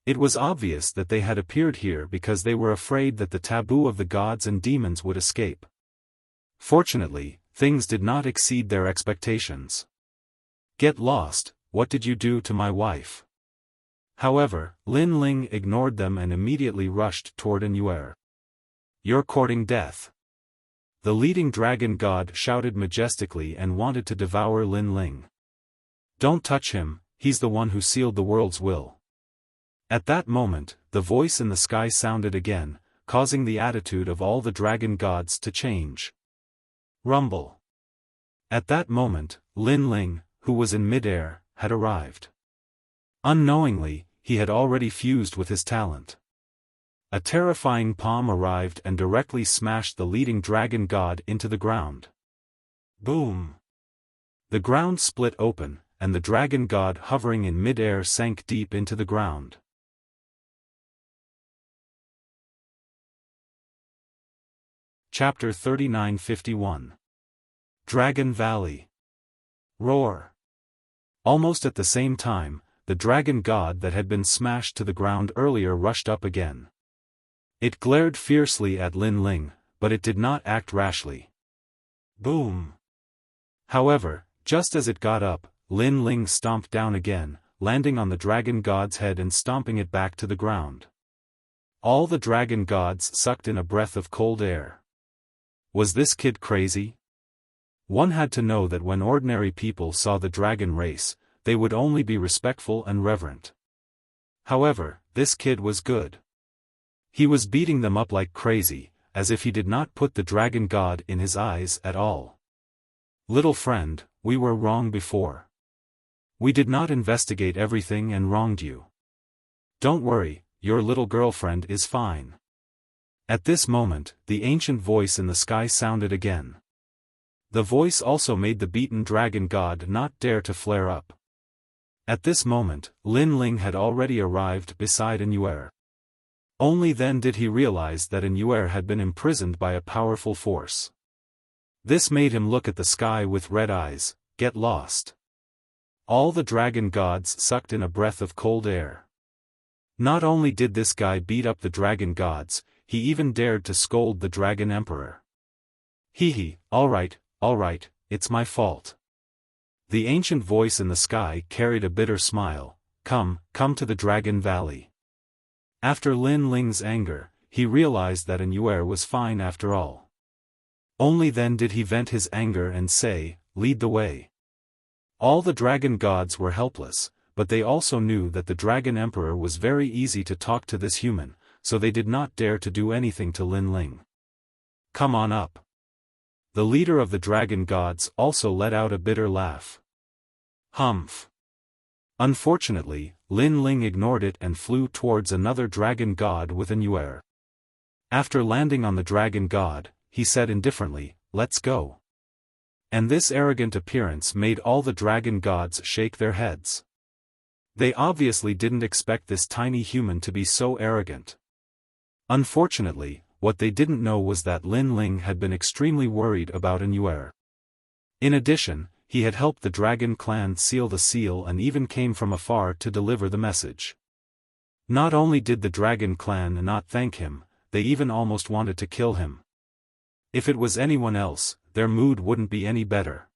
A: It was obvious that they had appeared here because they were afraid that the taboo of the gods and demons would escape. Fortunately, things did not exceed their expectations. Get lost, what did you do to my wife? However, Lin Ling ignored them and immediately rushed toward Anuer. You're courting death. The leading dragon god shouted majestically and wanted to devour Lin Ling. Don't touch him, he's the one who sealed the world's will. At that moment, the voice in the sky sounded again, causing the attitude of all the dragon gods to change. Rumble. At that moment, Lin Ling, who was in midair, had arrived. Unknowingly, he had already fused with his talent. A terrifying palm arrived and directly smashed the leading dragon god into the ground. Boom! The ground split open, and the dragon god hovering in midair sank deep into the ground. Chapter 39:51. Dragon Valley. Roar. Almost at the same time, the dragon god that had been smashed to the ground earlier rushed up again. It glared fiercely at Lin Ling, but it did not act rashly. Boom! However, just as it got up, Lin Ling stomped down again, landing on the dragon god's head and stomping it back to the ground. All the dragon gods sucked in a breath of cold air. Was this kid crazy? One had to know that when ordinary people saw the dragon race, they would only be respectful and reverent. However, this kid was good. He was beating them up like crazy, as if he did not put the dragon god in his eyes at all. Little friend, we were wrong before. We did not investigate everything and wronged you. Don't worry, your little girlfriend is fine. At this moment, the ancient voice in the sky sounded again. The voice also made the beaten dragon god not dare to flare up. At this moment, Lin Ling had already arrived beside Anuer. Only then did he realize that Anuer had been imprisoned by a powerful force. This made him look at the sky with red eyes. Get lost. All the dragon gods sucked in a breath of cold air. Not only did this guy beat up the dragon gods, he even dared to scold the dragon emperor. Hee, alright, it's my fault. The ancient voice in the sky carried a bitter smile. Come to the Dragon Valley. After Lin Ling's anger, he realized that Anuer was fine after all. Only then did he vent his anger and say, lead the way. All the dragon gods were helpless, but they also knew that the dragon emperor was very easy to talk to this human, so they did not dare to do anything to Lin Ling. Come on up. The leader of the dragon gods also let out a bitter laugh. Humph. Unfortunately, Lin Ling ignored it and flew towards another dragon god with an yuer. After landing on the dragon god, he said indifferently, "Let's go." And this arrogant appearance made all the dragon gods shake their heads. They obviously didn't expect this tiny human to be so arrogant. Unfortunately, what they didn't know was that Lin Ling had been extremely worried about an yuer. In addition, he had helped the dragon clan seal the seal and even came from afar to deliver the message. Not only did the dragon clan not thank him, they even almost wanted to kill him. If it was anyone else, their mood wouldn't be any better.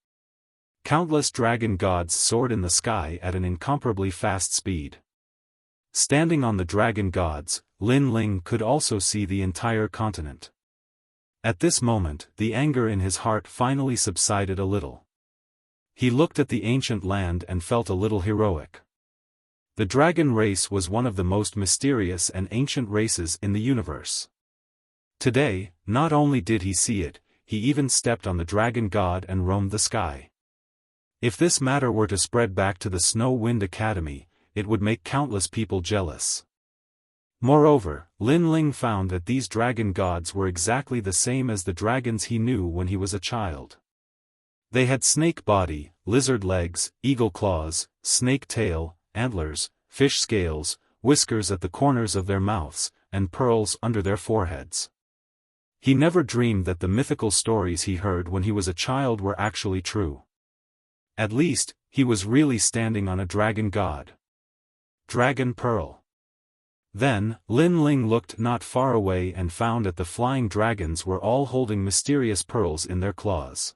A: Countless dragon gods soared in the sky at an incomparably fast speed. Standing on the dragon gods, Lin Ling could also see the entire continent. At this moment, the anger in his heart finally subsided a little. He looked at the ancient land and felt a little heroic. The dragon race was one of the most mysterious and ancient races in the universe. Today, not only did he see it, he even stepped on the dragon god and roamed the sky. If this matter were to spread back to the Snow Wind Academy, it would make countless people jealous. Moreover, Lin Ling found that these dragon gods were exactly the same as the dragons he knew when he was a child. They had snake body, lizard legs, eagle claws, snake tail, antlers, fish scales, whiskers at the corners of their mouths, and pearls under their foreheads. He never dreamed that the mythical stories he heard when he was a child were actually true. At least, he was really standing on a dragon god. Dragon Pearl. Then, Lin Ling looked not far away and found that the flying dragons were all holding mysterious pearls in their claws.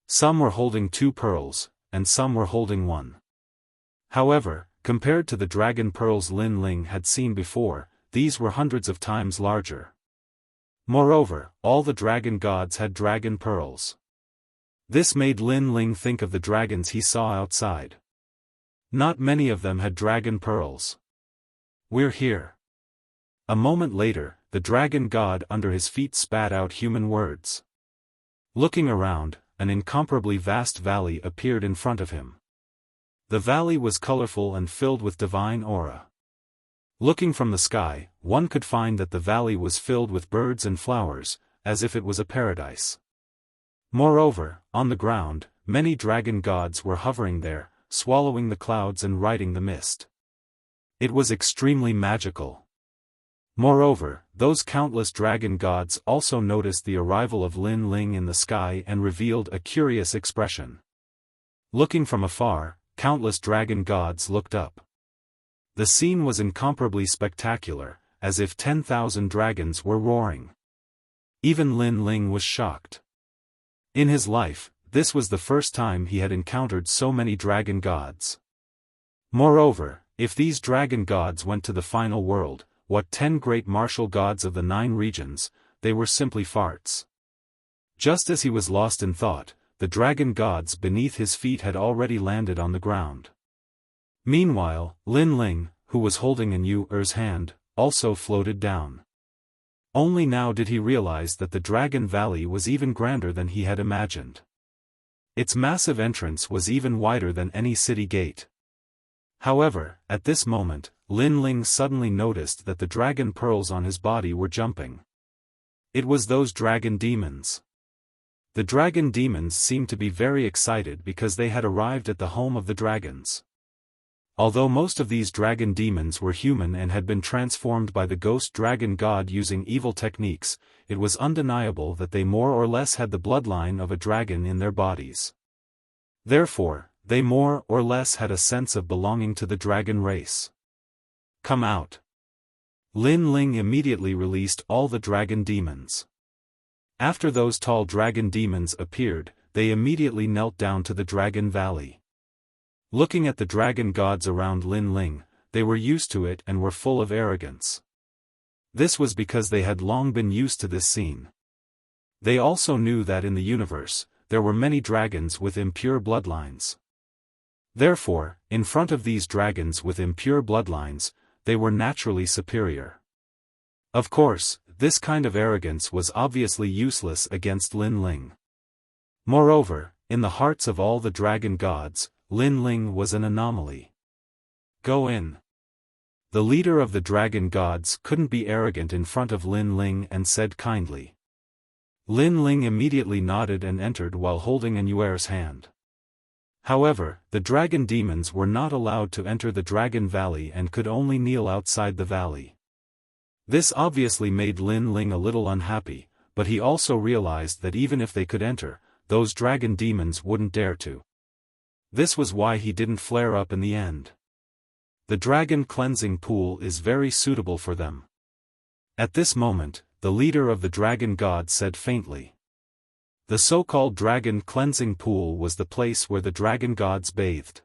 A: Some were holding 2 pearls, and some were holding 1. However, compared to the dragon pearls Lin Ling had seen before, these were hundreds of times larger. Moreover, all the dragon gods had dragon pearls. This made Lin Ling think of the dragons he saw outside. Not many of them had dragon pearls. "We're here." A moment later, the dragon god under his feet spat out human words. Looking around, an incomparably vast valley appeared in front of him. The valley was colorful and filled with divine aura. Looking from the sky, one could find that the valley was filled with birds and flowers, as if it was a paradise. Moreover, on the ground, many dragon gods were hovering there, swallowing the clouds and riding the mist. It was extremely magical. Moreover, those countless dragon gods also noticed the arrival of Lin Ling in the sky and revealed a curious expression. Looking from afar, countless dragon gods looked up. The scene was incomparably spectacular, as if 10,000 dragons were roaring. Even Lin Ling was shocked. In his life, this was the first time he had encountered so many dragon gods. Moreover, if these dragon gods went to the final world, what 10 great martial gods of the 9 regions, they were simply farts. Just as he was lost in thought, the dragon gods beneath his feet had already landed on the ground. Meanwhile, Lin Ling, who was holding an yuer's hand, also floated down. Only now did he realize that the Dragon Valley was even grander than he had imagined. Its massive entrance was even wider than any city gate. However, at this moment, Lin Ling suddenly noticed that the dragon pearls on his body were jumping. It was those dragon demons. The dragon demons seemed to be very excited because they had arrived at the home of the dragons. Although most of these dragon demons were human and had been transformed by the ghost dragon god using evil techniques, it was undeniable that they more or less had the bloodline of a dragon in their bodies. Therefore, they more or less had a sense of belonging to the dragon race. "Come out." Lin Ling immediately released all the dragon demons. After those tall dragon demons appeared, they immediately knelt down to the Dragon Valley. Looking at the dragon gods around Lin Ling, they were used to it and were full of arrogance. This was because they had long been used to this scene. They also knew that in the universe, there were many dragons with impure bloodlines. Therefore, in front of these dragons with impure bloodlines, they were naturally superior. Of course, this kind of arrogance was obviously useless against Lin Ling. Moreover, in the hearts of all the dragon gods, Lin Ling was an anomaly. Go in. The leader of the dragon gods couldn't be arrogant in front of Lin Ling and said kindly. Lin Ling immediately nodded and entered while holding Anuer's hand. However, the dragon demons were not allowed to enter the dragon valley and could only kneel outside the valley. This obviously made Lin Ling a little unhappy, but he also realized that even if they could enter, those dragon demons wouldn't dare to. This was why he didn't flare up in the end. The dragon cleansing pool is very suitable for them. At this moment, the leader of the dragon god said faintly. The so-called dragon cleansing pool was the place where the dragon gods bathed.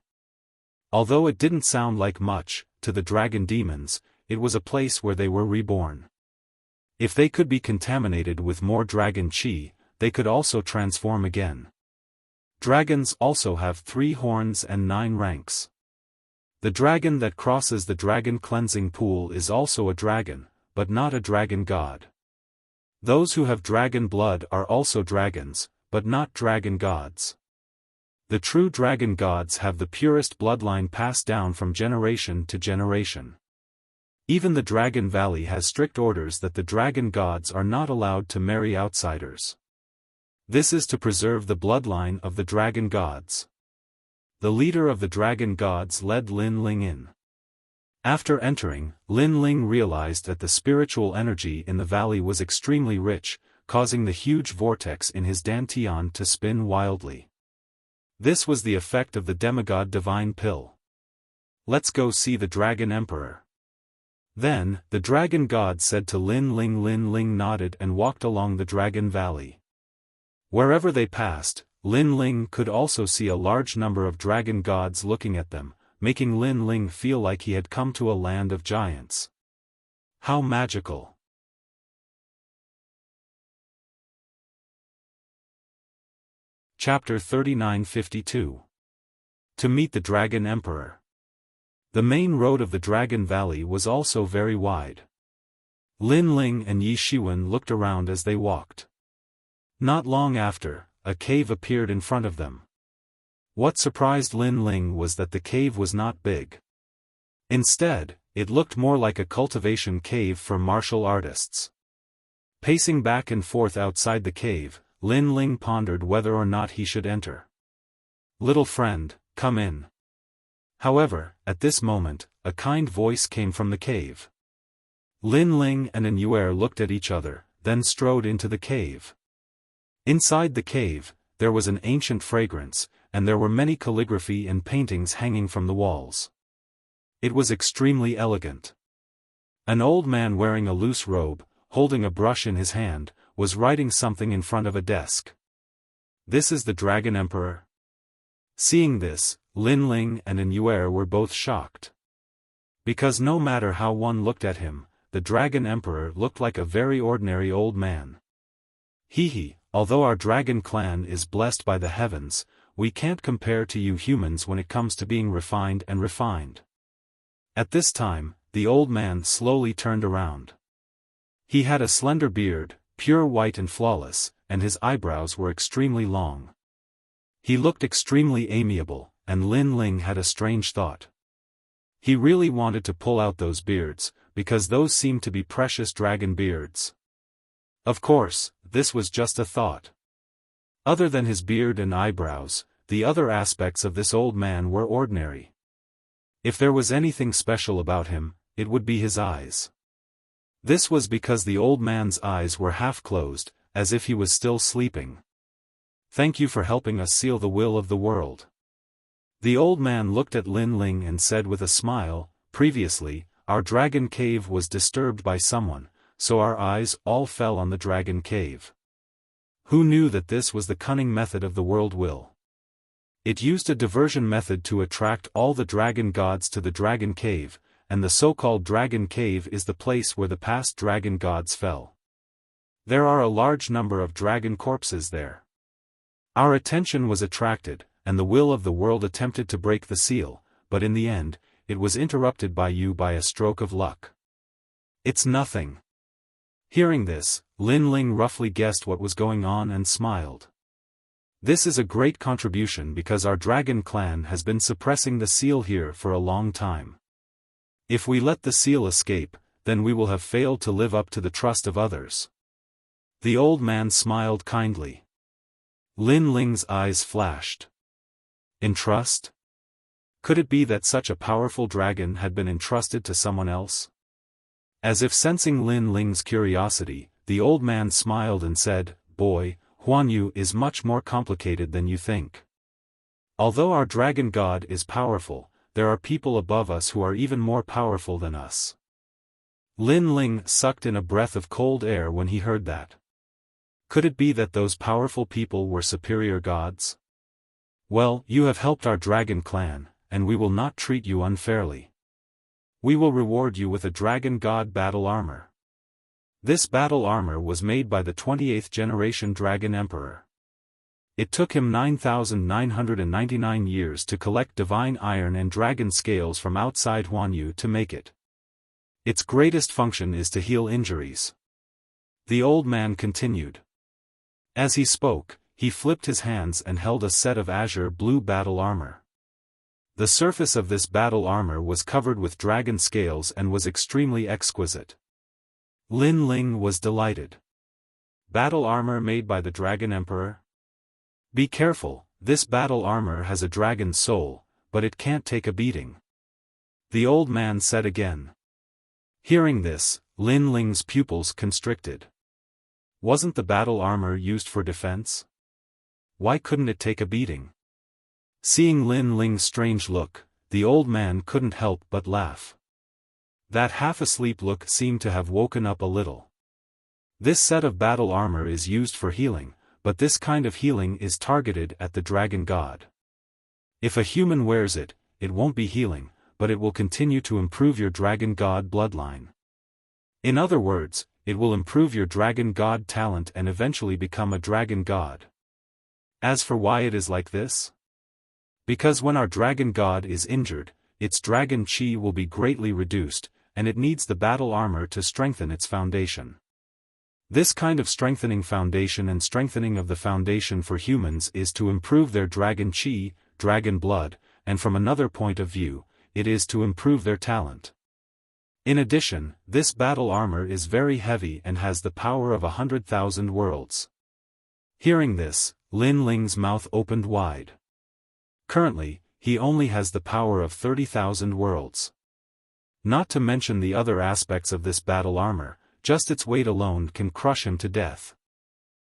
A: Although it didn't sound like much, to the dragon demons, it was a place where they were reborn. If they could be contaminated with more dragon chi, they could also transform again. Dragons also have 3 horns and 9 ranks. The dragon that crosses the dragon cleansing pool is also a dragon, but not a dragon god. Those who have dragon blood are also dragons, but not dragon gods. The true dragon gods have the purest bloodline passed down from generation to generation. Even the Dragon Valley has strict orders that the dragon gods are not allowed to marry outsiders. This is to preserve the bloodline of the dragon gods. The leader of the dragon gods led Lin Ling in. After entering, Lin Ling realized that the spiritual energy in the valley was extremely rich, causing the huge vortex in his dantian to spin wildly. This was the effect of the demigod divine pill. Let's go see the dragon emperor. Then, the dragon god said to Lin Ling. Lin Ling nodded and walked along the dragon valley. Wherever they passed, Lin Ling could also see a large number of dragon gods looking at them, making Lin Ling feel like he had come to a land of giants. How magical! Chapter 3952. To meet the Dragon Emperor. The main road of the Dragon Valley was also very wide. Lin Ling and Yi Shiwen looked around as they walked. Not long after, a cave appeared in front of them. What surprised Lin Ling was that the cave was not big. Instead, it looked more like a cultivation cave for martial artists. Pacing back and forth outside the cave, Lin Ling pondered whether or not he should enter. "Little friend, come in." However, at this moment, a kind voice came from the cave. Lin Ling and Anuer looked at each other, then strode into the cave. Inside the cave, there was an ancient fragrance, and there were many calligraphy and paintings hanging from the walls. It was extremely elegant. An old man wearing a loose robe, holding a brush in his hand, was writing something in front of a desk. "This is the Dragon Emperor?" Seeing this, Lin Ling and Anuer were both shocked. Because no matter how one looked at him, the Dragon Emperor looked like a very ordinary old man. "Hee, although our dragon clan is blessed by the heavens, we can't compare to you humans when it comes to being refined and refined." At this time, the old man slowly turned around. He had a slender beard, pure white and flawless, and his eyebrows were extremely long. He looked extremely amiable, and Lin Ling had a strange thought. He really wanted to pull out those beards, because those seemed to be precious dragon beards. Of course, this was just a thought. Other than his beard and eyebrows, the other aspects of this old man were ordinary. If there was anything special about him, it would be his eyes. This was because the old man's eyes were half closed, as if he was still sleeping. "Thank you for helping us seal the will of the world." The old man looked at Lin Ling and said with a smile, "Previously, our dragon cave was disturbed by someone, so our eyes all fell on the dragon cave. Who knew that this was the cunning method of the world will? It used a diversion method to attract all the dragon gods to the dragon cave, and the so-called dragon cave is the place where the past dragon gods fell. There are a large number of dragon corpses there. Our attention was attracted, and the will of the world attempted to break the seal, but in the end, it was interrupted by you by a stroke of luck. It's nothing." Hearing this, Lin Ling roughly guessed what was going on and smiled. "This is a great contribution because our dragon clan has been suppressing the seal here for a long time. If we let the seal escape, then we will have failed to live up to the trust of others. The old man smiled kindly. Lin Ling's eyes flashed. Entrust? Could it be that such a powerful dragon had been entrusted to someone else? As if sensing Lin Ling's curiosity, the old man smiled and said, "Boy, Huanyu is much more complicated than you think. Although our dragon god is powerful, there are people above us who are even more powerful than us." Lin Ling sucked in a breath of cold air when he heard that. Could it be that those powerful people were superior gods? Well, you have helped our dragon clan, and we will not treat you unfairly. We will reward you with a dragon god battle armor. This battle armor was made by the 28th generation Dragon Emperor. It took him 9,999 years to collect divine iron and dragon scales from outside Huanyu to make it. Its greatest function is to heal injuries. The old man continued. As he spoke, he flipped his hands and held a set of azure blue battle armor. The surface of this battle armor was covered with dragon scales and was extremely exquisite. Lin Ling was delighted. Battle armor made by the Dragon Emperor? Be careful, this battle armor has a dragon's soul, but it can't take a beating. The old man said again. Hearing this, Lin Ling's pupils constricted. Wasn't the battle armor used for defense? Why couldn't it take a beating? Seeing Lin Ling's strange look, the old man couldn't help but laugh. That half-asleep look seemed to have woken up a little. This set of battle armor is used for healing, but this kind of healing is targeted at the dragon god. If a human wears it, it won't be healing, but it will continue to improve your dragon god bloodline. In other words, it will improve your dragon god talent and eventually become a dragon god. As for why it is like this? Because when our dragon god is injured, its dragon chi will be greatly reduced, and it needs the battle armor to strengthen its foundation. This kind of strengthening foundation and strengthening of the foundation for humans is to improve their dragon chi, dragon blood, and from another point of view, it is to improve their talent. In addition, this battle armor is very heavy and has the power of 100,000 worlds. Hearing this, Lin Ling's mouth opened wide. Currently, he only has the power of 30,000 worlds. Not to mention the other aspects of this battle armor, just its weight alone can crush him to death.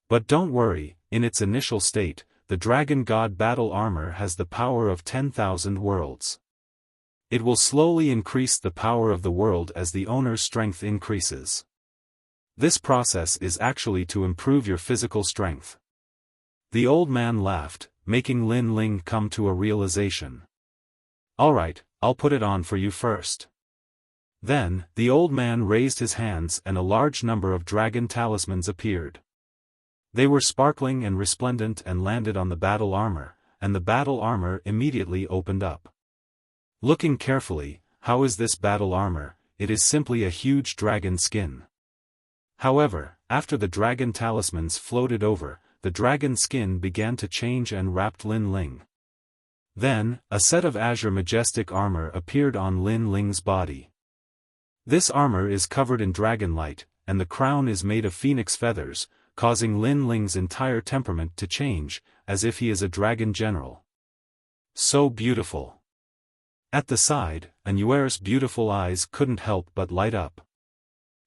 A: But don't worry, in its initial state, the Dragon God battle armor has the power of 10,000 worlds. It will slowly increase the power of the world as the owner's strength increases. This process is actually to improve your physical strength. The old man laughed, making Lin Ling come to a realization. Alright, I'll put it on for you first. Then, the old man raised his hands and a large number of dragon talismans appeared. They were sparkling and resplendent and landed on the battle armor, and the battle armor immediately opened up. Looking carefully, how is this battle armor? It is simply a huge dragon skin. However, after the dragon talismans floated over, the dragon skin began to change and wrapped Lin Ling. Then, a set of azure majestic armor appeared on Lin Ling's body. This armor is covered in dragon light, and the crown is made of phoenix feathers, causing Lin Ling's entire temperament to change, as if he is a dragon general. So beautiful. At the side, Anuer's beautiful eyes couldn't help but light up.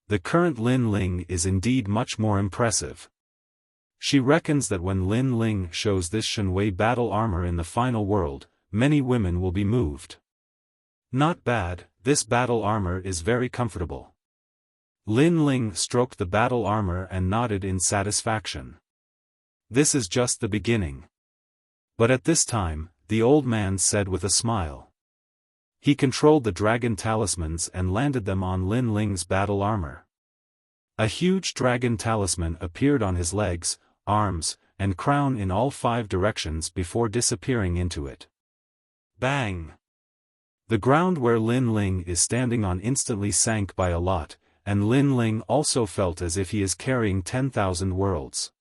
A: The current Lin Ling is indeed much more impressive. She reckons that when Lin Ling shows this Shenwei battle armor in the final world, many women will be moved. Not bad, this battle armor is very comfortable. Lin Ling stroked the battle armor and nodded in satisfaction. This is just the beginning. But at this time, the old man said with a smile. He controlled the dragon talismans and landed them on Lin Ling's battle armor. A huge dragon talisman appeared on his legs, arms, and crown in all 5 directions before disappearing into it. Bang! The ground where Lin Ling is standing on instantly sank by a lot, and Lin Ling also felt as if he is carrying 10,000 worlds.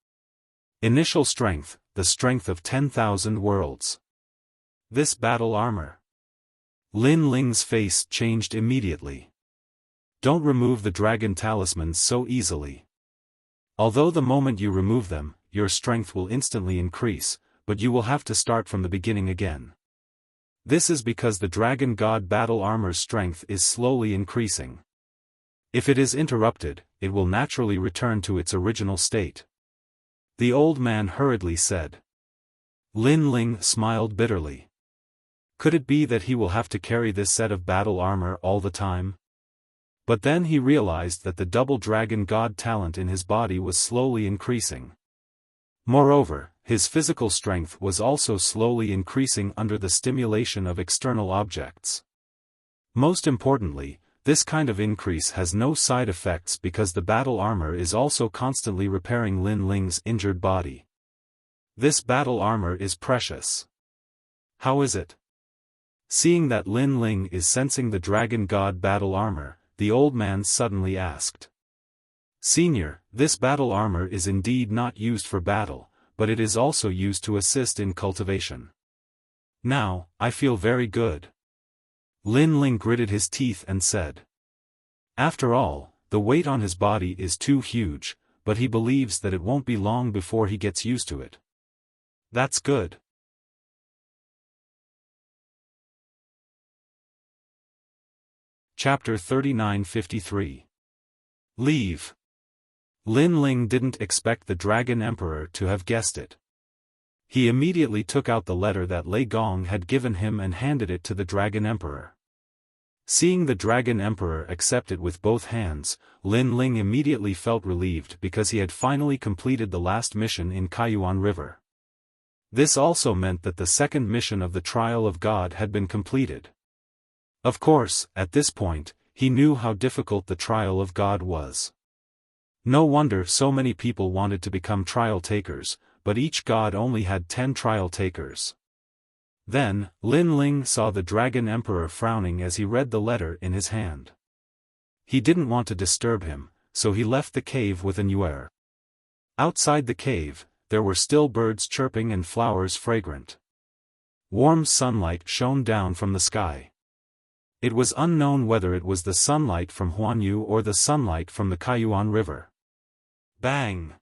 A: Initial strength, the strength of 10,000 worlds. This battle armor. Lin Ling's face changed immediately. Don't remove the dragon talismans so easily. Although the moment you remove them, your strength will instantly increase, but you will have to start from the beginning again. This is because the dragon god battle armor's strength is slowly increasing. If it is interrupted, it will naturally return to its original state. The old man hurriedly said. Lin Ling smiled bitterly. Could it be that he will have to carry this set of battle armor all the time? But then he realized that the double dragon god talent in his body was slowly increasing. Moreover, his physical strength was also slowly increasing under the stimulation of external objects. Most importantly, this kind of increase has no side effects because the battle armor is also constantly repairing Lin Ling's injured body. This battle armor is precious. How is it? Seeing that Lin Ling is sensing the dragon god battle armor, the old man suddenly asked. Senior, this battle armor is indeed not used for battle, but it is also used to assist in cultivation. Now, I feel very good. Lin Ling gritted his teeth and said. After all, the weight on his body is too huge, but he believes that it won't be long before he gets used to it. That's good. Chapter 3953. Leave. Lin Ling didn't expect the Dragon Emperor to have guessed it. He immediately took out the letter that Lei Gong had given him and handed it to the Dragon Emperor. Seeing the Dragon Emperor accept it with both hands, Lin Ling immediately felt relieved because he had finally completed the last mission in Kaiyuan River. This also meant that the second mission of the Trial of God had been completed. Of course, at this point, he knew how difficult the Trial of God was. No wonder so many people wanted to become trial takers, but each god only had 10 trial takers. Then, Lin Ling saw the Dragon Emperor frowning as he read the letter in his hand. He didn't want to disturb him, so he left the cave with an Yuer. Outside the cave, there were still birds chirping and flowers fragrant. Warm sunlight shone down from the sky. It was unknown whether it was the sunlight from Huanyu or the sunlight from the Kaiyuan River. Bang!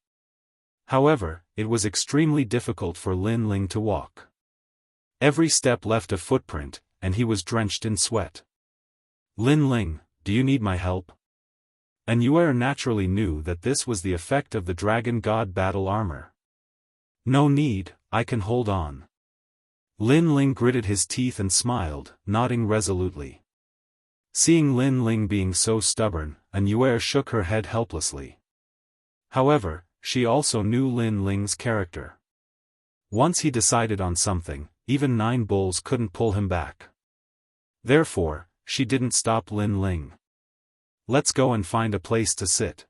A: However, it was extremely difficult for Lin Ling to walk. Every step left a footprint, and he was drenched in sweat. Lin Ling, do you need my help? An Yuer naturally knew that this was the effect of the Dragon God battle armor. No need, I can hold on. Lin Ling gritted his teeth and smiled, nodding resolutely. Seeing Lin Ling being so stubborn, an Yuer shook her head helplessly. However, she also knew Lin Ling's character. Once he decided on something, even 9 bulls couldn't pull him back. Therefore, she didn't stop Lin Ling. Let's go and find a place to sit.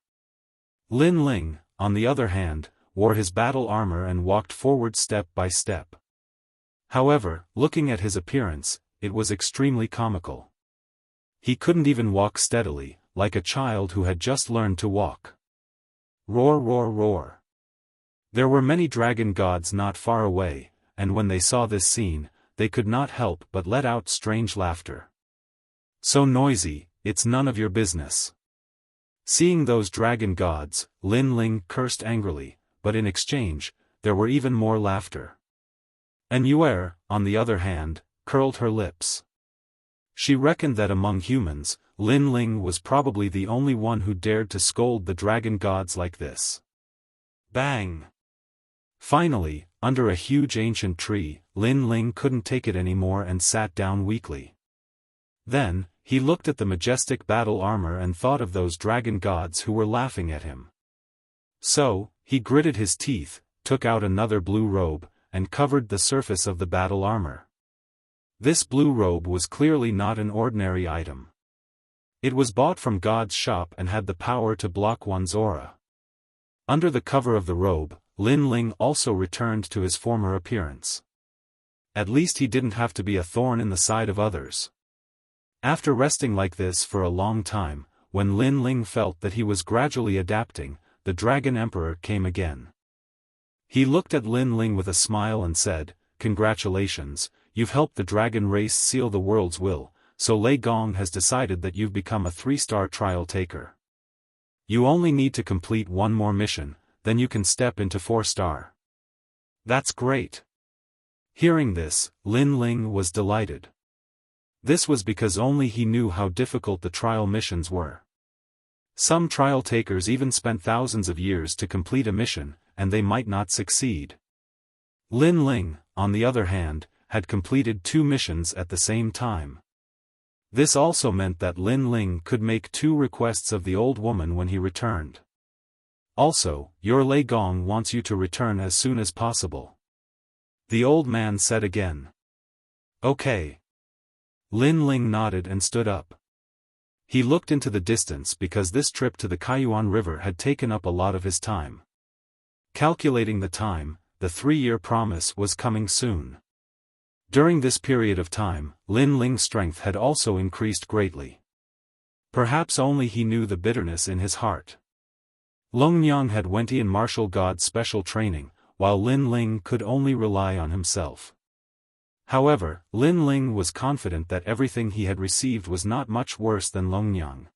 A: Lin Ling, on the other hand, wore his battle armor and walked forward step by step. However, looking at his appearance, it was extremely comical. He couldn't even walk steadily, like a child who had just learned to walk. Roar, roar, roar. There were many dragon gods not far away, and when they saw this scene, they could not help but let out strange laughter. So noisy, it's none of your business. Seeing those dragon gods, Lin Ling cursed angrily, but in exchange, there were even more laughter. An Yuer, on the other hand, curled her lips. She reckoned that among humans, Lin Ling was probably the only one who dared to scold the dragon gods like this. Bang! Finally, under a huge ancient tree, Lin Ling couldn't take it anymore and sat down weakly. Then, he looked at the majestic battle armor and thought of those dragon gods who were laughing at him. So, he gritted his teeth, took out another blue robe, and covered the surface of the battle armor. This blue robe was clearly not an ordinary item. It was bought from God's shop and had the power to block one's aura. Under the cover of the robe, Lin Ling also returned to his former appearance. At least he didn't have to be a thorn in the side of others. After resting like this for a long time, when Lin Ling felt that he was gradually adapting, the Dragon Emperor came again. He looked at Lin Ling with a smile and said, "Congratulations, you've helped the dragon race seal the world's will, so Lei Gong has decided that you've become a 3-star trial taker. You only need to complete one more mission, then you can step into 4-star. That's great. Hearing this, Lin Ling was delighted. This was because only he knew how difficult the trial missions were. Some trial takers even spent thousands of years to complete a mission, and they might not succeed. Lin Ling, on the other hand, had completed 2 missions at the same time. This also meant that Lin Ling could make 2 requests of the old woman when he returned. Also, your Lei Gong wants you to return as soon as possible. The old man said again. Okay. Lin Ling nodded and stood up. He looked into the distance because this trip to the Kaiyuan River had taken up a lot of his time. Calculating the time, the 3-year promise was coming soon. During this period of time, Lin Ling's strength had also increased greatly. Perhaps only he knew the bitterness in his heart. Longnyang had Wentian martial god special training, while Lin Ling could only rely on himself. However, Lin Ling was confident that everything he had received was not much worse than Longnyang.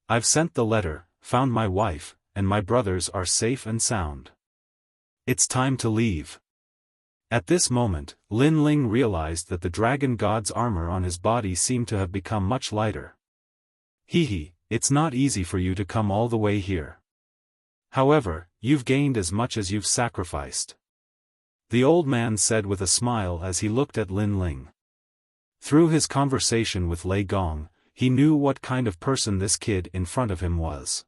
A: I've sent the letter, found my wife, and my brothers are safe and sound. It's time to leave. At this moment, Lin Ling realized that the dragon god's armor on his body seemed to have become much lighter. Hehe, it's not easy for you to come all the way here. However, you've gained as much as you've sacrificed. The old man said with a smile as he looked at Lin Ling. Through his conversation with Lei Gong, he knew what kind of person this kid in front of him was.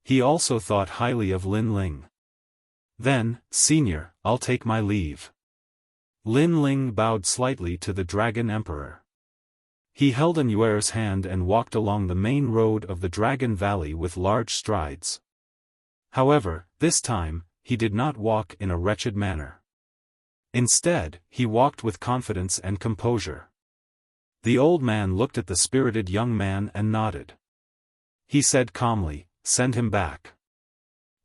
A: He also thought highly of Lin Ling. Then, Senior, I'll take my leave. Lin Ling bowed slightly to the Dragon Emperor. He held An Yuer's hand and walked along the main road of the Dragon Valley with large strides. However, this time, he did not walk in a wretched manner. Instead, he walked with confidence and composure. The old man looked at the spirited young man and nodded. He said calmly, "Send him back."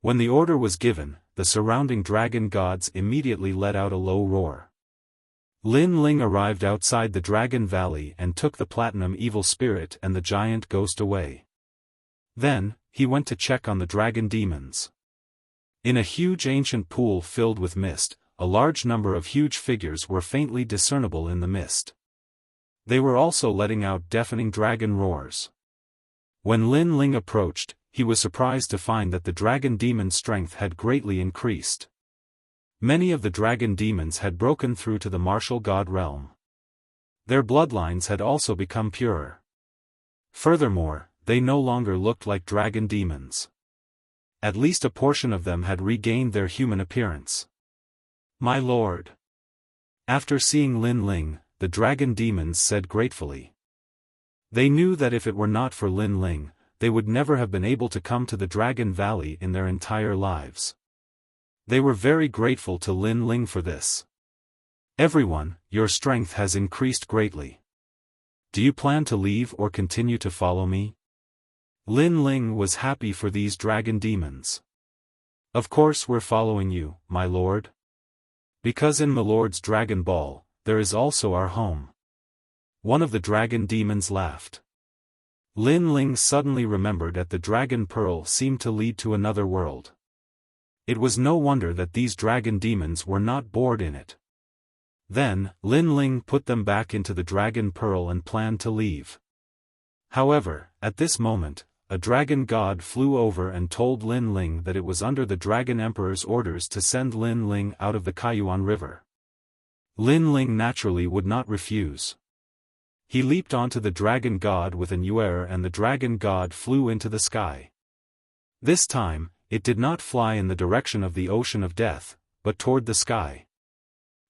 A: When the order was given, the surrounding dragon gods immediately let out a low roar. Lin Ling arrived outside the Dragon Valley and took the Platinum Evil Spirit and the giant ghost away. Then, he went to check on the dragon demons. In a huge ancient pool filled with mist, a large number of huge figures were faintly discernible in the mist. They were also letting out deafening dragon roars. When Lin Ling approached, he was surprised to find that the dragon demon's strength had greatly increased. Many of the dragon demons had broken through to the martial god realm. Their bloodlines had also become purer. Furthermore, they no longer looked like dragon demons. At least a portion of them had regained their human appearance. My lord. After seeing Lin Ling, the dragon demons said gratefully. They knew that if it were not for Lin Ling, they would never have been able to come to the Dragon Valley in their entire lives. They were very grateful to Lin Ling for this. Everyone, your strength has increased greatly. Do you plan to leave or continue to follow me? Lin Ling was happy for these dragon demons. Of course we're following you, my lord. Because in my lord's Dragon Ball, there is also our home. One of the dragon demons laughed. Lin Ling suddenly remembered that the dragon pearl seemed to lead to another world. It was no wonder that these dragon demons were not bored in it. Then, Lin Ling put them back into the dragon pearl and planned to leave. However, at this moment, a dragon god flew over and told Lin Ling that it was under the Dragon Emperor's orders to send Lin Ling out of the Kaiyuan River. Lin Ling naturally would not refuse. He leaped onto the dragon god with An Yuer and the dragon god flew into the sky. This time, it did not fly in the direction of the ocean of death, but toward the sky.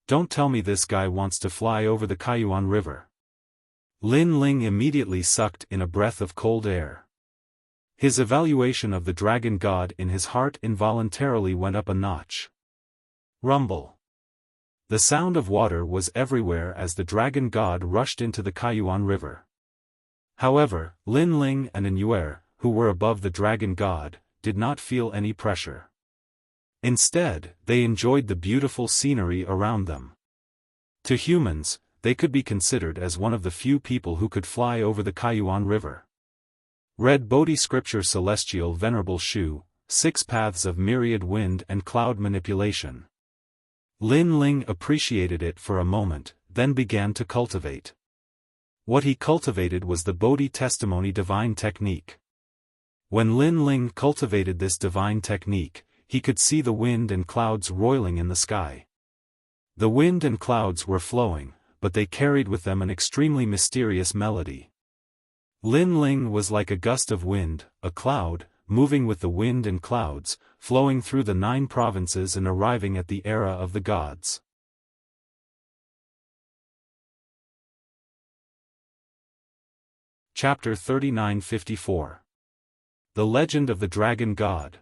A: Don't tell me this guy wants to fly over the Kaiyuan River. Lin Ling immediately sucked in a breath of cold air. His evaluation of the dragon god in his heart involuntarily went up a notch. Rumble. The sound of water was everywhere as the dragon god rushed into the Kaiyuan River. However, Lin Ling and An Yuer, who were above the dragon god, did not feel any pressure. Instead, they enjoyed the beautiful scenery around them. To humans, they could be considered as one of the few people who could fly over the Kaiyuan River. Read Bodhi Scripture Celestial Venerable Shu, 6 Paths of Myriad Wind and Cloud Manipulation. Lin Ling appreciated it for a moment, then began to cultivate. What he cultivated was the Bodhi Testimony Divine Technique. When Lin Ling cultivated this divine technique, he could see the wind and clouds roiling in the sky. The wind and clouds were flowing, but they carried with them an extremely mysterious melody. Lin Ling was like a gust of wind, a cloud, moving with the wind and clouds, flowing through the 9 provinces and arriving at the era of the gods. Chapter 39-54. The Legend of the Dragon God.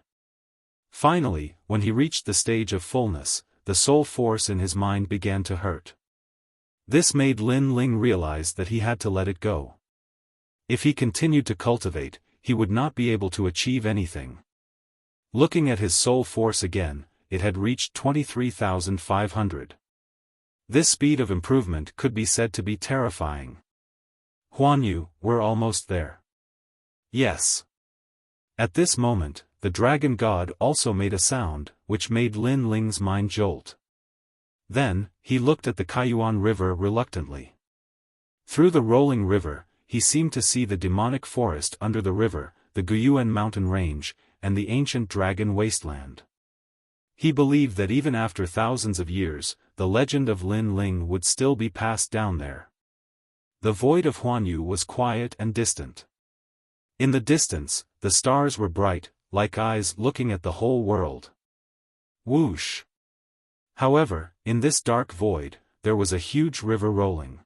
A: Finally, when he reached the stage of fullness, the soul force in his mind began to hurt. This made Lin Ling realize that he had to let it go. If he continued to cultivate, he would not be able to achieve anything. Looking at his soul force again, it had reached 23,500. This speed of improvement could be said to be terrifying. Huanyu, we're almost there. Yes. At this moment, the dragon god also made a sound, which made Lin Ling's mind jolt. Then, he looked at the Kaiyuan River reluctantly. Through the rolling river, he seemed to see the demonic forest under the river, the Guyuan mountain range, and the ancient dragon wasteland. He believed that even after thousands of years, the legend of Lin Ling would still be passed down there. The void of Huanyu was quiet and distant. In the distance, the stars were bright, like eyes looking at the whole world. Whoosh! However, in this dark void, there was a huge river rolling.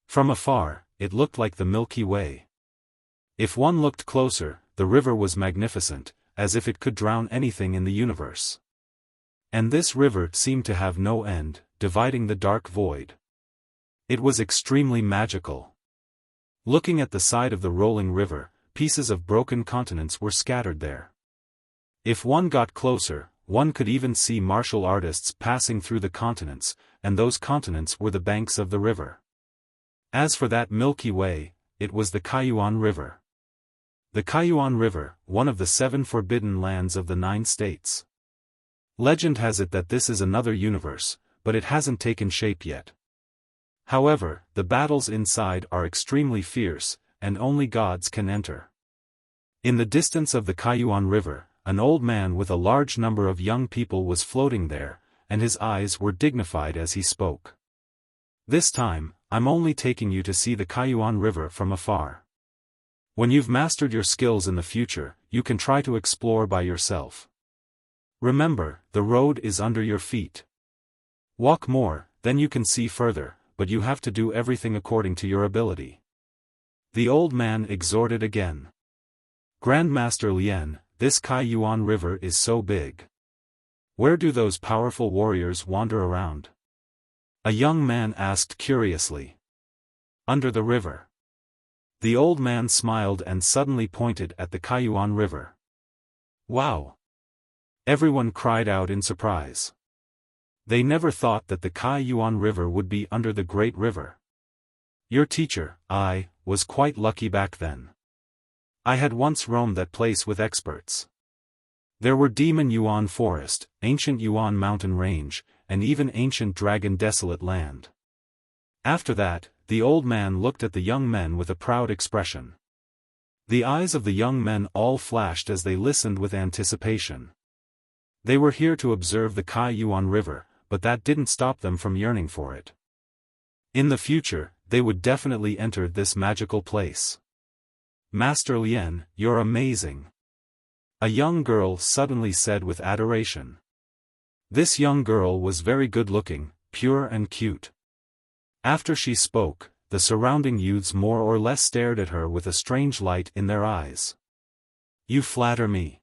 A: From afar, it looked like the Milky Way. If one looked closer, the river was magnificent, as if it could drown anything in the universe. And this river seemed to have no end, dividing the dark void. It was extremely magical. Looking at the side of the rolling river, pieces of broken continents were scattered there. If one got closer, one could even see martial artists passing through the continents, and those continents were the banks of the river. As for that Milky Way, it was the Kaiyuan River. The Kaiyuan River, one of the 7 forbidden lands of the 9 states. Legend has it that this is another universe, but it hasn't taken shape yet. However, the battles inside are extremely fierce, and only gods can enter. In the distance of the Kaiyuan River, an old man with a large number of young people was floating there, and his eyes were dignified as he spoke. This time, I'm only taking you to see the Kaiyuan River from afar. When you've mastered your skills in the future, you can try to explore by yourself. Remember, the road is under your feet. Walk more, then you can see further, but you have to do everything according to your ability. The old man exhorted again. Grandmaster Lien, this Kaiyuan River is so big. Where do those powerful warriors wander around? A young man asked curiously. Under the river. The old man smiled and suddenly pointed at the Kaiyuan River. Wow! Everyone cried out in surprise. They never thought that the Kaiyuan River would be under the Great River. Your teacher, I, was quite lucky back then. I had once roamed that place with experts. There were Demon Yuan Forest, Ancient Yuan Mountain Range, and even Ancient Dragon Desolate Land. After that, the old man looked at the young men with a proud expression. The eyes of the young men all flashed as they listened with anticipation. They were here to observe the Kaiyuan River, but that didn't stop them from yearning for it. In the future, they would definitely enter this magical place. Master Lien, you're amazing. A young girl suddenly said with adoration. This young girl was very good-looking, pure and cute. After she spoke, the surrounding youths more or less stared at her with a strange light in their eyes. You flatter me.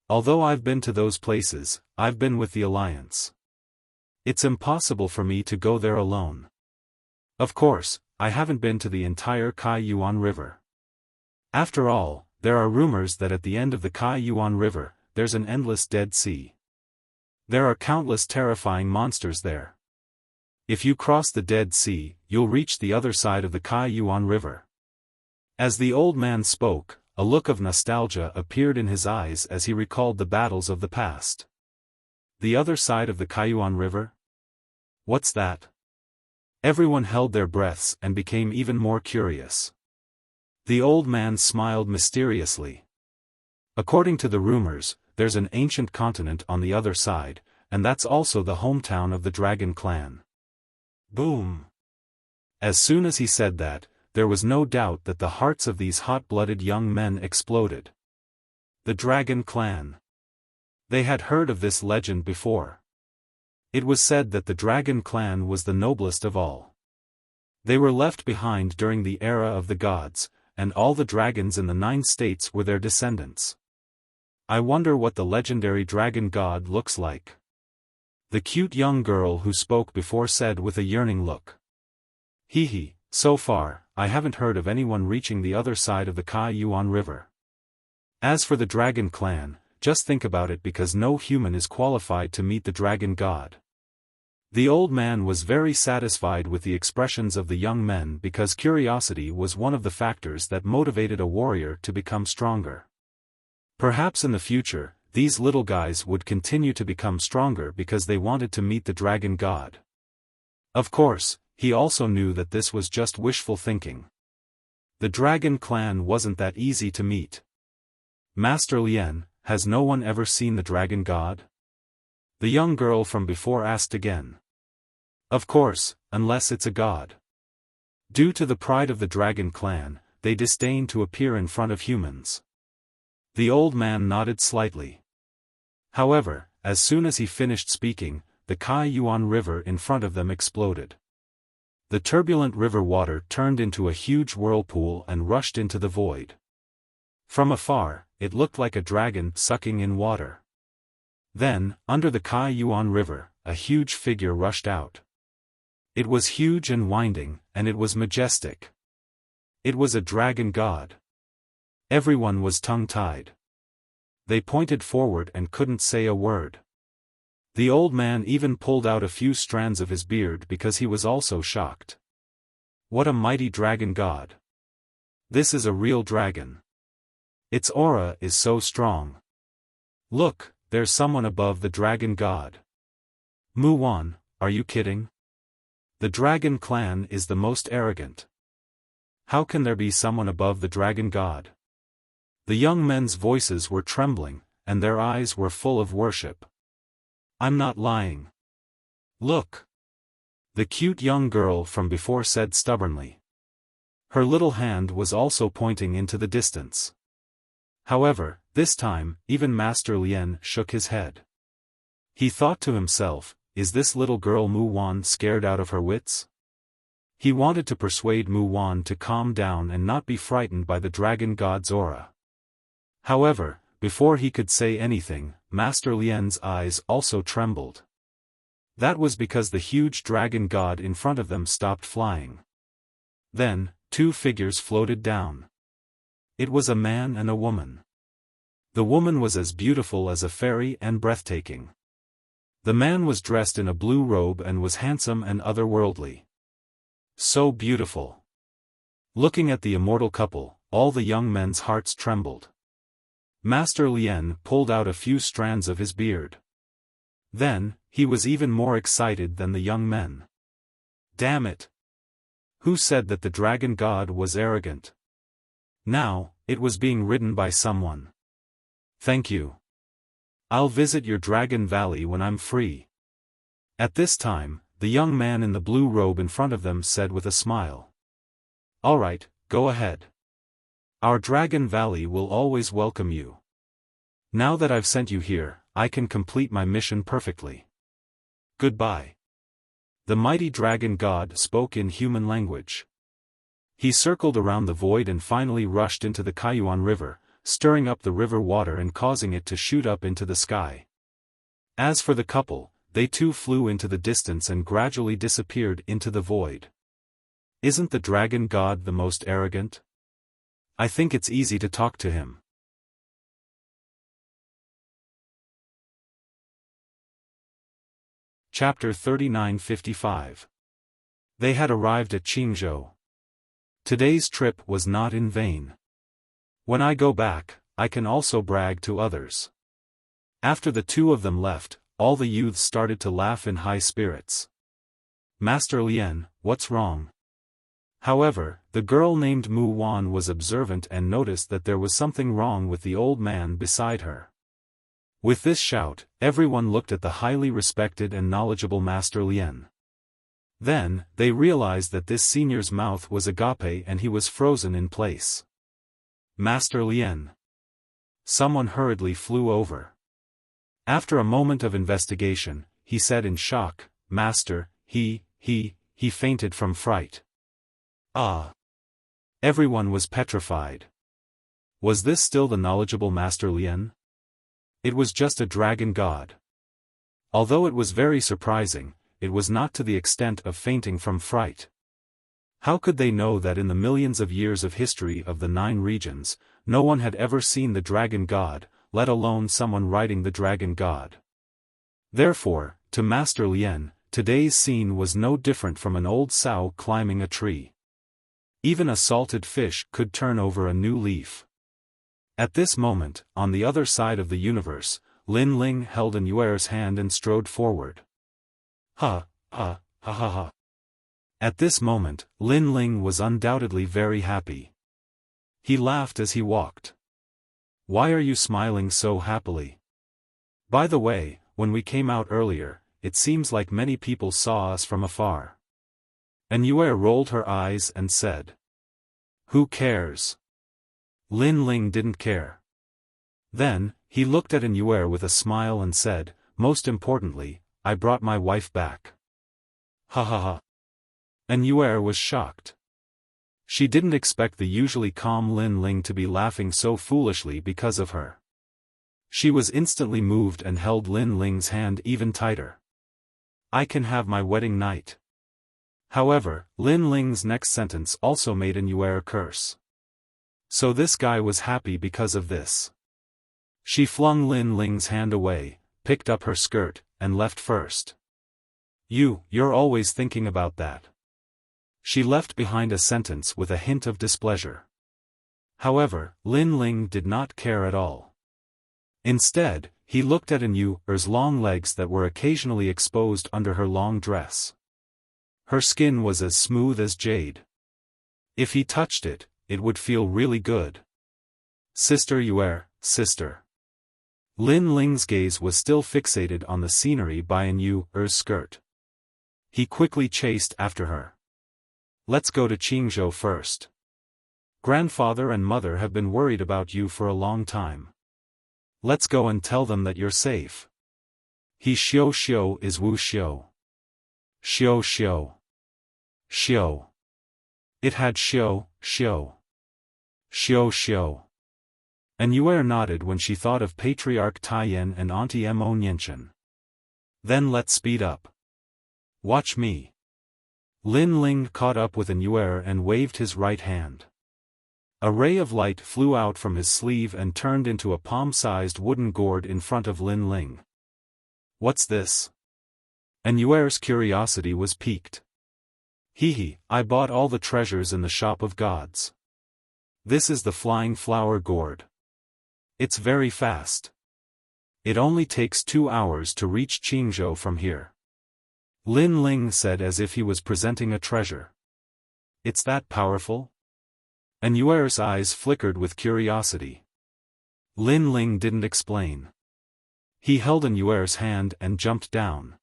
A: Although I've been to those places, I've been with the Alliance. It's impossible for me to go there alone. Of course, I haven't been to the entire Kaiyuan River. After all, there are rumors that at the end of the Kaiyuan River, there's an endless Dead Sea. There are countless terrifying monsters there. If you cross the Dead Sea, you'll reach the other side of the Kaiyuan River. As the old man spoke, a look of nostalgia appeared in his eyes as he recalled the battles of the past. The other side of the Kaiyuan River? What's that? Everyone held their breaths and became even more curious. The old man smiled mysteriously. According to the rumors, there's an ancient continent on the other side, and that's also the hometown of the Dragon Clan. Boom! As soon as he said that, there was no doubt that the hearts of these hot-blooded young men exploded. The Dragon Clan. They had heard of this legend before. It was said that the Dragon Clan was the noblest of all. They were left behind during the era of the gods, and all the dragons in the 9 states were their descendants. I wonder what the legendary dragon god looks like. The cute young girl who spoke before said with a yearning look. Hee, so far, I haven't heard of anyone reaching the other side of the Kaiyuan River. As for the Dragon Clan, just think about it, because no human is qualified to meet the dragon god. The old man was very satisfied with the expressions of the young men because curiosity was one of the factors that motivated a warrior to become stronger. Perhaps in the future, these little guys would continue to become stronger because they wanted to meet the dragon god. Of course, he also knew that this was just wishful thinking. The Dragon Clan wasn't that easy to meet. Master Lien, has no one ever seen the dragon god? The young girl from before asked again. Of course, unless it's a god. Due to the pride of the Dragon Clan, they disdain to appear in front of humans. The old man nodded slightly. However, as soon as he finished speaking, the Kaiyuan River in front of them exploded. The turbulent river water turned into a huge whirlpool and rushed into the void. From afar, it looked like a dragon sucking in water. Then, under the Kaiyuan River, a huge figure rushed out. It was huge and winding, and it was majestic. It was a dragon god. Everyone was tongue-tied. They pointed forward and couldn't say a word. The old man even pulled out a few strands of his beard because he was also shocked. What a mighty dragon god! This is a real dragon. Its aura is so strong. Look, there's someone above the dragon god. Muwan, are you kidding? The Dragon Clan is the most arrogant. How can there be someone above the dragon god? The young men's voices were trembling, and their eyes were full of worship. I'm not lying. Look. The cute young girl from before said stubbornly. Her little hand was also pointing into the distance. However, this time, even Master Lien shook his head. He thought to himself, is this little girl Muwan scared out of her wits? He wanted to persuade Muwan to calm down and not be frightened by the dragon god's aura. However, before he could say anything, Master Lien's eyes also trembled. That was because the huge dragon god in front of them stopped flying. Then, 2 figures floated down. It was a man and a woman. The woman was as beautiful as a fairy and breathtaking. The man was dressed in a blue robe and was handsome and otherworldly. So beautiful. Looking at the immortal couple, all the young men's hearts trembled. Master Lien pulled out a few strands of his beard. Then, he was even more excited than the young men. Damn it! Who said that the dragon god was arrogant? Now, it was being ridden by someone. Thank you. I'll visit your Dragon Valley when I'm free. At this time, the young man in the blue robe in front of them said with a smile. All right, go ahead. Our Dragon Valley will always welcome you. Now that I've sent you here, I can complete my mission perfectly. Goodbye. The mighty dragon god spoke in human language. He circled around the void and finally rushed into the Kaiyuan River, stirring up the river water and causing it to shoot up into the sky. As for the couple, they too flew into the distance and gradually disappeared into the void. Isn't the dragon god the most arrogant? I think it's easy to talk to him. Chapter 39:55 They had arrived at Qingzhou. Today's trip was not in vain. When I go back, I can also brag to others. After the two of them left, all the youths started to laugh in high spirits. Master Lian, what's wrong? However, the girl named Mu Wan was observant and noticed that there was something wrong with the old man beside her. With this shout, everyone looked at the highly respected and knowledgeable Master Lian. Then, they realized that this senior's mouth was agape and he was frozen in place. Master Lian. Someone hurriedly flew over. After a moment of investigation, he said in shock, Master, he fainted from fright. Ah! Everyone was petrified. Was this still the knowledgeable Master Lian? It was just a dragon god. Although it was very surprising, it was not to the extent of fainting from fright. How could they know that in the millions of years of history of the 9 regions, no one had ever seen the dragon god, let alone someone riding the dragon god? Therefore, to Master Lian, today's scene was no different from an old sow climbing a tree. Even a salted fish could turn over a new leaf. At this moment, on the other side of the universe, Lin Ling held An Yuer's hand and strode forward. Ha. At this moment, Lin Ling was undoubtedly very happy. He laughed as he walked. Why are you smiling so happily? By the way, when we came out earlier, it seems like many people saw us from afar. An Yuer rolled her eyes and said. Who cares? Lin Ling didn't care. Then, he looked at An Yuer with a smile and said, most importantly, I brought my wife back. Ha. An Yuer was shocked. She didn't expect the usually calm Lin Ling to be laughing so foolishly because of her. She was instantly moved and held Lin Ling's hand even tighter. I can have my wedding night. However, Lin Ling's next sentence also made An Yuer curse. So this guy was happy because of this. She flung Lin Ling's hand away, picked up her skirt, and left first. You're always thinking about that. She left behind a sentence with a hint of displeasure. However, Lin Ling did not care at all. Instead, he looked at An Yuer's long legs that were occasionally exposed under her long dress. Her skin was as smooth as jade. If he touched it, it would feel really good. Sister Yuer, sister. Lin Ling's gaze was still fixated on the scenery by An Yuer's skirt. He quickly chased after her. Let's go to Qingzhou first. Grandfather and mother have been worried about you for a long time. Let's go and tell them that you're safe. He Xiao is Wuxia. Xiao. It had Xiao. An Yuer nodded when she thought of Patriarch Taiyan and Auntie Mo Nianchen. Then let's speed up. Watch me. Lin Ling caught up with An Yuer and waved his right hand. A ray of light flew out from his sleeve and turned into a palm-sized wooden gourd in front of Lin Ling. What's this? An Yuer's curiosity was piqued. I bought all the treasures in the shop of gods. This is the flying flower gourd. It's very fast. It only takes 2 hours to reach Qingzhou from here. Lin Ling said as if he was presenting a treasure. It's that powerful? An Yuer's eyes flickered with curiosity. Lin Ling didn't explain. He held An Yuer's hand and jumped down.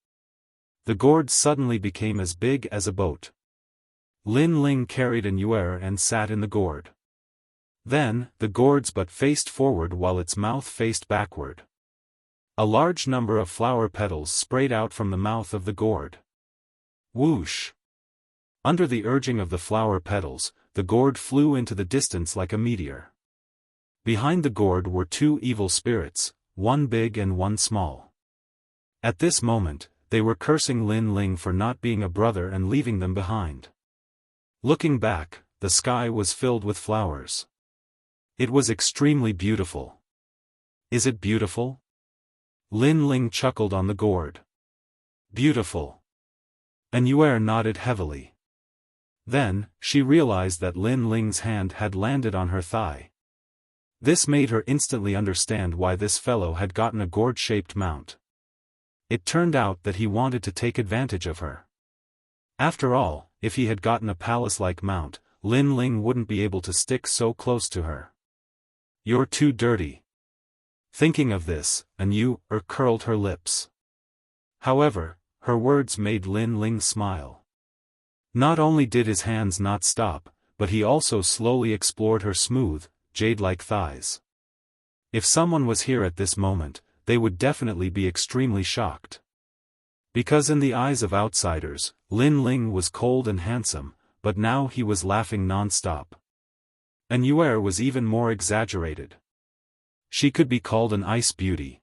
A: The gourd suddenly became as big as a boat. Lin Ling carried An Yuer and sat in the gourd. Then, the gourd's butt faced forward while its mouth faced backward. A large number of flower petals sprayed out from the mouth of the gourd. Whoosh! Under the urging of the flower petals, the gourd flew into the distance like a meteor. Behind the gourd were 2 evil spirits, one big and one small. At this moment, they were cursing Lin Ling for not being a brother and leaving them behind. Looking back, the sky was filled with flowers. It was extremely beautiful. Is it beautiful? Lin Ling chuckled on the gourd. Beautiful. An Yuer nodded heavily. Then, she realized that Lin Ling's hand had landed on her thigh. This made her instantly understand why this fellow had gotten a gourd-shaped mount. It turned out that he wanted to take advantage of her. After all, if he had gotten a palace-like mount, Lin Ling wouldn't be able to stick so close to her. "You're too dirty." Thinking of this, curled her lips. However, her words made Lin Ling smile. Not only did his hands not stop, but he also slowly explored her smooth, jade-like thighs. If someone was here at this moment, they would definitely be extremely shocked. Because in the eyes of outsiders, Lin Ling was cold and handsome, but now he was laughing non-stop. And Yuer was even more exaggerated. She could be called an ice beauty.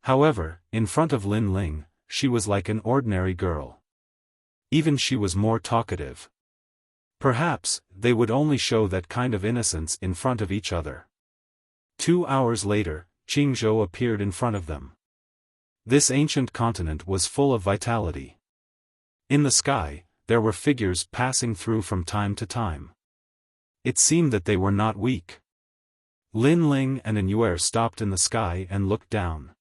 A: However, in front of Lin Ling, she was like an ordinary girl. Even she was more talkative. Perhaps, they would only show that kind of innocence in front of each other. 2 hours later, Qingzhou appeared in front of them. This ancient continent was full of vitality. In the sky, there were figures passing through from time to time. It seemed that they were not weak. Lin Ling and Yuer stopped in the sky and looked down.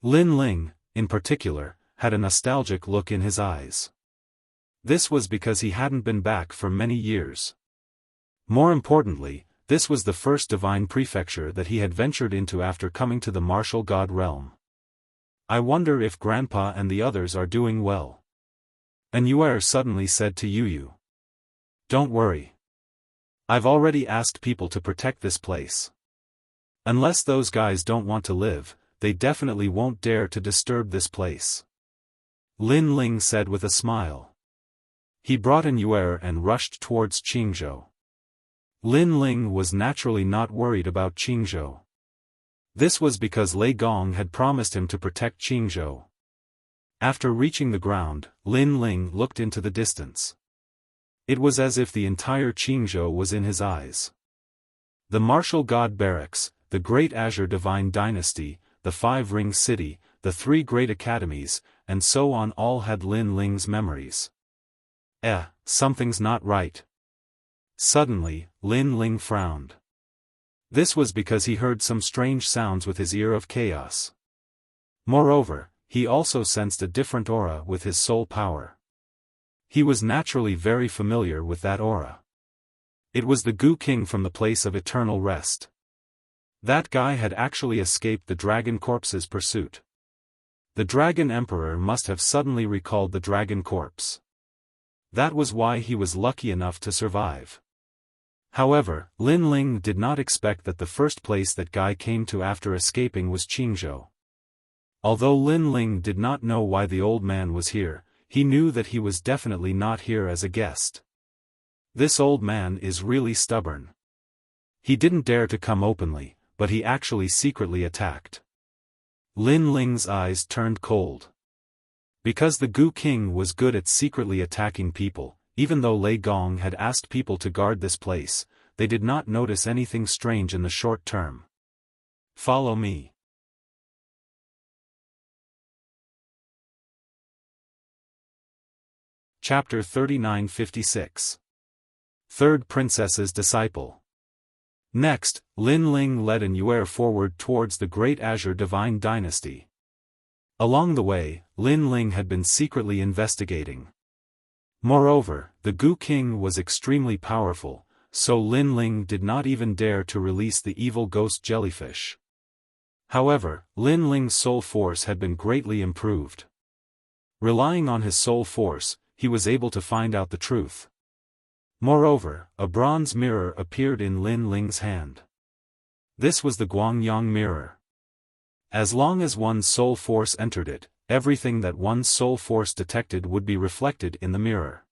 A: Lin Ling, in particular, had a nostalgic look in his eyes. This was because he hadn't been back for many years. More importantly, this was the first divine prefecture that he had ventured into after coming to the martial god realm. "I wonder if Grandpa and the others are doing well." Yuer suddenly said to Yu. "Don't worry. I've already asked people to protect this place. Unless those guys don't want to live, they definitely won't dare to disturb this place." Lin Ling said with a smile. He brought in Yuer and rushed towards Qingzhou. Lin Ling was naturally not worried about Qingzhou. This was because Lei Gong had promised him to protect Qingzhou. After reaching the ground, Lin Ling looked into the distance. It was as if the entire Qingzhou was in his eyes. The martial god barracks, the great Azure Divine Dynasty, the 5-ring city, the 3 great academies, and so on all had Lin Ling's memories. Something's not right. Suddenly, Lin Ling frowned. This was because he heard some strange sounds with his ear of chaos. Moreover, he also sensed a different aura with his soul power. He was naturally very familiar with that aura. It was the Gu King from the place of eternal rest. That guy had actually escaped the Dragon Corpse's pursuit. The Dragon Emperor must have suddenly recalled the Dragon Corpse. That was why he was lucky enough to survive. However, Lin Ling did not expect that the first place that guy came to after escaping was Qingzhou. Although Lin Ling did not know why the old man was here, he knew that he was definitely not here as a guest. This old man is really stubborn. He didn't dare to come openly, but he actually secretly attacked. Lin Ling's eyes turned cold. Because the Gu King was good at secretly attacking people, even though Lei Gong had asked people to guard this place, they did not notice anything strange in the short term. "Follow me." Chapter 3956. Third Princess's Disciple. Next, Lin Ling led Yuer forward towards the Great Azure Divine Dynasty. Along the way, Lin Ling had been secretly investigating. Moreover, the Gu King was extremely powerful, so Lin Ling did not even dare to release the evil ghost jellyfish. However, Lin Ling's soul force had been greatly improved. Relying on his soul force, he was able to find out the truth. Moreover, a bronze mirror appeared in Lin Ling's hand. This was the Guangyang mirror. As long as one's soul force entered it, everything that one's soul force detected would be reflected in the mirror.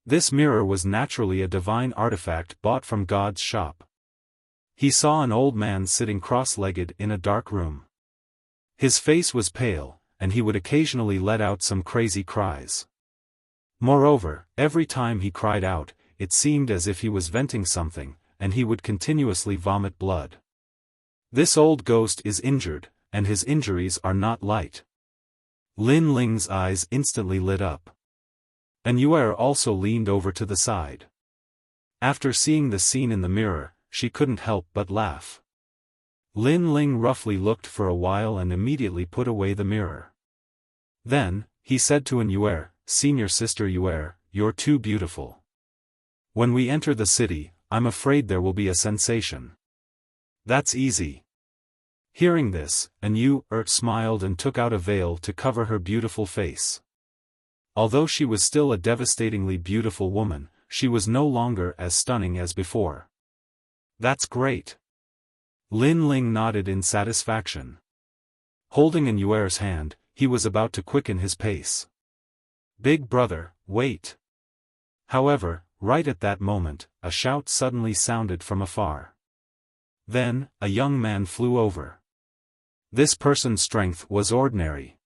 A: This mirror was naturally a divine artifact bought from God's shop. He saw an old man sitting cross-legged in a dark room. His face was pale, and he would occasionally let out some crazy cries. Moreover, every time he cried out, it seemed as if he was venting something, and he would continuously vomit blood. This old ghost is injured, and his injuries are not light. Lin Ling's eyes instantly lit up. And Yuer also leaned over to the side. After seeing the scene in the mirror, she couldn't help but laugh. Lin Ling roughly looked for a while and immediately put away the mirror. Then, he said to Yuer, "Senior sister Yuer, you're too beautiful. When we enter the city, I'm afraid there will be a sensation." "That's easy." Hearing this, Yuer smiled and took out a veil to cover her beautiful face. Although she was still a devastatingly beautiful woman, she was no longer as stunning as before. "That's great." Lin Ling nodded in satisfaction. Holding Yuer's hand, he was about to quicken his pace. "Big brother, wait." However, right at that moment, a shout suddenly sounded from afar. Then, a young man flew over. This person's strength was ordinary.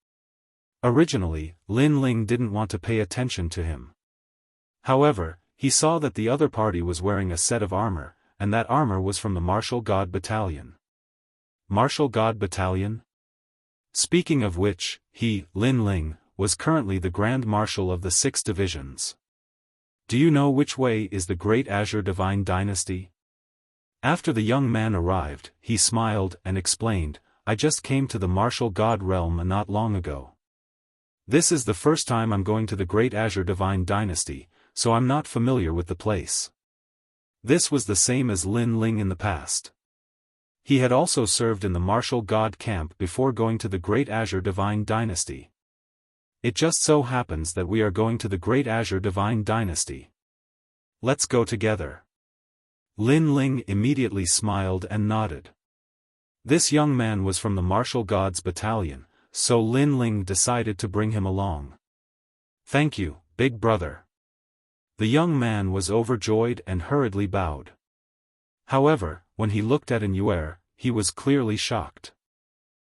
A: Originally, Lin Ling didn't want to pay attention to him. However, he saw that the other party was wearing a set of armor, and that armor was from the Martial God Battalion. Martial God Battalion? Speaking of which, he, Lin Ling, was currently the Grand Marshal of the 6 divisions. "Do you know which way is the Great Azure Divine Dynasty?" After the young man arrived, he smiled and explained, "I just came to the Martial God realm not long ago. This is the first time I'm going to the Great Azure Divine Dynasty, so I'm not familiar with the place." This was the same as Lin Ling in the past. He had also served in the Martial God camp before going to the Great Azure Divine Dynasty. "It just so happens that we are going to the Great Azure Divine Dynasty. Let's go together." Lin Ling immediately smiled and nodded. This young man was from the Martial Gods Battalion, so Lin Ling decided to bring him along. "Thank you, big brother." The young man was overjoyed and hurriedly bowed. However, when he looked at Yuer, he was clearly shocked.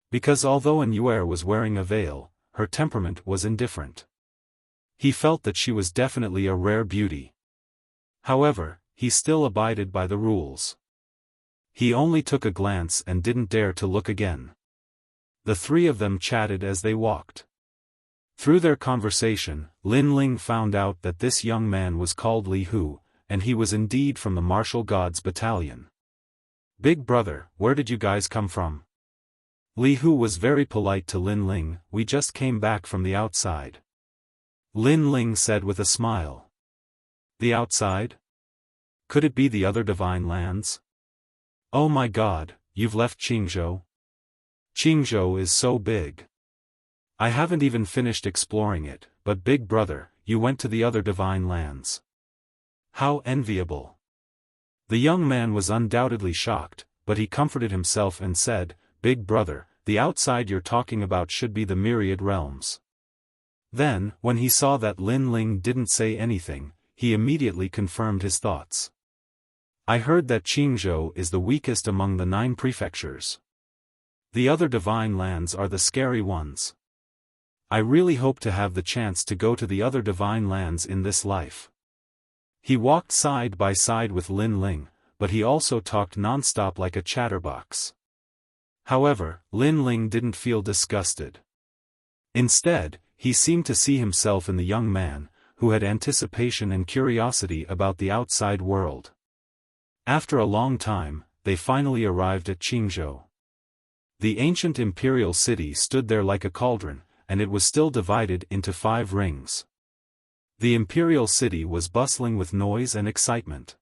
A: Because although Yuer was wearing a veil, her temperament was indifferent. He felt that she was definitely a rare beauty. However, he still abided by the rules. He only took a glance and didn't dare to look again. The 3 of them chatted as they walked. Through their conversation, Lin Ling found out that this young man was called Li Hu, and he was indeed from the Martial Gods Battalion. "Big brother, where did you guys come from?" Li Hu was very polite to Lin Ling. "We just came back from the outside," Lin Ling said with a smile. "The outside? Could it be the other divine lands?" "Oh my god, you've left Qingzhou? Qingzhou is so big. I haven't even finished exploring it, but big brother, you went to the other divine lands. How enviable." The young man was undoubtedly shocked, but he comforted himself and said, "Big brother, the outside you're talking about should be the myriad realms." Then, when he saw that Lin Ling didn't say anything, he immediately confirmed his thoughts. "I heard that Qingzhou is the weakest among the 9 prefectures. The other divine lands are the scary ones. I really hope to have the chance to go to the other divine lands in this life." He walked side by side with Lin Ling, but he also talked non-stop like a chatterbox. However, Lin Ling didn't feel disgusted. Instead, he seemed to see himself in the young man, who had anticipation and curiosity about the outside world. After a long time, they finally arrived at Qingzhou. The ancient imperial city stood there like a cauldron, and it was still divided into 5 rings. The imperial city was bustling with noise and excitement.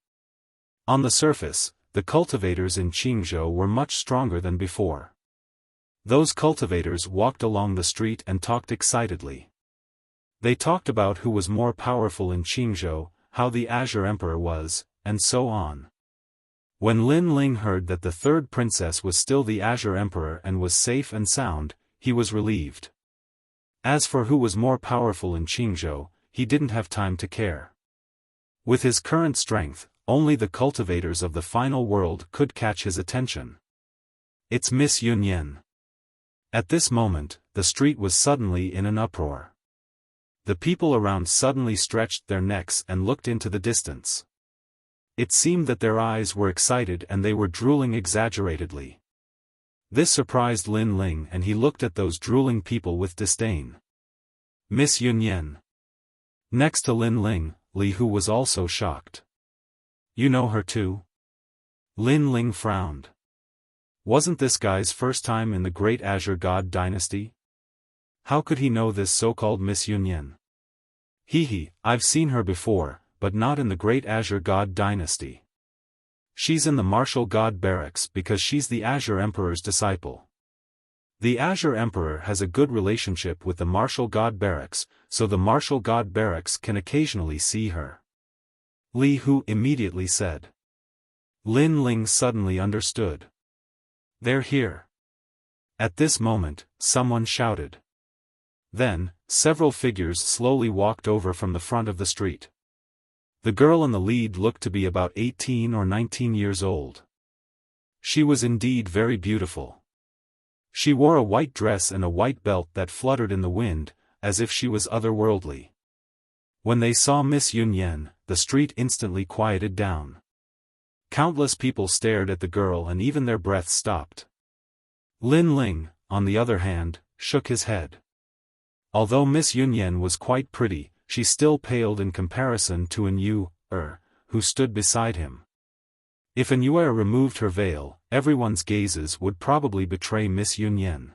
A: On the surface, the cultivators in Qingzhou were much stronger than before. Those cultivators walked along the street and talked excitedly. They talked about who was more powerful in Qingzhou, how the Azure Emperor was, and so on. When Lin Ling heard that the 3rd princess was still the Azure Emperor and was safe and sound, he was relieved. As for who was more powerful in Qingzhou, he didn't have time to care. With his current strength, only the cultivators of the final world could catch his attention. "It's Miss Yunyan." At this moment, the street was suddenly in an uproar. The people around suddenly stretched their necks and looked into the distance. It seemed that their eyes were excited and they were drooling exaggeratedly. This surprised Lin Ling and he looked at those drooling people with disdain. "Miss Yunyan. Next to Lin Ling, Li Hu was also shocked. You know her too? Lin Ling frowned. Wasn't this guy's first time in the Great Azure God dynasty? How could he know this so-called Miss Yunyan? I've seen her before, but not in the Great Azure God dynasty. She's in the Martial God barracks because she's the Azure Emperor's disciple. The Azure Emperor has a good relationship with the Martial God barracks, so the Martial God barracks can occasionally see her. Li Hu immediately said. Lin Ling suddenly understood. They're here. At this moment, someone shouted. Then, several figures slowly walked over from the front of the street. The girl in the lead looked to be about 18 or 19 years old. She was indeed very beautiful. She wore a white dress and a white belt that fluttered in the wind, as if she was otherworldly. When they saw Miss Yunyan, the street instantly quieted down. Countless people stared at the girl and even their breath stopped. Lin Ling, on the other hand, shook his head. Although Miss Yunyan was quite pretty, she still paled in comparison to an Yu-er, who stood beside him. If an Yu-er removed her veil, everyone's gazes would probably betray Miss Yunyan.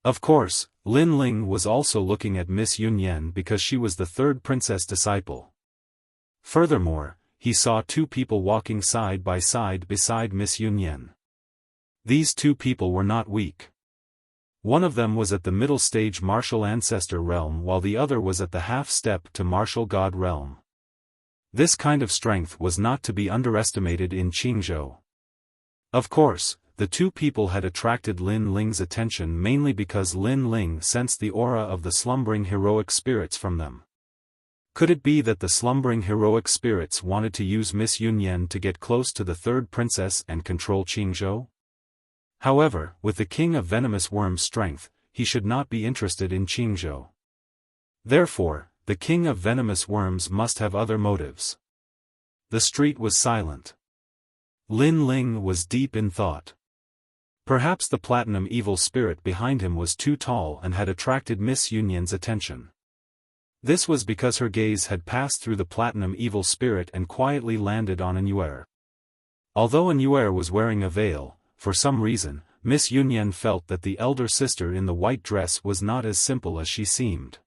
A: Of course, Lin Ling was also looking at Miss Yunyan because she was the third princess disciple. Furthermore, he saw two people walking side by side beside Miss Yunyan. These two people were not weak. One of them was at the middle stage martial ancestor realm while the other was at the half-step to martial god realm. This kind of strength was not to be underestimated in Qingzhou. Of course, the two people had attracted Lin Ling's attention mainly because Lin Ling sensed the aura of the slumbering heroic spirits from them. Could it be that the slumbering heroic spirits wanted to use Miss Yunyan to get close to the third princess and control Qingzhou? However, with the king of venomous worms' strength, he should not be interested in Qingzhou. Therefore, the king of venomous worms must have other motives. The street was silent. Lin Ling was deep in thought. Perhaps the platinum evil spirit behind him was too tall and had attracted Miss Yunyan's attention. This was because her gaze had passed through the platinum evil spirit and quietly landed on an Yuer. Although an Yuer was wearing a veil, for some reason, Miss Yunyan felt that the elder sister in the white dress was not as simple as she seemed.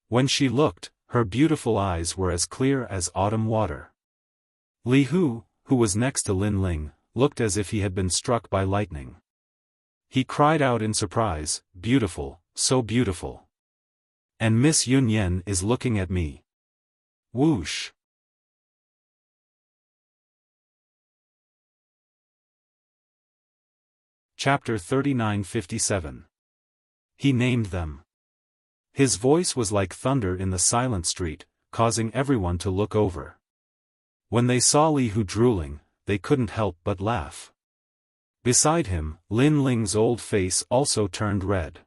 A: When she looked, her beautiful eyes were as clear as autumn water. Li Hu, who was next to Lin Ling, looked as if he had been struck by lightning. He cried out in surprise, "Beautiful, so beautiful. And Miss Yunyan is looking at me." Whoosh! Chapter 3957. He named them. His voice was like thunder in the silent street, causing everyone to look over. When they saw Li Hu drooling, they couldn't help but laugh. Beside him, Lin Ling's old face also turned red.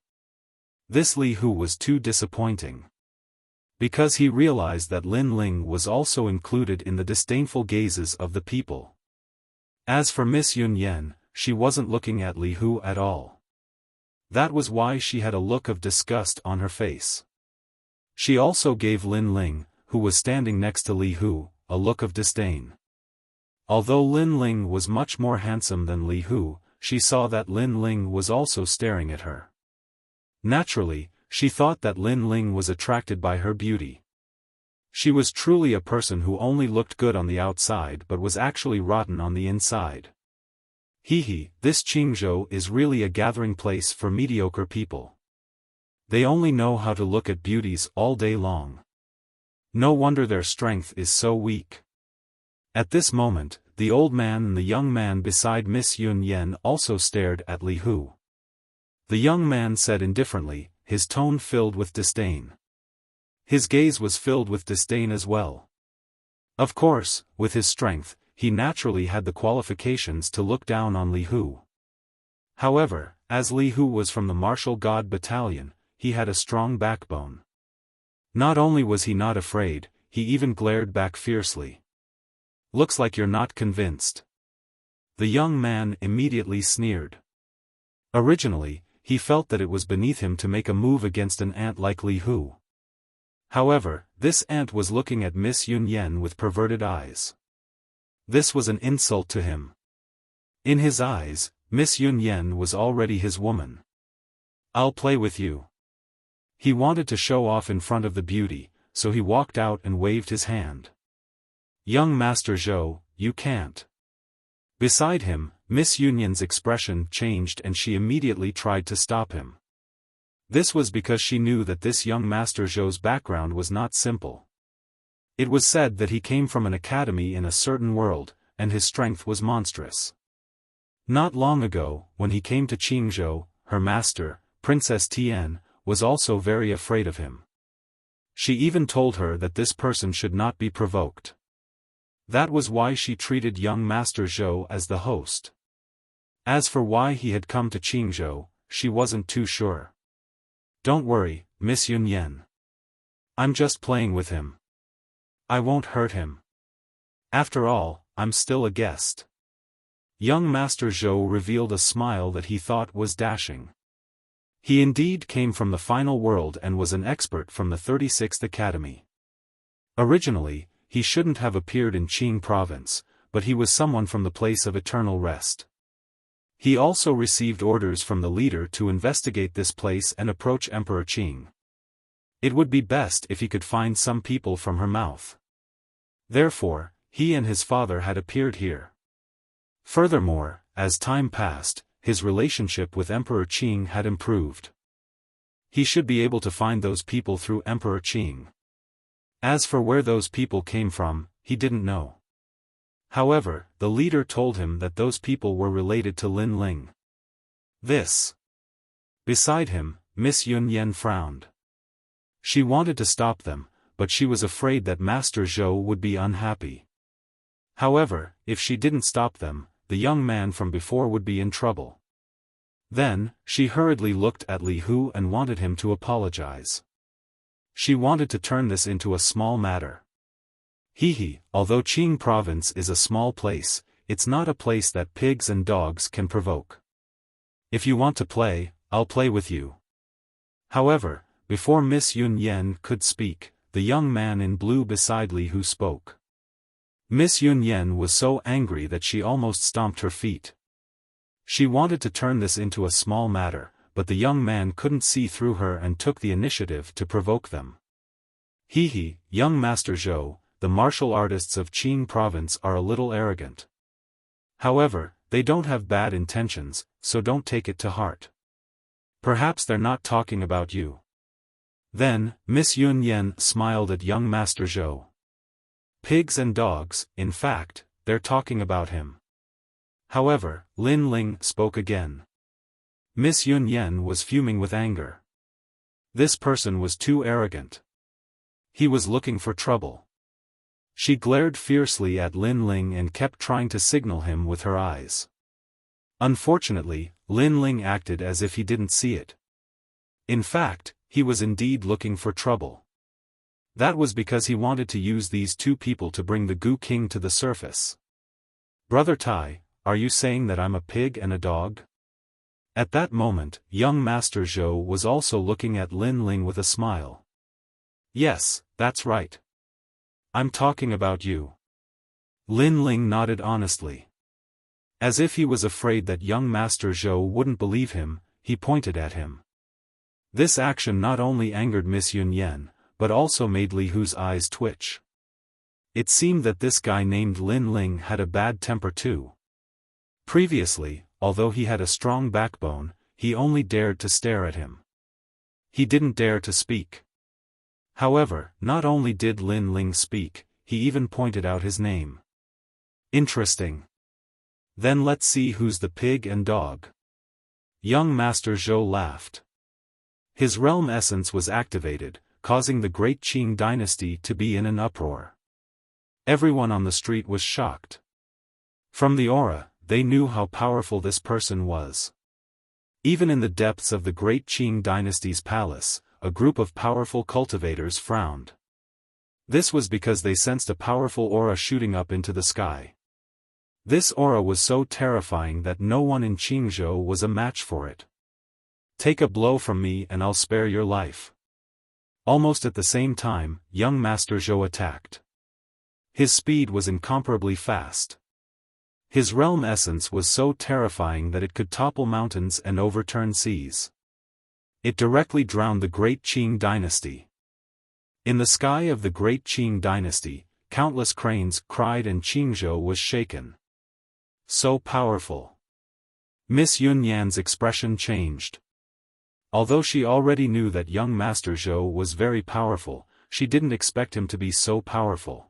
A: This Li Hu was too disappointing. Because he realized that Lin Ling was also included in the disdainful gazes of the people. As for Miss Yunyan, she wasn't looking at Li Hu at all. That was why she had a look of disgust on her face. She also gave Lin Ling, who was standing next to Li Hu, a look of disdain. Although Lin Ling was much more handsome than Li Hu, she saw that Lin Ling was also staring at her. Naturally, she thought that Lin Ling was attracted by her beauty. She was truly a person who only looked good on the outside but was actually rotten on the inside. This Qingzhou is really a gathering place for mediocre people. They only know how to look at beauties all day long. No wonder their strength is so weak. At this moment, the old man and the young man beside Miss Yunyan also stared at Li Hu. The young man said indifferently, his tone filled with disdain. His gaze was filled with disdain as well. Of course, with his strength, he naturally had the qualifications to look down on Li Hu. However, as Li Hu was from the Martial God Battalion, he had a strong backbone. Not only was he not afraid, he even glared back fiercely. "Looks like you're not convinced." The young man immediately sneered. Originally, he felt that it was beneath him to make a move against an ant like Li Hu. However, this ant was looking at Miss Yun Yen with perverted eyes. This was an insult to him. In his eyes, Miss Yun Yen was already his woman. "I'll play with you." He wanted to show off in front of the beauty, so he walked out and waved his hand. "Young Master Zhou, you can't." Beside him, Miss Yun Yen's expression changed and she immediately tried to stop him. This was because she knew that this young Master Zhou's background was not simple. It was said that he came from an academy in a certain world, and his strength was monstrous. Not long ago, when he came to Qingzhou, her master, Princess Tian, was also very afraid of him. She even told her that this person should not be provoked. That was why she treated young Master Zhou as the host. As for why he had come to Qingzhou, she wasn't too sure. "Don't worry, Miss Yun Yen. I'm just playing with him. I won't hurt him. After all, I'm still a guest." Young Master Zhou revealed a smile that he thought was dashing. He indeed came from the final world and was an expert from the 36th Academy. Originally, he shouldn't have appeared in Qing province, but he was someone from the place of eternal rest. He also received orders from the leader to investigate this place and approach Emperor Qing. It would be best if he could find some people from her mouth. Therefore, he and his father had appeared here. Furthermore, as time passed, his relationship with Emperor Qing had improved. He should be able to find those people through Emperor Qing. As for where those people came from, he didn't know. However, the leader told him that those people were related to Lin Ling. Beside him, Miss Yun Yen frowned. She wanted to stop them, but she was afraid that Master Zhou would be unhappy. However, if she didn't stop them, the young man from before would be in trouble. Then, she hurriedly looked at Li Hu and wanted him to apologize. She wanted to turn this into a small matter. Although Qing province is a small place, it's not a place that pigs and dogs can provoke. "If you want to play, I'll play with you." However, before Miss Yun Yen could speak, the young man in blue beside Li Hu spoke. Miss Yun Yen was so angry that she almost stomped her feet. She wanted to turn this into a small matter, but the young man couldn't see through her and took the initiative to provoke them. Young Master Zhou, the martial artists of Qing province are a little arrogant. However, they don't have bad intentions, so don't take it to heart. Perhaps they're not talking about you. Then, Miss Yun Yen smiled at young Master Zhou. Pigs and dogs, in fact, they're talking about him. However, Lin Ling spoke again. Miss Yun Yen was fuming with anger. This person was too arrogant. He was looking for trouble. She glared fiercely at Lin Ling and kept trying to signal him with her eyes. Unfortunately, Lin Ling acted as if he didn't see it. In fact, he was indeed looking for trouble. That was because he wanted to use these two people to bring the Gu King to the surface. "Brother Tai, are you saying that I'm a pig and a dog?" At that moment, young Master Zhou was also looking at Lin Ling with a smile. "Yes, that's right. I'm talking about you." Lin Ling nodded honestly. As if he was afraid that young Master Zhou wouldn't believe him, he pointed at him. This action not only angered Miss Yun Yen, but also made Li Hu's eyes twitch. It seemed that this guy named Lin Ling had a bad temper too. Previously, although he had a strong backbone, he only dared to stare at him. He didn't dare to speak. However, not only did Lin Ling speak, he even pointed out his name. Interesting. Then let's see who's the pig and dog. Young Master Zhou laughed. His realm essence was activated, causing the great Qing dynasty to be in an uproar. Everyone on the street was shocked. From the aura, they knew how powerful this person was. Even in the depths of the great Qing dynasty's palace, a group of powerful cultivators frowned. This was because they sensed a powerful aura shooting up into the sky. This aura was so terrifying that no one in Qingzhou was a match for it. "Take a blow from me and I'll spare your life." Almost at the same time, young Master Zhou attacked. His speed was incomparably fast. His realm essence was so terrifying that it could topple mountains and overturn seas. It directly drowned the great Qing dynasty. In the sky of the great Qing dynasty, countless cranes cried and Qingzhou was shaken. So powerful. Miss Yunyan's expression changed. Although she already knew that young Master Zhou was very powerful, she didn't expect him to be so powerful.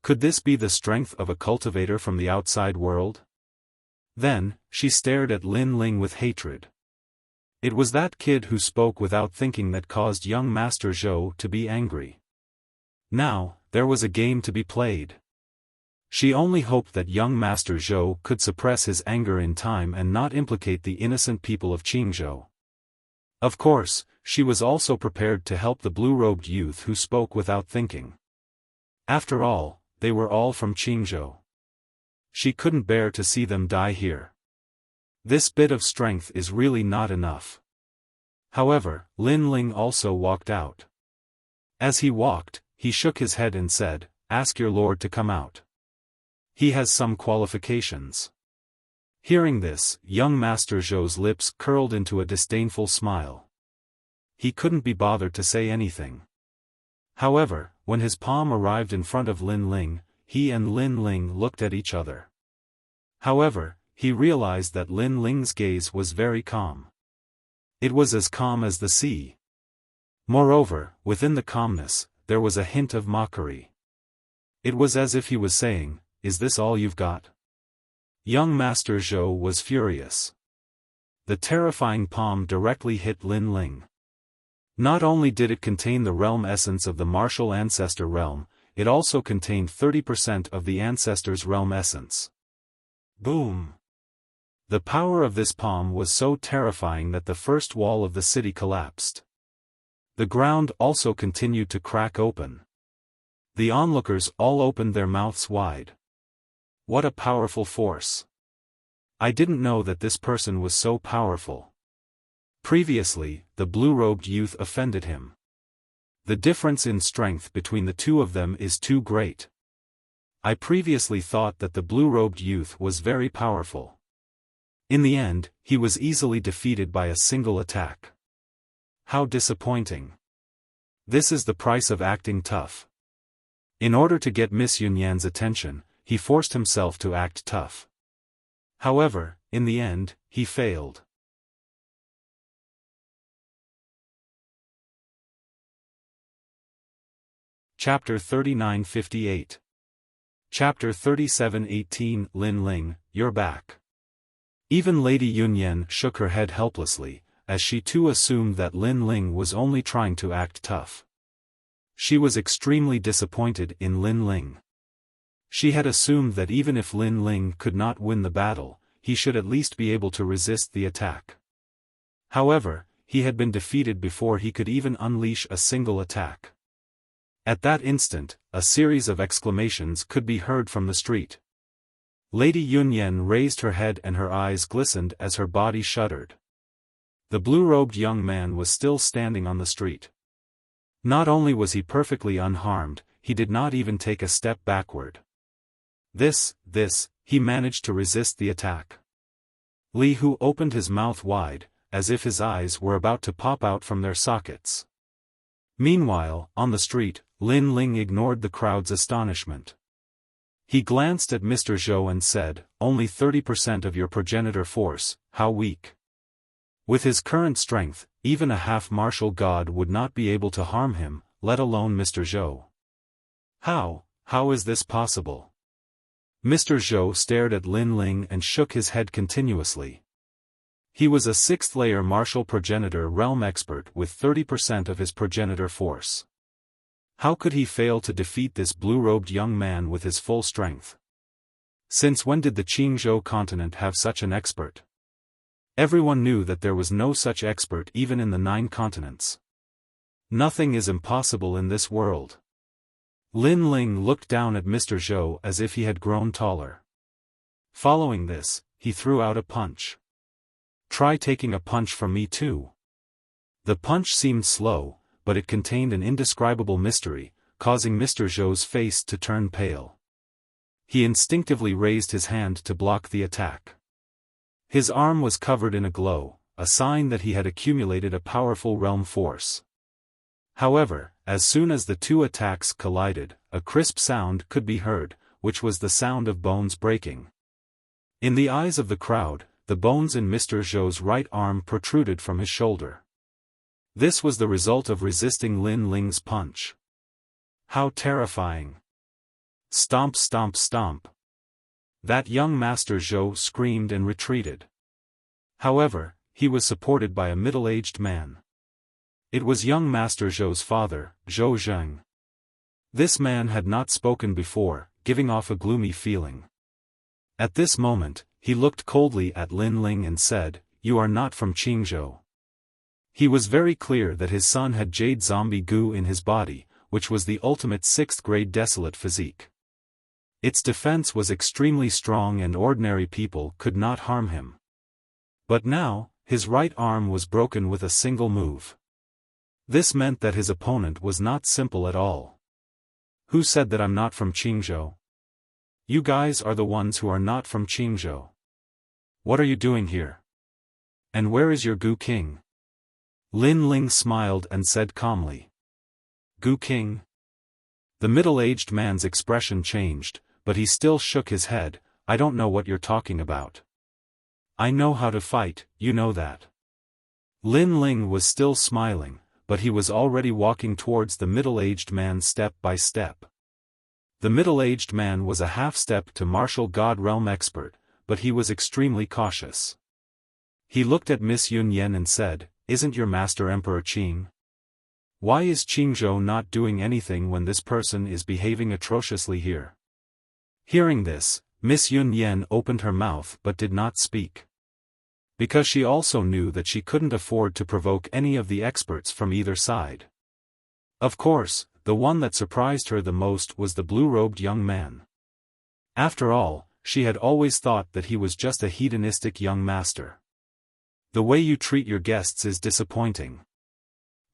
A: Could this be the strength of a cultivator from the outside world? Then, she stared at Lin Ling with hatred. It was that kid who spoke without thinking that caused young Master Zhou to be angry. Now, there was a game to be played. She only hoped that young Master Zhou could suppress his anger in time and not implicate the innocent people of Qingzhou. Of course, she was also prepared to help the blue-robed youth who spoke without thinking. After all, they were all from Qingzhou. She couldn't bear to see them die here. This bit of strength is really not enough. However, Lin Ling also walked out. As he walked, he shook his head and said, "Ask your lord to come out. He has some qualifications." Hearing this, young Master Zhou's lips curled into a disdainful smile. He couldn't be bothered to say anything. However, when his palm arrived in front of Lin Ling, he and Lin Ling looked at each other. However, he realized that Lin Ling's gaze was very calm. It was as calm as the sea. Moreover, within the calmness, there was a hint of mockery. It was as if he was saying, "Is this all you've got?" Young Master Zhou was furious. The terrifying palm directly hit Lin Ling. Not only did it contain the realm essence of the martial ancestor realm, it also contained 30% of the ancestor's realm essence. Boom! The power of this palm was so terrifying that the first wall of the city collapsed. The ground also continued to crack open. The onlookers all opened their mouths wide. What a powerful force! I didn't know that this person was so powerful. Previously, the blue-robed youth offended him. The difference in strength between the two of them is too great. I previously thought that the blue-robed youth was very powerful. In the end, he was easily defeated by a single attack. How disappointing. This is the price of acting tough. In order to get Miss Yunyan's attention, he forced himself to act tough. However, in the end, he failed. Chapter 39:58. Chapter 37:18. Lin Ling, you're back. Even Lady Yunyan shook her head helplessly, as she too assumed that Lin Ling was only trying to act tough. She was extremely disappointed in Lin Ling. She had assumed that even if Lin Ling could not win the battle, he should at least be able to resist the attack. However, he had been defeated before he could even unleash a single attack. At that instant, a series of exclamations could be heard from the street. Lady Yunyan raised her head and her eyes glistened as her body shuddered. The blue-robed young man was still standing on the street. Not only was he perfectly unharmed, he did not even take a step backward. He managed to resist the attack. Li Hu opened his mouth wide, as if his eyes were about to pop out from their sockets. Meanwhile, on the street, Lin Ling ignored the crowd's astonishment. He glanced at Mr. Zhou and said, "Only 30% of your progenitor force, how weak." With his current strength, even a half-martial god would not be able to harm him, let alone Mr. Zhou. How is this possible? Mr. Zhou stared at Lin Ling and shook his head continuously. He was a 6th-layer martial progenitor realm expert with 30% of his progenitor force. How could he fail to defeat this blue-robed young man with his full strength? Since when did the Qingzhou continent have such an expert? Everyone knew that there was no such expert even in the 9 continents. Nothing is impossible in this world. Lin Ling looked down at Mr. Zhou as if he had grown taller. Following this, he threw out a punch. "Try taking a punch from me too." The punch seemed slow, but it contained an indescribable mystery, causing Mr. Zhou's face to turn pale. He instinctively raised his hand to block the attack. His arm was covered in a glow, a sign that he had accumulated a powerful realm force. However, as soon as the two attacks collided, a crisp sound could be heard, which was the sound of bones breaking. In the eyes of the crowd, the bones in Mr. Zhou's right arm protruded from his shoulder. This was the result of resisting Lin Ling's punch. How terrifying! Stomp, stomp, stomp. That young Master Zhou screamed and retreated. However, he was supported by a middle-aged man. It was young Master Zhou's father, Zhou Zheng. This man had not spoken before, giving off a gloomy feeling. At this moment, he looked coldly at Lin Ling and said, "You are not from Qingzhou." He was very clear that his son had jade zombie goo in his body, which was the ultimate 6th-grade desolate physique. Its defense was extremely strong and ordinary people could not harm him. But now, his right arm was broken with a single move. This meant that his opponent was not simple at all. "Who said that I'm not from Qingzhou? You guys are the ones who are not from Qingzhou. What are you doing here? And where is your Gu King?" Lin Ling smiled and said calmly. "Gu King?" The middle-aged man's expression changed, but he still shook his head. "I don't know what you're talking about. I know how to fight, you know that." Lin Ling was still smiling, but he was already walking towards the middle-aged man step by step. The middle-aged man was a half-step to martial god realm expert, but he was extremely cautious. He looked at Miss Yun Yen and said, "Isn't your master Emperor Qing? Why is Qingzhou not doing anything when this person is behaving atrociously here?" Hearing this, Miss Yun Yen opened her mouth but did not speak. Because she also knew that she couldn't afford to provoke any of the experts from either side. Of course, the one that surprised her the most was the blue-robed young man. After all, she had always thought that he was just a hedonistic young master. The way you treat your guests is disappointing.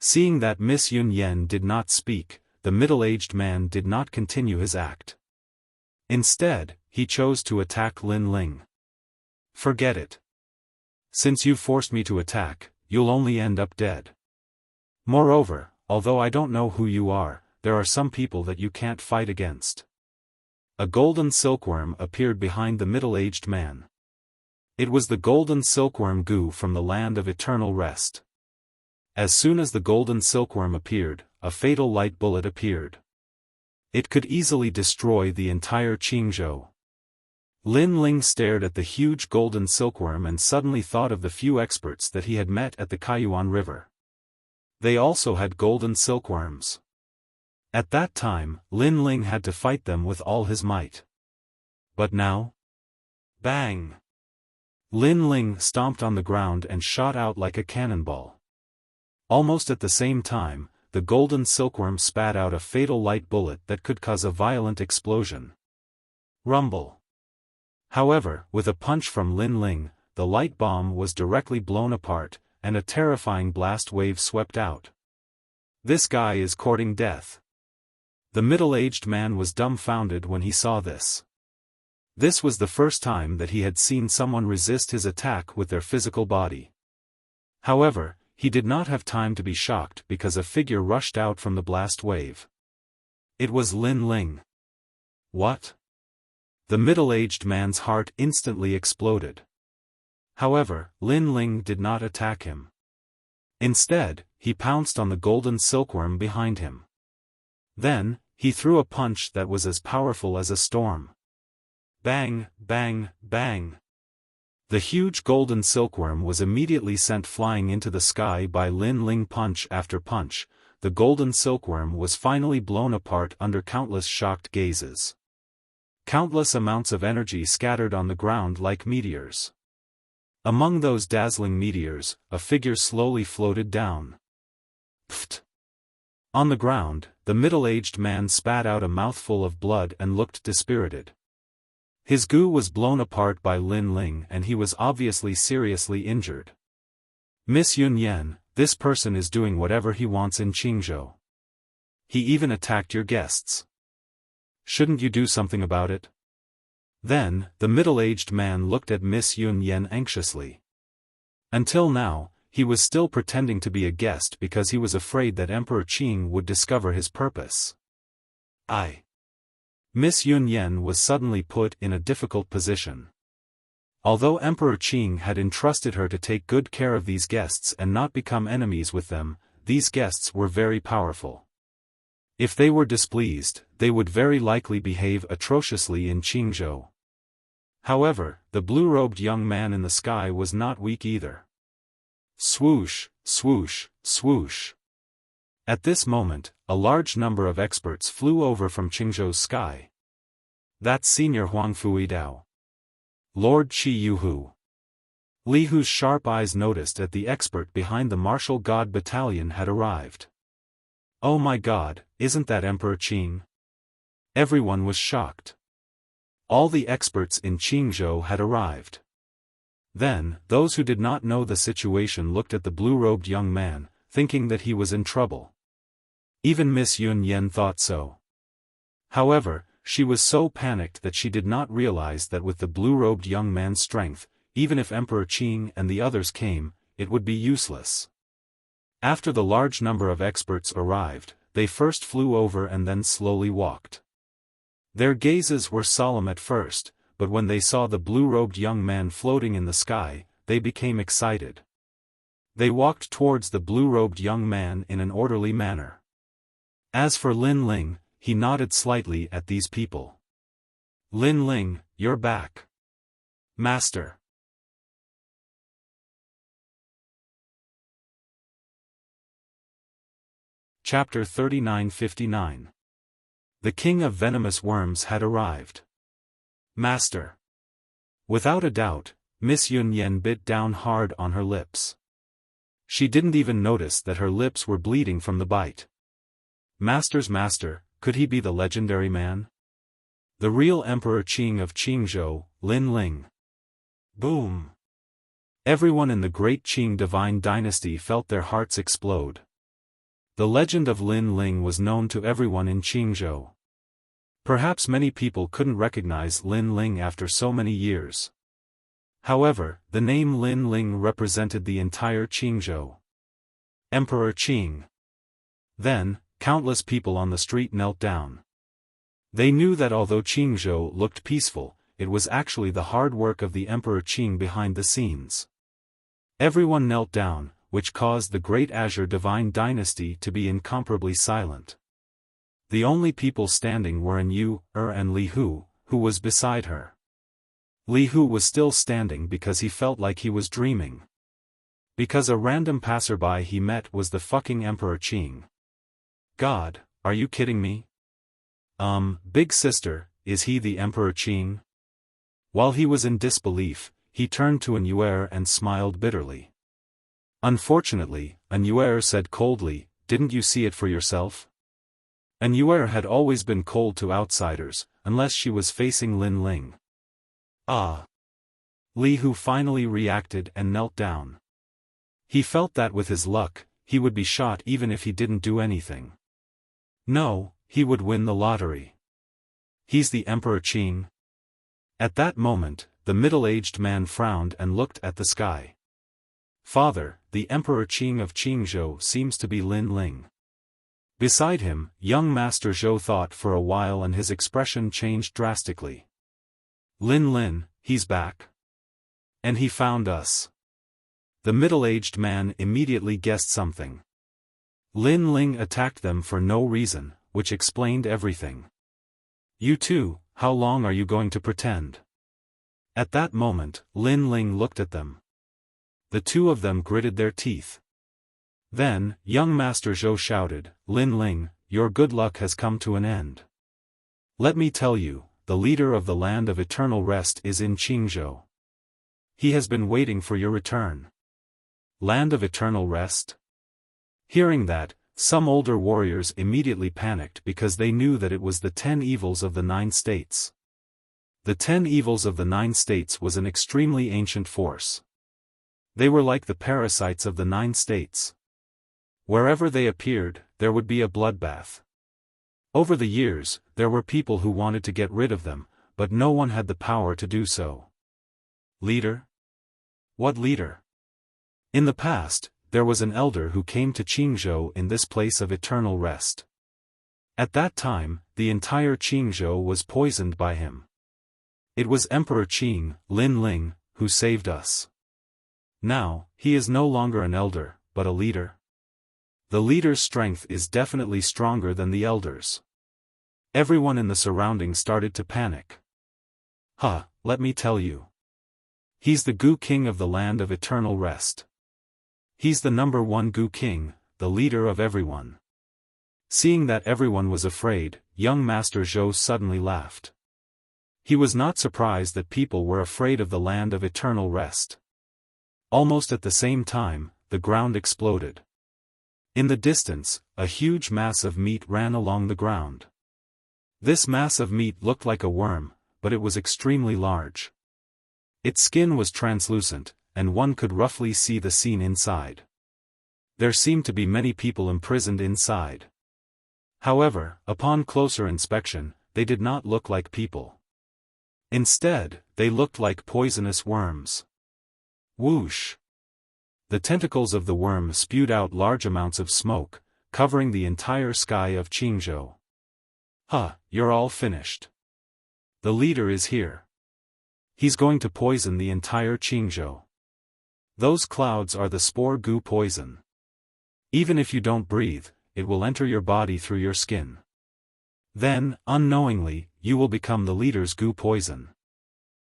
A: Seeing that Miss Yun Yen did not speak, the middle-aged man did not continue his act. Instead, he chose to attack Lin Ling. "Forget it. Since you forced me to attack, you'll only end up dead. Moreover, although I don't know who you are, there are some people that you can't fight against." A golden silkworm appeared behind the middle-aged man. It was the golden silkworm Gu from the land of eternal rest. As soon as the golden silkworm appeared, a fatal light bullet appeared. It could easily destroy the entire Qingzhou. Lin Ling stared at the huge golden silkworm and suddenly thought of the few experts that he had met at the Kaiyuan River. They also had golden silkworms. At that time, Lin Ling had to fight them with all his might. But now? Bang! Lin Ling stomped on the ground and shot out like a cannonball. Almost at the same time, the golden silkworm spat out a fatal light bullet that could cause a violent explosion. Rumble! However, with a punch from Lin Ling, the light bomb was directly blown apart, and a terrifying blast wave swept out. "This guy is courting death." The middle-aged man was dumbfounded when he saw this. This was the first time that he had seen someone resist his attack with their physical body. However, he did not have time to be shocked because a figure rushed out from the blast wave. It was Lin Ling. What? The middle-aged man's heart instantly exploded. However, Lin Ling did not attack him. Instead, he pounced on the golden silkworm behind him. Then, he threw a punch that was as powerful as a storm. Bang, bang, bang. The huge golden silkworm was immediately sent flying into the sky by Lin Ling punch after punch. The golden silkworm was finally blown apart under countless shocked gazes. Countless amounts of energy scattered on the ground like meteors. Among those dazzling meteors, a figure slowly floated down. Pfft! On the ground, the middle-aged man spat out a mouthful of blood and looked dispirited. His goo was blown apart by Lin Ling and he was obviously seriously injured. Miss Yun Yen, this person is doing whatever he wants in Qingzhou. He even attacked your guests. Shouldn't you do something about it? Then, the middle-aged man looked at Miss Yun Yen anxiously. Until now, he was still pretending to be a guest because he was afraid that Emperor Qing would discover his purpose. Miss Yun Yen was suddenly put in a difficult position. Although Emperor Qing had entrusted her to take good care of these guests and not become enemies with them, these guests were very powerful. If they were displeased, they would very likely behave atrociously in Qingzhou. However, the blue-robed young man in the sky was not weak either. Swoosh, swoosh, swoosh. At this moment, a large number of experts flew over from Qingzhou's sky. That's Senior Huang Fuidao. Lord Qi Yuhu. Li Hu's sharp eyes noticed that the expert behind the martial god battalion had arrived. Oh my god, isn't that Emperor Qing? Everyone was shocked. All the experts in Qingzhou had arrived. Then, those who did not know the situation looked at the blue-robed young man, thinking that he was in trouble. Even Miss Yun Yen thought so. However, she was so panicked that she did not realize that with the blue-robed young man's strength, even if Emperor Qing and the others came, it would be useless. After the large number of experts arrived, they first flew over and then slowly walked. Their gazes were solemn at first, but when they saw the blue-robed young man floating in the sky, they became excited. They walked towards the blue-robed young man in an orderly manner. As for Lin Ling, he nodded slightly at these people. Lin Ling, you're back. Master. Chapter 3959. The King of Venomous Worms had arrived. Master. Without a doubt, Miss Yun Yen bit down hard on her lips. She didn't even notice that her lips were bleeding from the bite. Master's master, could he be the legendary man? The real Emperor Qing of Qingzhou, Lin Ling. Boom! Everyone in the great Qing divine dynasty felt their hearts explode. The legend of Lin Ling was known to everyone in Qingzhou. Perhaps many people couldn't recognize Lin Ling after so many years. However, the name Lin Ling represented the entire Qingzhou. Emperor Qing. Then, countless people on the street knelt down. They knew that although Qingzhou looked peaceful, it was actually the hard work of the Emperor Qing behind the scenes. Everyone knelt down, which caused the great Azure divine dynasty to be incomparably silent. The only people standing were Yu, and Li Hu, who was beside her. Li Hu was still standing because he felt like he was dreaming. Because a random passerby he met was the fucking Emperor Qing. God, are you kidding me? Big sister, is he the Emperor Qing? While he was in disbelief, he turned to Yu and smiled bitterly. Unfortunately, Yu said coldly, didn't you see it for yourself? Yu had always been cold to outsiders, unless she was facing Lin Ling. Li Hu finally reacted and knelt down. He felt that with his luck, he would be shot even if he didn't do anything. No, he would win the lottery. He's the Emperor Qing. At that moment, the middle-aged man frowned and looked at the sky. Father, the Emperor Qing of Qingzhou seems to be Lin Ling. Beside him, young Master Zhou thought for a while and his expression changed drastically. Lin, he's back. And he found us. The middle-aged man immediately guessed something. Lin Ling attacked them for no reason, which explained everything. You two, how long are you going to pretend? At that moment, Lin Ling looked at them. The two of them gritted their teeth. Then, young Master Zhou shouted, Lin Ling, your good luck has come to an end. Let me tell you, the leader of the Land of Eternal Rest is in Qingzhou. He has been waiting for your return. Land of Eternal Rest? Hearing that, some older warriors immediately panicked because they knew that it was the 10 evils of the 9 states. The 10 evils of the 9 states was an extremely ancient force. They were like the parasites of the 9 states. Wherever they appeared, there would be a bloodbath. Over the years, there were people who wanted to get rid of them, but no one had the power to do so. Leader? What leader? In the past, there was an elder who came to Qingzhou in this place of eternal rest. At that time, the entire Qingzhou was poisoned by him. It was Emperor Qing, Lin Ling, who saved us. Now, he is no longer an elder, but a leader. The leader's strength is definitely stronger than the elder's. Everyone in the surroundings started to panic. Let me tell you. He's the Gu King of the land of eternal rest. He's the number one Gu King, the leader of everyone. Seeing that everyone was afraid, young Master Zhou suddenly laughed. He was not surprised that people were afraid of the land of eternal rest. Almost at the same time, the ground exploded. In the distance, a huge mass of meat ran along the ground. This mass of meat looked like a worm, but it was extremely large. Its skin was translucent, and one could roughly see the scene inside. There seemed to be many people imprisoned inside. However, upon closer inspection, they did not look like people. Instead, they looked like poisonous worms. Whoosh! The tentacles of the worm spewed out large amounts of smoke, covering the entire sky of Qingzhou. You're all finished. The leader is here. He's going to poison the entire Qingzhou. Those clouds are the spore goo poison. Even if you don't breathe, it will enter your body through your skin. Then, unknowingly, you will become the leader's goo poison.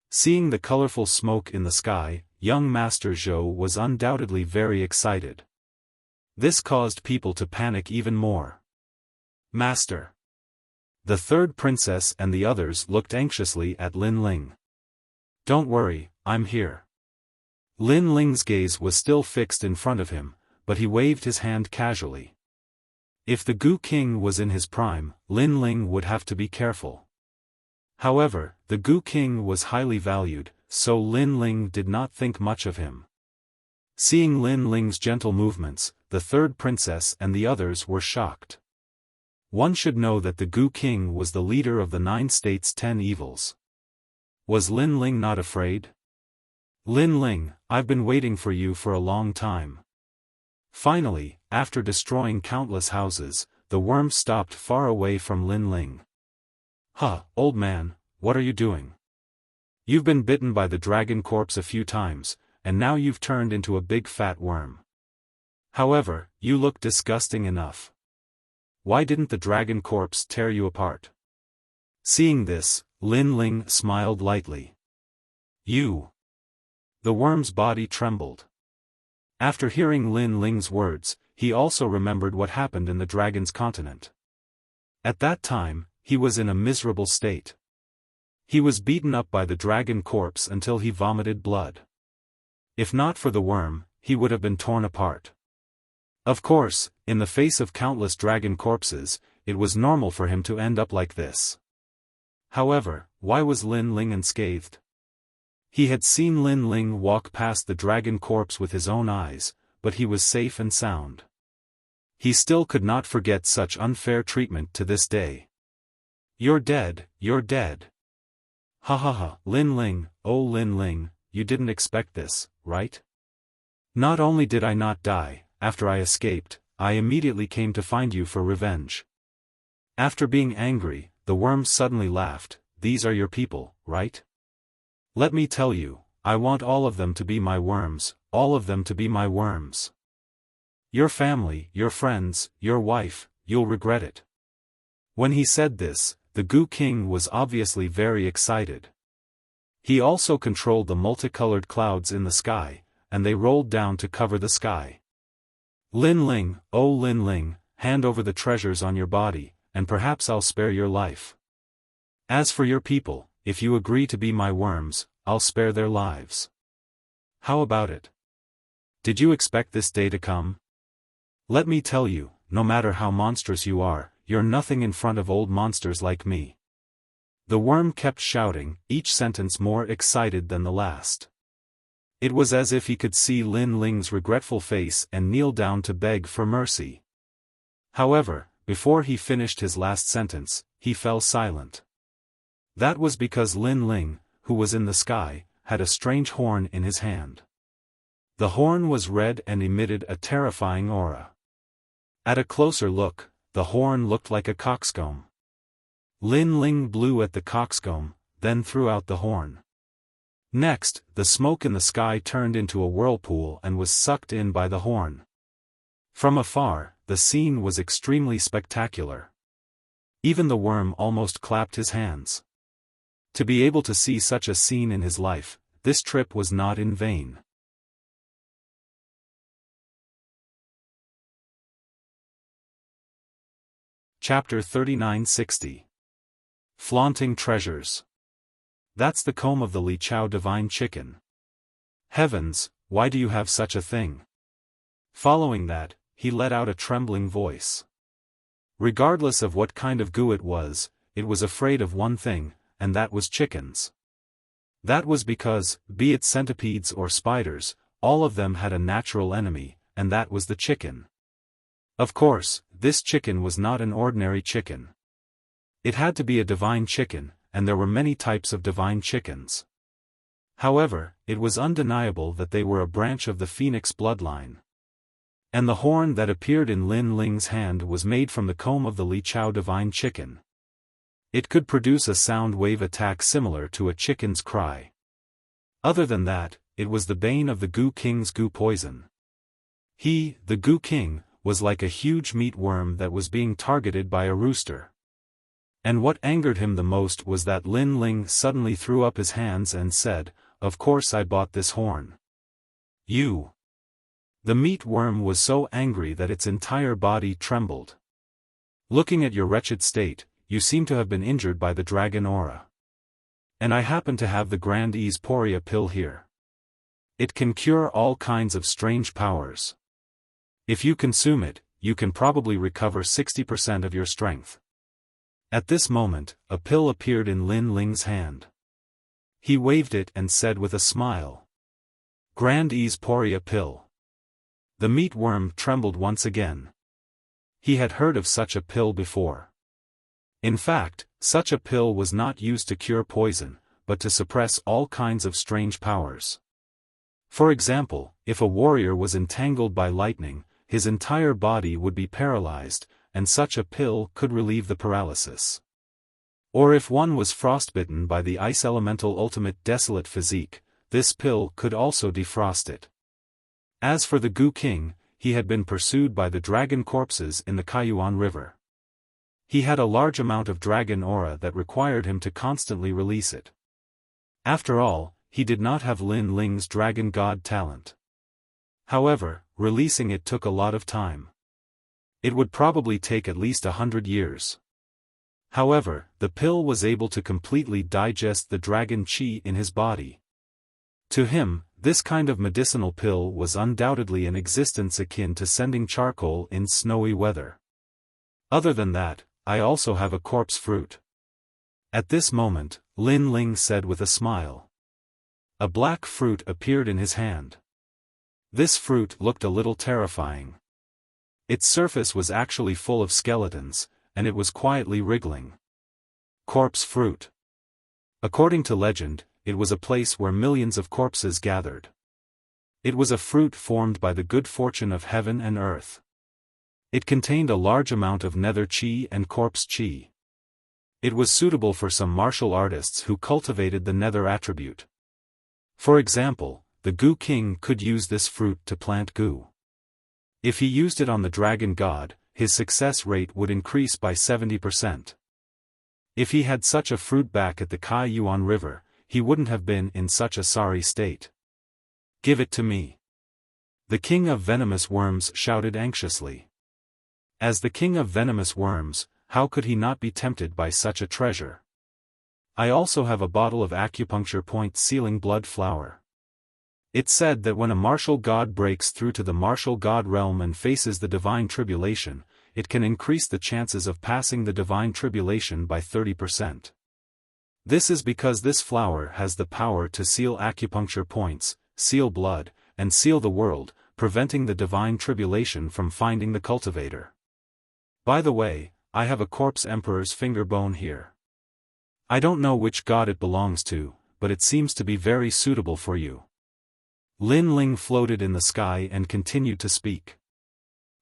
A: Seeing the colorful smoke in the sky, young Master Zhou was undoubtedly very excited. This caused people to panic even more. Master! The third princess and the others looked anxiously at Lin Ling. Don't worry, I'm here. Lin Ling's gaze was still fixed in front of him, but he waved his hand casually. If the Gu King was in his prime, Lin Ling would have to be careful. However, the Gu King was highly valued, so Lin Ling did not think much of him. Seeing Lin Ling's gentle movements, the third princess and the others were shocked. One should know that the Gu King was the leader of the 9 states' 10 evils. Was Lin Ling not afraid? Lin Ling, I've been waiting for you for a long time. Finally, after destroying countless houses, the worm stopped far away from Lin Ling. Old man, what are you doing? You've been bitten by the dragon corpse a few times, and now you've turned into a big fat worm. However, you look disgusting enough. Why didn't the dragon corpse tear you apart? Seeing this, Lin Ling smiled lightly. You. The worm's body trembled. After hearing Lin Ling's words, he also remembered what happened in the dragon's continent. At that time, he was in a miserable state. He was beaten up by the dragon corpse until he vomited blood. If not for the worm, he would have been torn apart. Of course, in the face of countless dragon corpses, it was normal for him to end up like this. However, why was Lin Ling unscathed? He had seen Lin Ling walk past the dragon corpse with his own eyes, but he was safe and sound. He still could not forget such unfair treatment to this day. You're dead, you're dead. Lin Ling, oh Lin Ling, you didn't expect this, right? Not only did I not die, after I escaped, I immediately came to find you for revenge. After being angry, the worm suddenly laughed. These are your people, right? Let me tell you, I want all of them to be my worms, all of them to be my worms. Your family, your friends, your wife, you'll regret it. When he said this, the Gu King was obviously very excited. He also controlled the multicolored clouds in the sky, and they rolled down to cover the sky. Lin Ling, oh Lin Ling, hand over the treasures on your body, and perhaps I'll spare your life. As for your people, if you agree to be my worms, I'll spare their lives. How about it? Did you expect this day to come? Let me tell you, no matter how monstrous you are, you're nothing in front of old monsters like me. The worm kept shouting, each sentence more excited than the last. It was as if he could see Lin Ling's regretful face and kneel down to beg for mercy. However, before he finished his last sentence, he fell silent. That was because Lin Ling, who was in the sky, had a strange horn in his hand. The horn was red and emitted a terrifying aura. At a closer look, the horn looked like a coxcomb. Lin Ling blew at the coxcomb, then threw out the horn. Next, the smoke in the sky turned into a whirlpool and was sucked in by the horn. From afar, the scene was extremely spectacular. Even the worm almost clapped his hands. To be able to see such a scene in his life, this trip was not in vain. Chapter 3960. Flaunting Treasures. That's the comb of the Li Chao divine chicken. Heavens, why do you have such a thing? Following that, he let out a trembling voice. Regardless of what kind of goo it was afraid of one thing, and that was chickens. That was because, be it centipedes or spiders, all of them had a natural enemy, and that was the chicken. Of course, this chicken was not an ordinary chicken. It had to be a divine chicken, and there were many types of divine chickens. However, it was undeniable that they were a branch of the phoenix bloodline. And the horn that appeared in Lin Ling's hand was made from the comb of the Li Chao divine chicken. It could produce a sound wave attack similar to a chicken's cry. Other than that, it was the bane of the Goo King's goo poison. He, the Goo King, was like a huge meat worm that was being targeted by a rooster. And what angered him the most was that Lin Ling suddenly threw up his hands and said, "Of course I bought this horn. You." The meat worm was so angry that its entire body trembled. "Looking at your wretched state, you seem to have been injured by the dragon aura. And I happen to have the Grand Ease Poria pill here. It can cure all kinds of strange powers. If you consume it, you can probably recover 60% of your strength." At this moment, a pill appeared in Lin Ling's hand. He waved it and said with a smile, "Grand Ease Poria pill." The meat worm trembled once again. He had heard of such a pill before. In fact, such a pill was not used to cure poison, but to suppress all kinds of strange powers. For example, if a warrior was entangled by lightning, his entire body would be paralyzed, and such a pill could relieve the paralysis. Or if one was frostbitten by the ice elemental ultimate desolate physique, this pill could also defrost it. As for the Goo King, he had been pursued by the dragon corpses in the Kaiyuan River. He had a large amount of dragon aura that required him to constantly release it. After all, he did not have Lin Ling's dragon god talent. However, releasing it took a lot of time. It would probably take at least 100 years. However, the pill was able to completely digest the dragon chi in his body. To him, this kind of medicinal pill was undoubtedly an existence akin to sending charcoal in snowy weather. Other than that, I also have a corpse fruit. At this moment, Lin Ling said with a smile. A black fruit appeared in his hand. This fruit looked a little terrifying. Its surface was actually full of skeletons, and it was quietly wriggling. Corpse fruit. According to legend, it was a place where millions of corpses gathered. It was a fruit formed by the good fortune of heaven and earth. It contained a large amount of nether chi and corpse chi. It was suitable for some martial artists who cultivated the nether attribute. For example, the Goo King could use this fruit to plant goo. If he used it on the dragon god, his success rate would increase by 70%. If he had such a fruit back at the Kaiyuan River, he wouldn't have been in such a sorry state. "Give it to me." The king of venomous worms shouted anxiously. As the king of venomous worms, how could he not be tempted by such a treasure? I also have a bottle of acupuncture point sealing blood flower. It's said that when a martial god breaks through to the martial god realm and faces the divine tribulation, it can increase the chances of passing the divine tribulation by 30%. This is because this flower has the power to seal acupuncture points, seal blood, and seal the world, preventing the divine tribulation from finding the cultivator. By the way, I have a corpse emperor's finger bone here. I don't know which god it belongs to, but it seems to be very suitable for you. Lin Ling floated in the sky and continued to speak.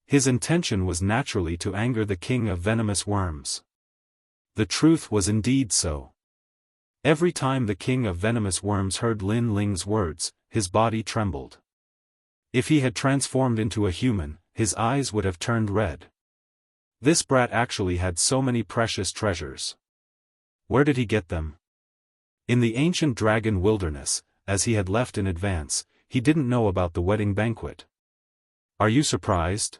A: His intention was naturally to anger the king of venomous worms. The truth was indeed so. Every time the king of venomous worms heard Lin Ling's words, his body trembled. If he had transformed into a human, his eyes would have turned red. This brat actually had so many precious treasures. Where did he get them? In the ancient dragon wilderness, as he had left in advance, he didn't know about the wedding banquet. Are you surprised?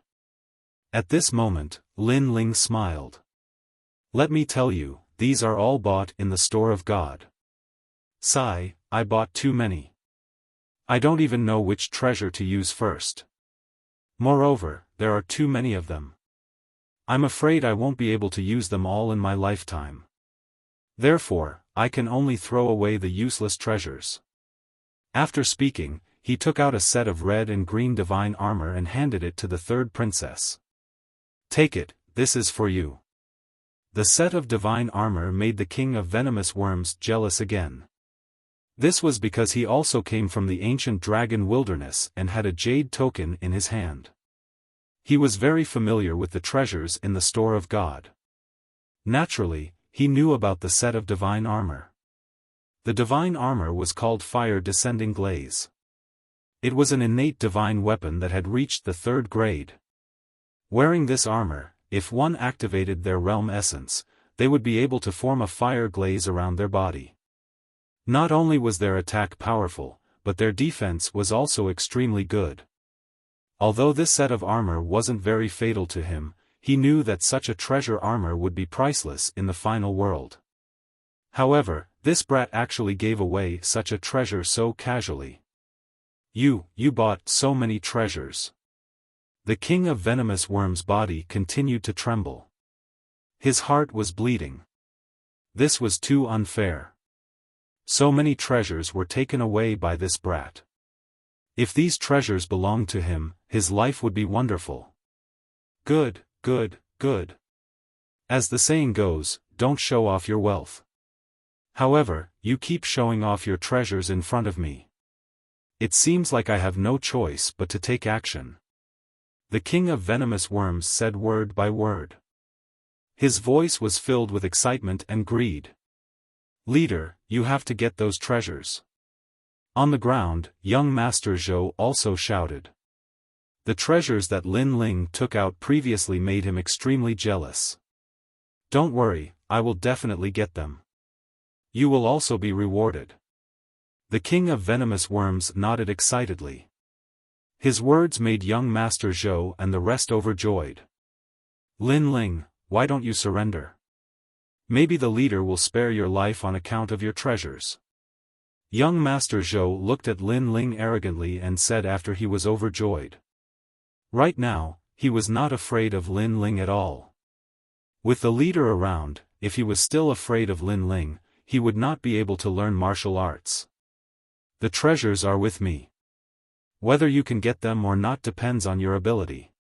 A: At this moment, Lin Ling smiled. Let me tell you, these are all bought in the store of God. Sigh, I bought too many. I don't even know which treasure to use first. Moreover, there are too many of them. I'm afraid I won't be able to use them all in my lifetime. Therefore, I can only throw away the useless treasures. After speaking, he took out a set of red and green divine armor and handed it to the third princess. Take it, this is for you. The set of divine armor made the king of venomous worms jealous again. This was because he also came from the ancient dragon wilderness and had a jade token in his hand. He was very familiar with the treasures in the store of God. Naturally, he knew about the set of divine armor. The divine armor was called Fire Descending Glaze. It was an innate divine weapon that had reached the 3rd grade. Wearing this armor, if one activated their realm essence, they would be able to form a fire glaze around their body. Not only was their attack powerful, but their defense was also extremely good. Although this set of armor wasn't very fatal to him, he knew that such a treasure armor would be priceless in the final world. However, this brat actually gave away such a treasure so casually. You bought so many treasures. The king of venomous worms' body continued to tremble. His heart was bleeding. This was too unfair. So many treasures were taken away by this brat. If these treasures belonged to him, his life would be wonderful. Good. As the saying goes, don't show off your wealth. However, you keep showing off your treasures in front of me. It seems like I have no choice but to take action. The king of venomous worms said word by word. His voice was filled with excitement and greed. Leader, you have to get those treasures. On the ground, young Master Zhou also shouted. The treasures that Lin Ling took out previously made him extremely jealous. Don't worry, I will definitely get them. You will also be rewarded. The king of venomous worms nodded excitedly. His words made young Master Zhou and the rest overjoyed. Lin Ling, why don't you surrender? Maybe the leader will spare your life on account of your treasures. Young Master Zhou looked at Lin Ling arrogantly and said after he was overjoyed. Right now, he was not afraid of Lin Ling at all. With the leader around, if he was still afraid of Lin Ling, he would not be able to learn martial arts. The treasures are with me. Whether you can get them or not depends on your ability.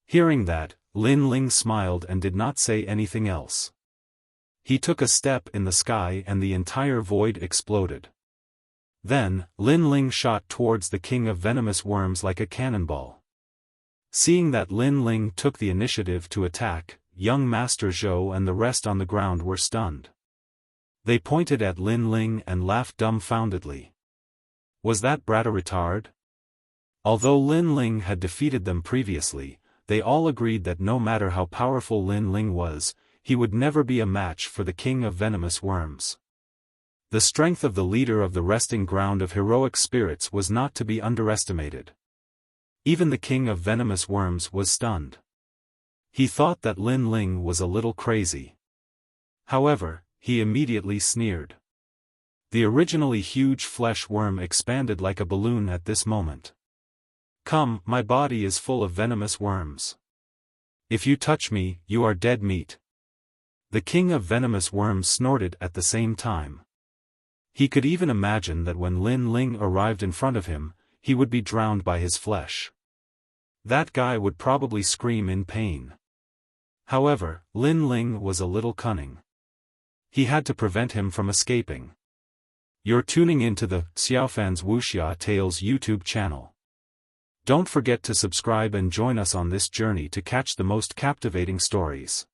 A: Hearing that, Lin Ling smiled and did not say anything else. He took a step in the sky and the entire void exploded. Then, Lin Ling shot towards the king of venomous worms like a cannonball. Seeing that Lin Ling took the initiative to attack, young Master Zhou and the rest on the ground were stunned. They pointed at Lin Ling and laughed dumbfoundedly. Was that brat a retard? Although Lin Ling had defeated them previously, they all agreed that no matter how powerful Lin Ling was, he would never be a match for the king of venomous worms. The strength of the leader of the resting ground of heroic spirits was not to be underestimated. Even the king of venomous worms was stunned. He thought that Lin Ling was a little crazy. However, he immediately sneered. The originally huge flesh worm expanded like a balloon at this moment. Come, my body is full of venomous worms. If you touch me, you are dead meat. The king of venomous worms snorted at the same time. He could even imagine that when Lin Ling arrived in front of him, he would be drowned by his flesh. That guy would probably scream in pain. However, Lin Ling was a little cunning. He had to prevent him from escaping. You're tuning into the Xiaofan's Wuxia Tales YouTube channel. Don't forget to subscribe and join us on this journey to catch the most captivating stories.